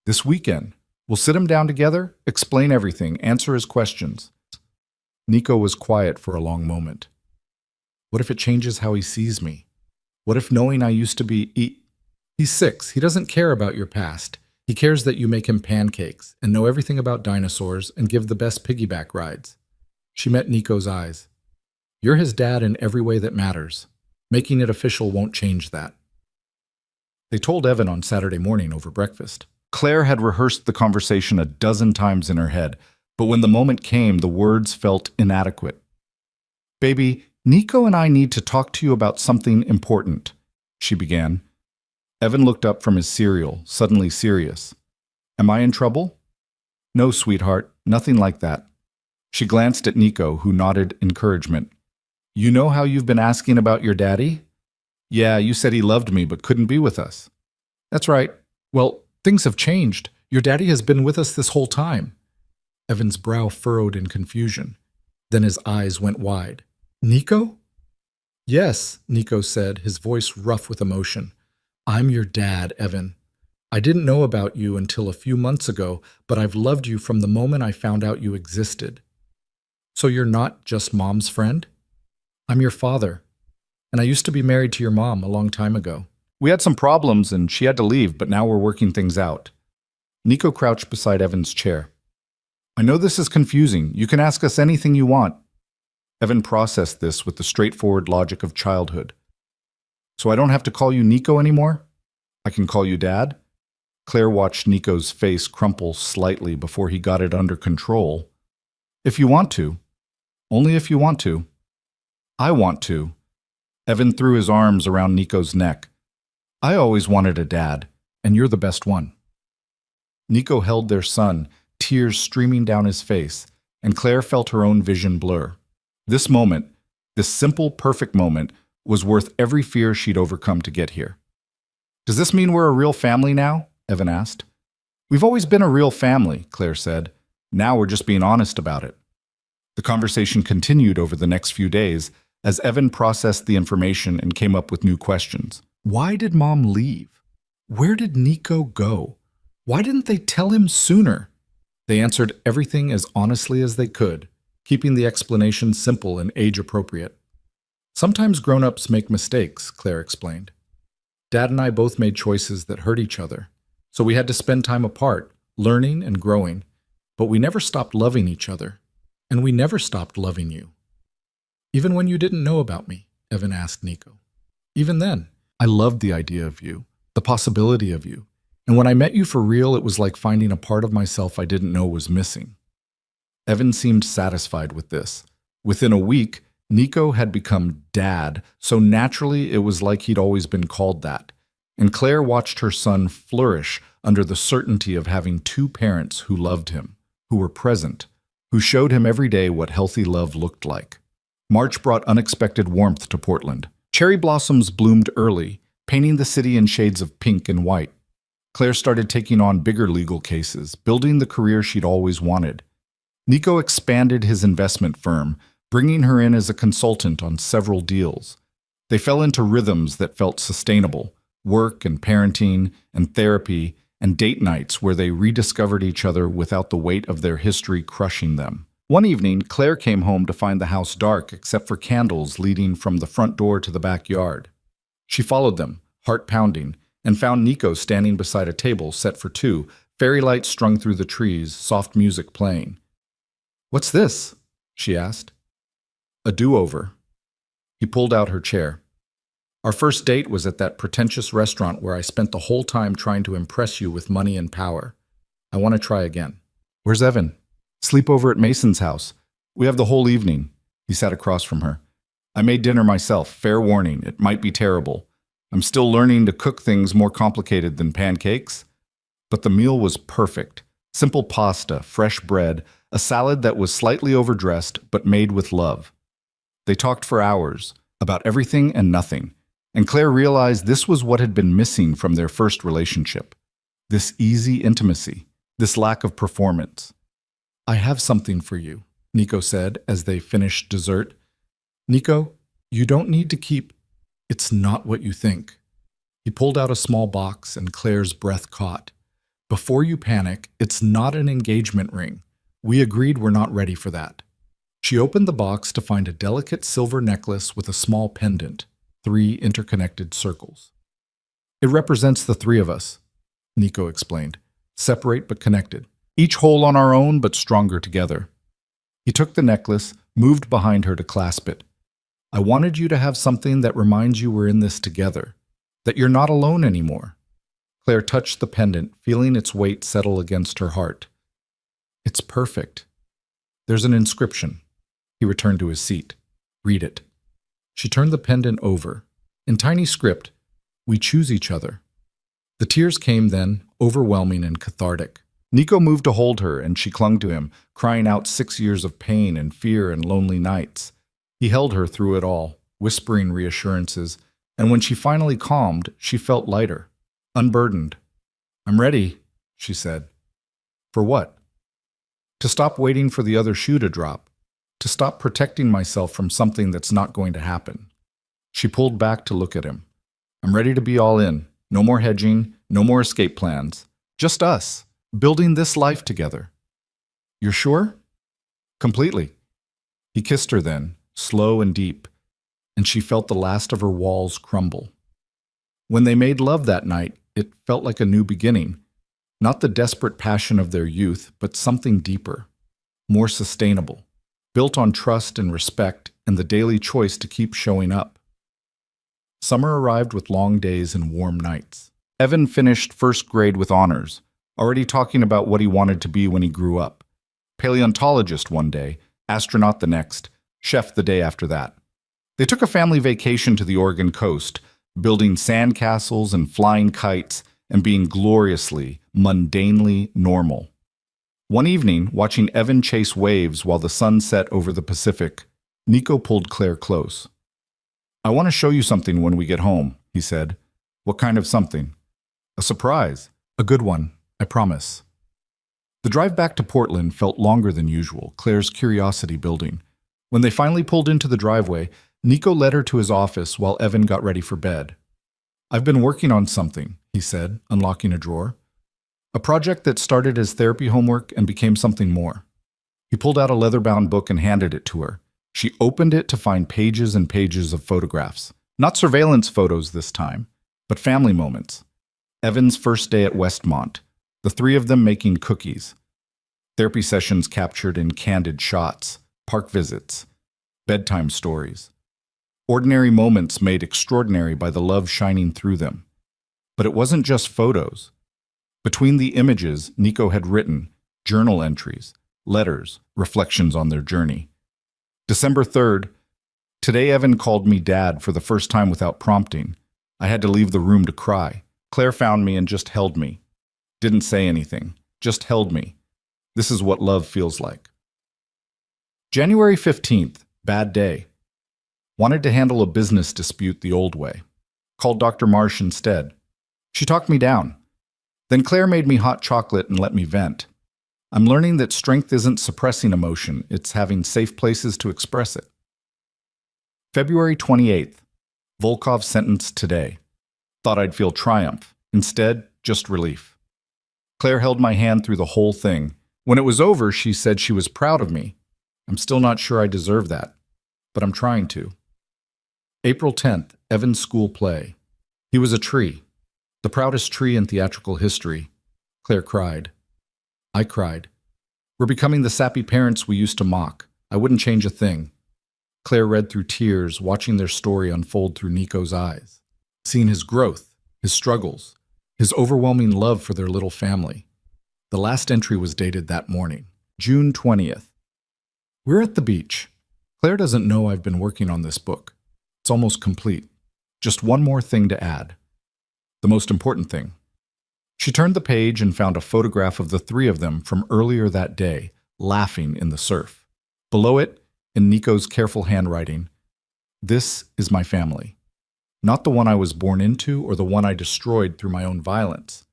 This weekend. We'll sit him down together, explain everything, answer his questions. Nico was quiet for a long moment. What if it changes how he sees me? What if knowing I used to be... He's 6. He doesn't care about your past. He cares that you make him pancakes and know everything about dinosaurs and give the best piggyback rides. She met Nico's eyes. You're his dad in every way that matters. Making it official won't change that. They told Evan on Saturday morning over breakfast. Claire had rehearsed the conversation a dozen times in her head, but when the moment came, the words felt inadequate. Baby, Nico and I need to talk to you about something important, she began. Evan looked up from his cereal, suddenly serious. Am I in trouble? No, sweetheart, nothing like that. She glanced at Nico, who nodded encouragement. You know how you've been asking about your daddy? Yeah, you said he loved me but couldn't be with us. That's right. Well, things have changed. Your daddy has been with us this whole time. Evan's brow furrowed in confusion. Then his eyes went wide. Nico? Yes, Nico said, his voice rough with emotion. I'm your dad, Evan. I didn't know about you until a few months ago, but I've loved you from the moment I found out you existed. So you're not just Mom's friend? I'm your father, and I used to be married to your mom a long time ago. We had some problems and she had to leave, but now we're working things out. Nico crouched beside Evan's chair. I know this is confusing. You can ask us anything you want. Evan processed this with the straightforward logic of childhood. So I don't have to call you Nico anymore? I can call you Dad? Claire watched Nico's face crumple slightly before he got it under control. If you want to. Only if you want to. I want to. Evan threw his arms around Nico's neck. I always wanted a dad, and you're the best one. Nico held their son, tears streaming down his face, and Claire felt her own vision blur. This moment, this simple, perfect moment, was worth every fear she'd overcome to get here. Does this mean we're a real family now? Evan asked. We've always been a real family, Claire said. Now we're just being honest about it. The conversation continued over the next few days as Evan processed the information and came up with new questions. Why did Mom leave? Where did Nico go? Why didn't they tell him sooner? They answered everything as honestly as they could, keeping the explanation simple and age-appropriate. Sometimes grown-ups make mistakes, Claire explained. Dad and I both made choices that hurt each other, so we had to spend time apart, learning and growing, but we never stopped loving each other, and we never stopped loving you. Even when you didn't know about me, Evan asked Nico. Even then, I loved the idea of you, the possibility of you, and when I met you for real, it was like finding a part of myself I didn't know was missing. Evan seemed satisfied with this. Within a week, Nico had become Dad, so naturally it was like he'd always been called that. And Claire watched her son flourish under the certainty of having two parents who loved him, who were present, who showed him every day what healthy love looked like. March brought unexpected warmth to Portland. Cherry blossoms bloomed early, painting the city in shades of pink and white. Claire started taking on bigger legal cases, building the career she'd always wanted. Nico expanded his investment firm, bringing her in as a consultant on several deals. They fell into rhythms that felt sustainable, work and parenting and therapy and date nights where they rediscovered each other without the weight of their history crushing them. One evening, Claire came home to find the house dark except for candles leading from the front door to the backyard. She followed them, heart pounding, and found Nico standing beside a table set for two, fairy lights strung through the trees, soft music playing. "What's this?" she asked. "A do-over." He pulled out her chair. "Our first date was at that pretentious restaurant where I spent the whole time trying to impress you with money and power. I want to try again." "Where's Evan?" "Sleep over at Mason's house. We have the whole evening." He sat across from her. "I made dinner myself. Fair warning, it might be terrible. I'm still learning to cook things more complicated than pancakes." But the meal was perfect. Simple pasta, fresh bread, a salad that was slightly overdressed but made with love. They talked for hours, about everything and nothing, and Claire realized this was what had been missing from their first relationship. This easy intimacy, this lack of performance. "I have something for you," Nico said as they finished dessert. "Nico, you don't need to keep... It's not what you think." He pulled out a small box and Claire's breath caught. "Before you panic, it's not an engagement ring. We agreed we're not ready for that." She opened the box to find a delicate silver necklace with a small pendant, 3 interconnected circles. "It represents the 3 of us," Nico explained, "separate but connected. Each whole on our own, but stronger together." He took the necklace, moved behind her to clasp it. "I wanted you to have something that reminds you we're in this together, that you're not alone anymore." Claire touched the pendant, feeling its weight settle against her heart. "It's perfect. There's an inscription." He returned to his seat. "Read it." She turned the pendant over. In tiny script, "We choose each other." The tears came then, overwhelming and cathartic. Nico moved to hold her, and she clung to him, crying out 6 years of pain and fear and lonely nights. He held her through it all, whispering reassurances, and when she finally calmed, she felt lighter, unburdened. "I'm ready," she said. "For what?" "To stop waiting for the other shoe to drop, to stop protecting myself from something that's not going to happen." She pulled back to look at him. "I'm ready to be all in. No more hedging, no more escape plans. Just us, building this life together." "You're sure?" "Completely." He kissed her then, slow and deep, and she felt the last of her walls crumble. When they made love that night, it felt like a new beginning. Not the desperate passion of their youth, but something deeper, more sustainable, built on trust and respect and the daily choice to keep showing up. Summer arrived with long days and warm nights. Evan finished first grade with honors, already talking about what he wanted to be when he grew up. Paleontologist one day, astronaut the next, chef the day after that. They took a family vacation to the Oregon coast, building sandcastles and flying kites and being gloriously, mundanely normal. One evening, watching Evan chase waves while the sun set over the Pacific, Nico pulled Claire close. "I want to show you something when we get home," he said. "What kind of something?" "A surprise. A good one, I promise." The drive back to Portland felt longer than usual, Claire's curiosity building. When they finally pulled into the driveway, Nico led her to his office while Evan got ready for bed. "I've been working on something," he said, unlocking a drawer. "A project that started as therapy homework and became something more." He pulled out a leather-bound book and handed it to her. She opened it to find pages and pages of photographs. Not surveillance photos this time, but family moments. Evan's first day at Westmont, the three of them making cookies. Therapy sessions captured in candid shots, park visits, bedtime stories. Ordinary moments made extraordinary by the love shining through them. But it wasn't just photos. Between the images, Nico had written journal entries, letters, reflections on their journey. December 3rd, today Evan called me Dad for the first time without prompting. I had to leave the room to cry. Claire found me and just held me. Didn't say anything, just held me. This is what love feels like. January 15th, bad day. Wanted to handle a business dispute the old way. Called Dr. Marsh instead. She talked me down. Then Claire made me hot chocolate and let me vent. I'm learning that strength isn't suppressing emotion, it's having safe places to express it. February 28th. Volkov sentenced today. Thought I'd feel triumph. Instead, just relief. Claire held my hand through the whole thing. When it was over, she said she was proud of me. I'm still not sure I deserve that, but I'm trying to. April 10th, Evan's school play. He was a tree. The proudest tree in theatrical history. Claire cried. I cried. We're becoming the sappy parents we used to mock. I wouldn't change a thing. Claire read through tears, watching their story unfold through Nico's eyes. Seeing his growth, his struggles, his overwhelming love for their little family. The last entry was dated that morning, June 20th. We're at the beach. Claire doesn't know I've been working on this book. It's almost complete. Just one more thing to add. The most important thing. She turned the page and found a photograph of the three of them from earlier that day, laughing in the surf. Below it, in Nico's careful handwriting, "This is my family. Not the one I was born into or the one I destroyed through my own violence.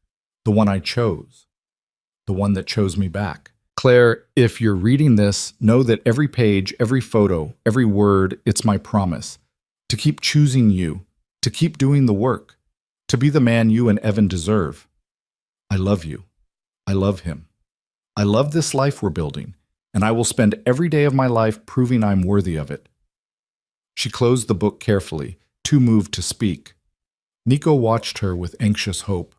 The one I chose. The one that chose me back." Claire, if you're reading this, know that every page, every photo, every word, it's my promise. To keep choosing you, to keep doing the work, to be the man you and Evan deserve. I love you. I love him. I love this life we're building, and I will spend every day of my life proving I'm worthy of it. She closed the book carefully, too moved to speak. Nico watched her with anxious hope.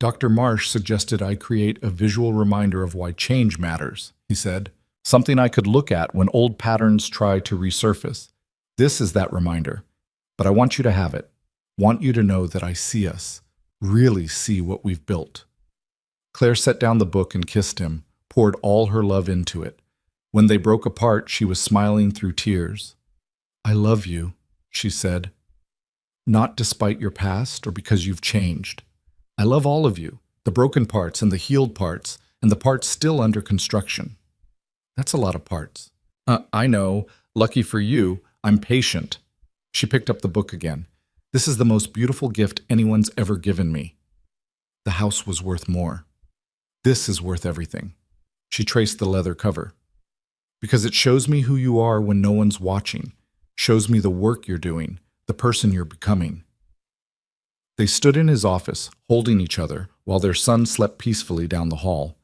Dr. Marsh suggested I create a visual reminder of why change matters, he said. Something I could look at when old patterns try to resurface. This is that reminder, but I want you to have it. Want you to know that I see us, really see what we've built. Claire set down the book and kissed him, poured all her love into it. When they broke apart, she was smiling through tears. I love you, she said. Not despite your past or because you've changed. I love all of you, the broken parts and the healed parts, and the parts still under construction. That's a lot of parts. I know. Lucky for you, I'm patient. She picked up the book again. This is the most beautiful gift anyone's ever given me. The house was worth more. This is worth everything. She traced the leather cover. Because it shows me who you are when no one's watching, shows me the work you're doing, the person you're becoming. They stood in his office, holding each other, while their son slept peacefully down the hall.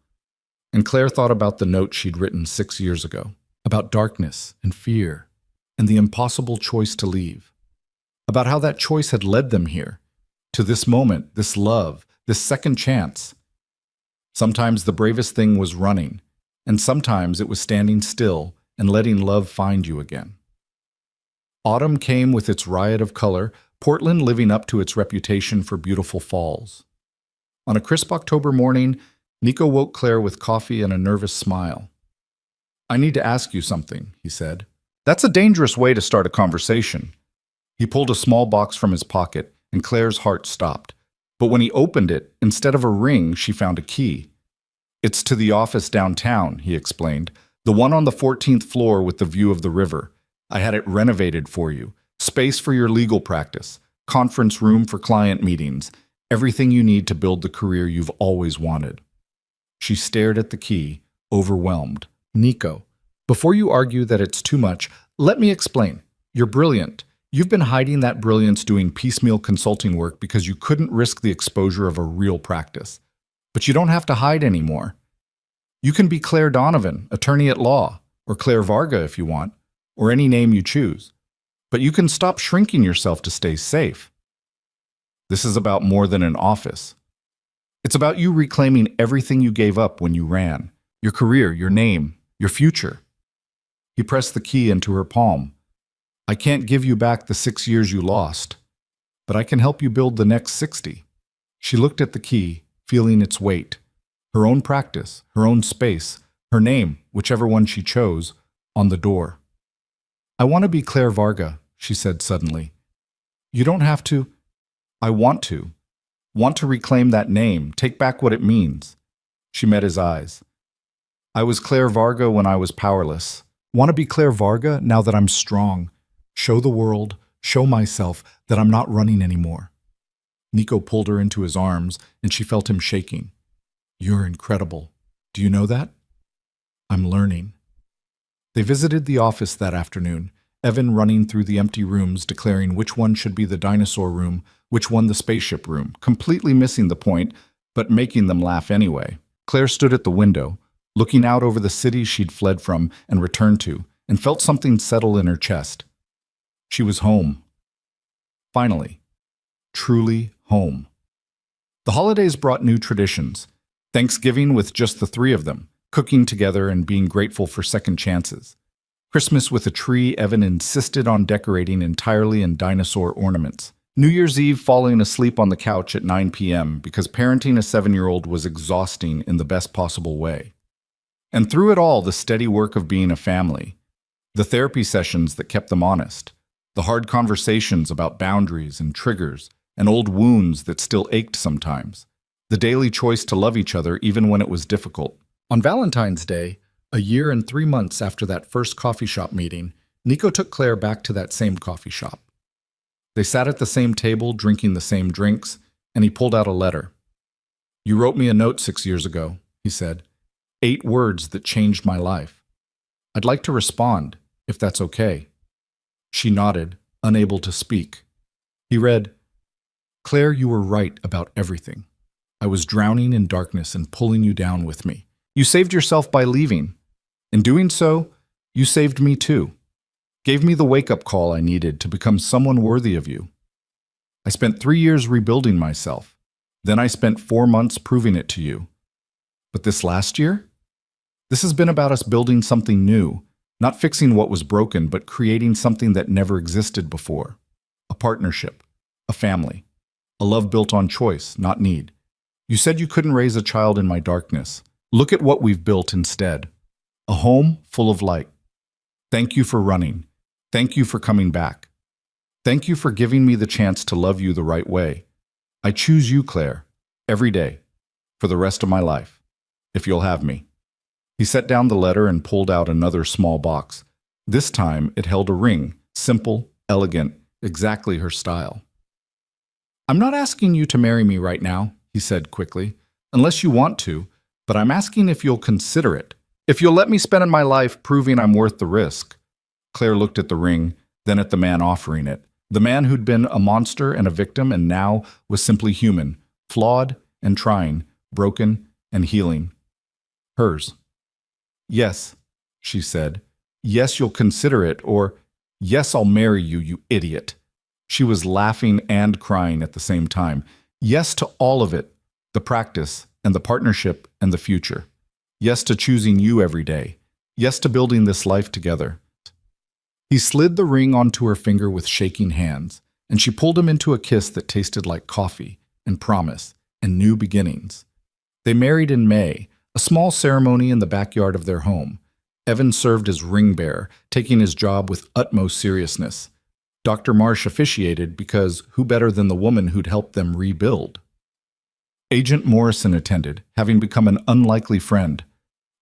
And Claire thought about the note she'd written 6 years ago, about darkness and fear, and the impossible choice to leave. About how that choice had led them here, to this moment, this love, this second chance. Sometimes the bravest thing was running, and sometimes it was standing still and letting love find you again. Autumn came with its riot of color, Portland living up to its reputation for beautiful falls. On a crisp October morning, Nico woke Claire with coffee and a nervous smile. I need to ask you something, he said. That's a dangerous way to start a conversation. He pulled a small box from his pocket, and Claire's heart stopped. But when he opened it, instead of a ring, she found a key. It's to the office downtown, he explained, the one on the 14th floor with the view of the river. I had it renovated for you. Space for your legal practice, conference room for client meetings, everything you need to build the career you've always wanted. She stared at the key, overwhelmed. Nico, before you argue that it's too much, let me explain. You're brilliant. You've been hiding that brilliance doing piecemeal consulting work because you couldn't risk the exposure of a real practice. But you don't have to hide anymore. You can be Claire Donovan, attorney at law, or Claire Varga if you want, or any name you choose. But you can stop shrinking yourself to stay safe. This is about more than an office. It's about you reclaiming everything you gave up when you ran. Your career, your name, your future. He pressed the key into her palm. I can't give you back the 6 years you lost, but I can help you build the next 60. She looked at the key, feeling its weight. Her own practice, her own space, her name, whichever one she chose, on the door. I want to be Claire Varga, she said suddenly. You don't have to. I want to. Want to reclaim that name, take back what it means. She met his eyes. I was Claire Varga when I was powerless. Want to be Claire Varga now that I'm strong. Show the world, show myself that I'm not running anymore. Nico pulled her into his arms, and she felt him shaking. You're incredible. Do you know that? I'm learning. They visited the office that afternoon, Evan running through the empty rooms, declaring which one should be the dinosaur room, which one the spaceship room, completely missing the point, but making them laugh anyway. Claire stood at the window, looking out over the city she'd fled from and returned to, and felt something settle in her chest. She was home. Finally. Truly home. The holidays brought new traditions. Thanksgiving with just the three of them, cooking together and being grateful for second chances. Christmas with a tree Evan insisted on decorating entirely in dinosaur ornaments. New Year's Eve falling asleep on the couch at 9 p.m. because parenting a 7-year-old was exhausting in the best possible way. And through it all, the steady work of being a family. The therapy sessions that kept them honest. The hard conversations about boundaries and triggers and old wounds that still ached sometimes. The daily choice to love each other even when it was difficult. On Valentine's Day, a year and 3 months after that first coffee shop meeting, Nico took Claire back to that same coffee shop. They sat at the same table, drinking the same drinks, and he pulled out a letter. You wrote me a note 6 years ago, he said. 8 words that changed my life. I'd like to respond, if that's okay. She nodded, unable to speak. He read, Claire, you were right about everything. I was drowning in darkness and pulling you down with me. You saved yourself by leaving. In doing so, you saved me too. Gave me the wake-up call I needed to become someone worthy of you. I spent 3 years rebuilding myself. Then I spent 4 months proving it to you. But this last year? This has been about us building something new, not fixing what was broken, but creating something that never existed before. A partnership, a family, a love built on choice, not need. You said you couldn't raise a child in my darkness. Look at what we've built instead. A home full of light. Thank you for running. Thank you for coming back. Thank you for giving me the chance to love you the right way. I choose you, Claire, every day, for the rest of my life, if you'll have me. He set down the letter and pulled out another small box. This time it held a ring, simple, elegant, exactly her style. I'm not asking you to marry me right now, he said quickly, unless you want to, but I'm asking if you'll consider it. If you'll let me spend my life proving I'm worth the risk. Claire looked at the ring, then at the man offering it. The man who'd been a monster and a victim and now was simply human, flawed and trying, broken and healing. Hers. Yes, she said. Yes, you'll consider it, or yes, I'll marry you, you idiot. She was laughing and crying at the same time. Yes to all of it, the practice and the partnership and the future. Yes to choosing you every day. Yes to building this life together. He slid the ring onto her finger with shaking hands, and she pulled him into a kiss that tasted like coffee and promise and new beginnings. They married in May, a small ceremony in the backyard of their home. Evan served as ring bearer, taking his job with utmost seriousness. Dr. Marsh officiated because who better than the woman who'd helped them rebuild? Agent Morrison attended, having become an unlikely friend.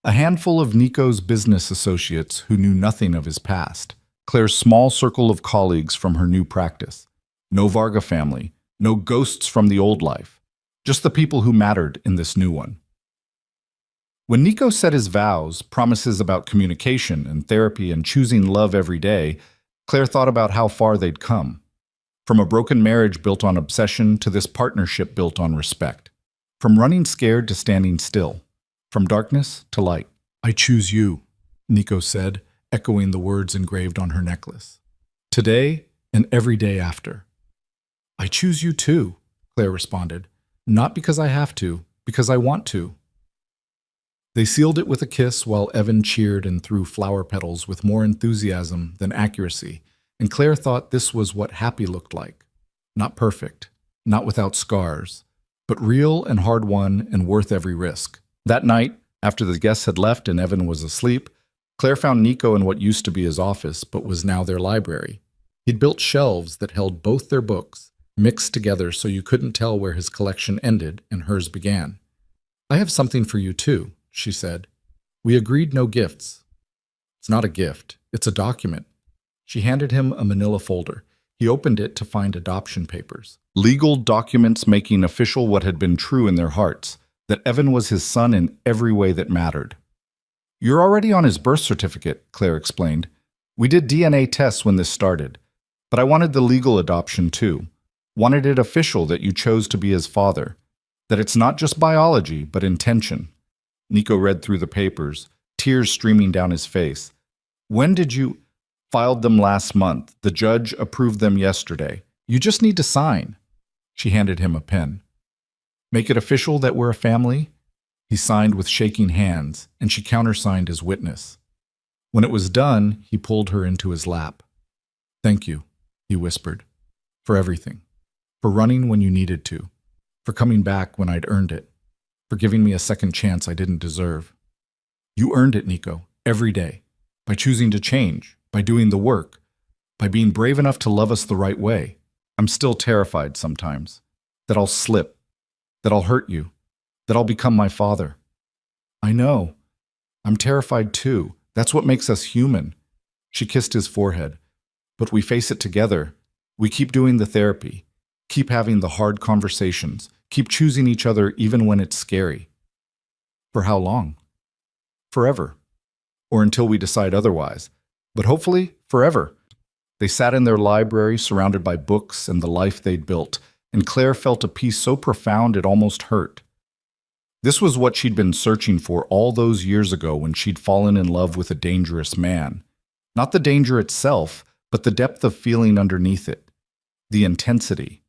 A handful of Nico's business associates who knew nothing of his past. Claire's small circle of colleagues from her new practice. No Varga family, no ghosts from the old life. Just the people who mattered in this new one. When Nico set his vows, promises about communication and therapy and choosing love every day, Claire thought about how far they'd come. From a broken marriage built on obsession to this partnership built on respect. From running scared to standing still. From darkness to light. "I choose you," Nico said, echoing the words engraved on her necklace. "Today and every day after." "I choose you too," Claire responded. "Not because I have to, because I want to." They sealed it with a kiss while Evan cheered and threw flower petals with more enthusiasm than accuracy, and Claire thought this was what happy looked like. Not perfect, not without scars, but real and hard-won and worth every risk. That night, after the guests had left and Evan was asleep, Claire found Nico in what used to be his office but was now their library. He'd built shelves that held both their books, mixed together so you couldn't tell where his collection ended and hers began. "I have something for you too," she said. "We agreed no gifts." "It's not a gift, it's a document." She handed him a manila folder. He opened it to find adoption papers. Legal documents making official what had been true in their hearts, that Evan was his son in every way that mattered. "You're already on his birth certificate," Claire explained. "We did DNA tests when this started. But I wanted the legal adoption too. Wanted it official that you chose to be his father. That it's not just biology, but intention." Nico read through the papers, tears streaming down his face. "When did you—" "Filed them last month. The judge approved them yesterday. You just need to sign." She handed him a pen. "Make it official that we're a family?" He signed with shaking hands, and she countersigned as witness. When it was done, he pulled her into his lap. "Thank you," he whispered, "for everything. For running when you needed to. For coming back when I'd earned it. For giving me a second chance I didn't deserve. You earned it, Nico, every day. By choosing to change, by doing the work, by being brave enough to love us the right way. I'm still terrified sometimes. That I'll slip. That I'll hurt you. That I'll become my father. I know. I'm terrified too. That's what makes us human." She kissed his forehead. "But we face it together. We keep doing the therapy. Keep having the hard conversations. Keep choosing each other even when it's scary." "For how long?" "Forever. Or until we decide otherwise. But hopefully, forever." They sat in their library surrounded by books and the life they'd built, and Claire felt a peace so profound it almost hurt. This was what she'd been searching for all those years ago when she'd fallen in love with a dangerous man. Not the danger itself, but the depth of feeling underneath it. The intensity.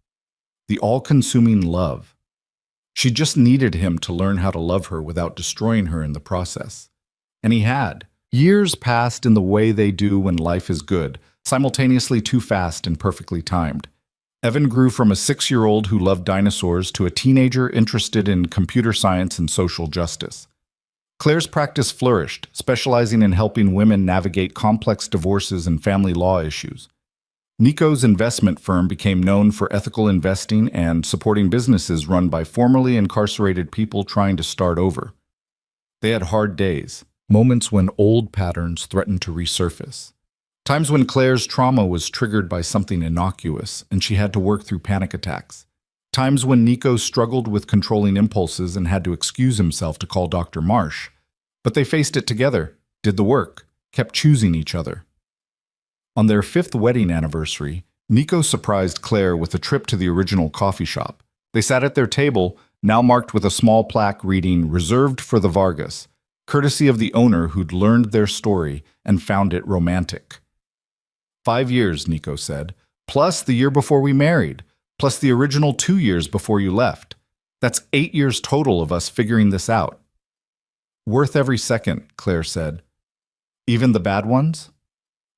The all-consuming love. She just needed him to learn how to love her without destroying her in the process. And he had. Years passed in the way they do when life is good, simultaneously too fast and perfectly timed. Evan grew from a 6-year-old who loved dinosaurs to a teenager interested in computer science and social justice. Claire's practice flourished, specializing in helping women navigate complex divorces and family law issues. Nico's investment firm became known for ethical investing and supporting businesses run by formerly incarcerated people trying to start over. They had hard days, moments when old patterns threatened to resurface. Times when Claire's trauma was triggered by something innocuous and she had to work through panic attacks. Times when Nico struggled with controlling impulses and had to excuse himself to call Dr. Marsh. But they faced it together, did the work, kept choosing each other. On their 5th wedding anniversary, Nico surprised Claire with a trip to the original coffee shop. They sat at their table, now marked with a small plaque reading "Reserved for the Vargas," courtesy of the owner who'd learned their story and found it romantic. 5 years, Nico said, plus the year before we married, plus the original 2 years before you left. That's 8 years total of us figuring this out. Worth every second, Claire said. Even the bad ones?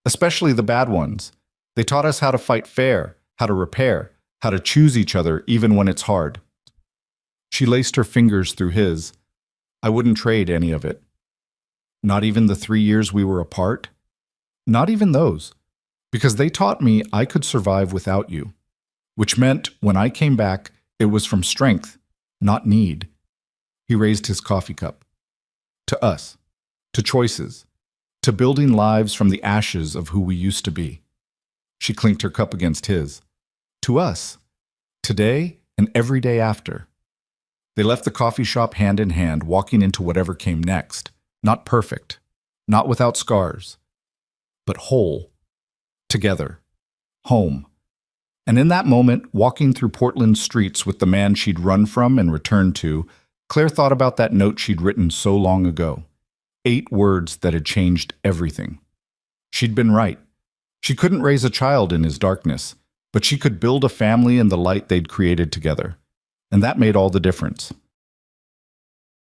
Especially the bad ones. They taught us how to fight fair, how to repair, how to choose each other even when it's hard. She laced her fingers through his. I wouldn't trade any of it. Not even the 3 years we were apart? Not even those. Because they taught me I could survive without you. Which meant, when I came back, it was from strength, not need. He raised his coffee cup. To us. To choices. To building lives from the ashes of who we used to be. She clinked her cup against his. To us. Today and every day after. They left the coffee shop hand in hand, walking into whatever came next. Not perfect, not without scars, but whole, together, home. And in that moment, walking through Portland's streets with the man she'd run from and returned to, Claire thought about that note she'd written so long ago. 8 words that had changed everything. She'd been right. She couldn't raise a child in his darkness, but she could build a family in the light they'd created together. And that made all the difference.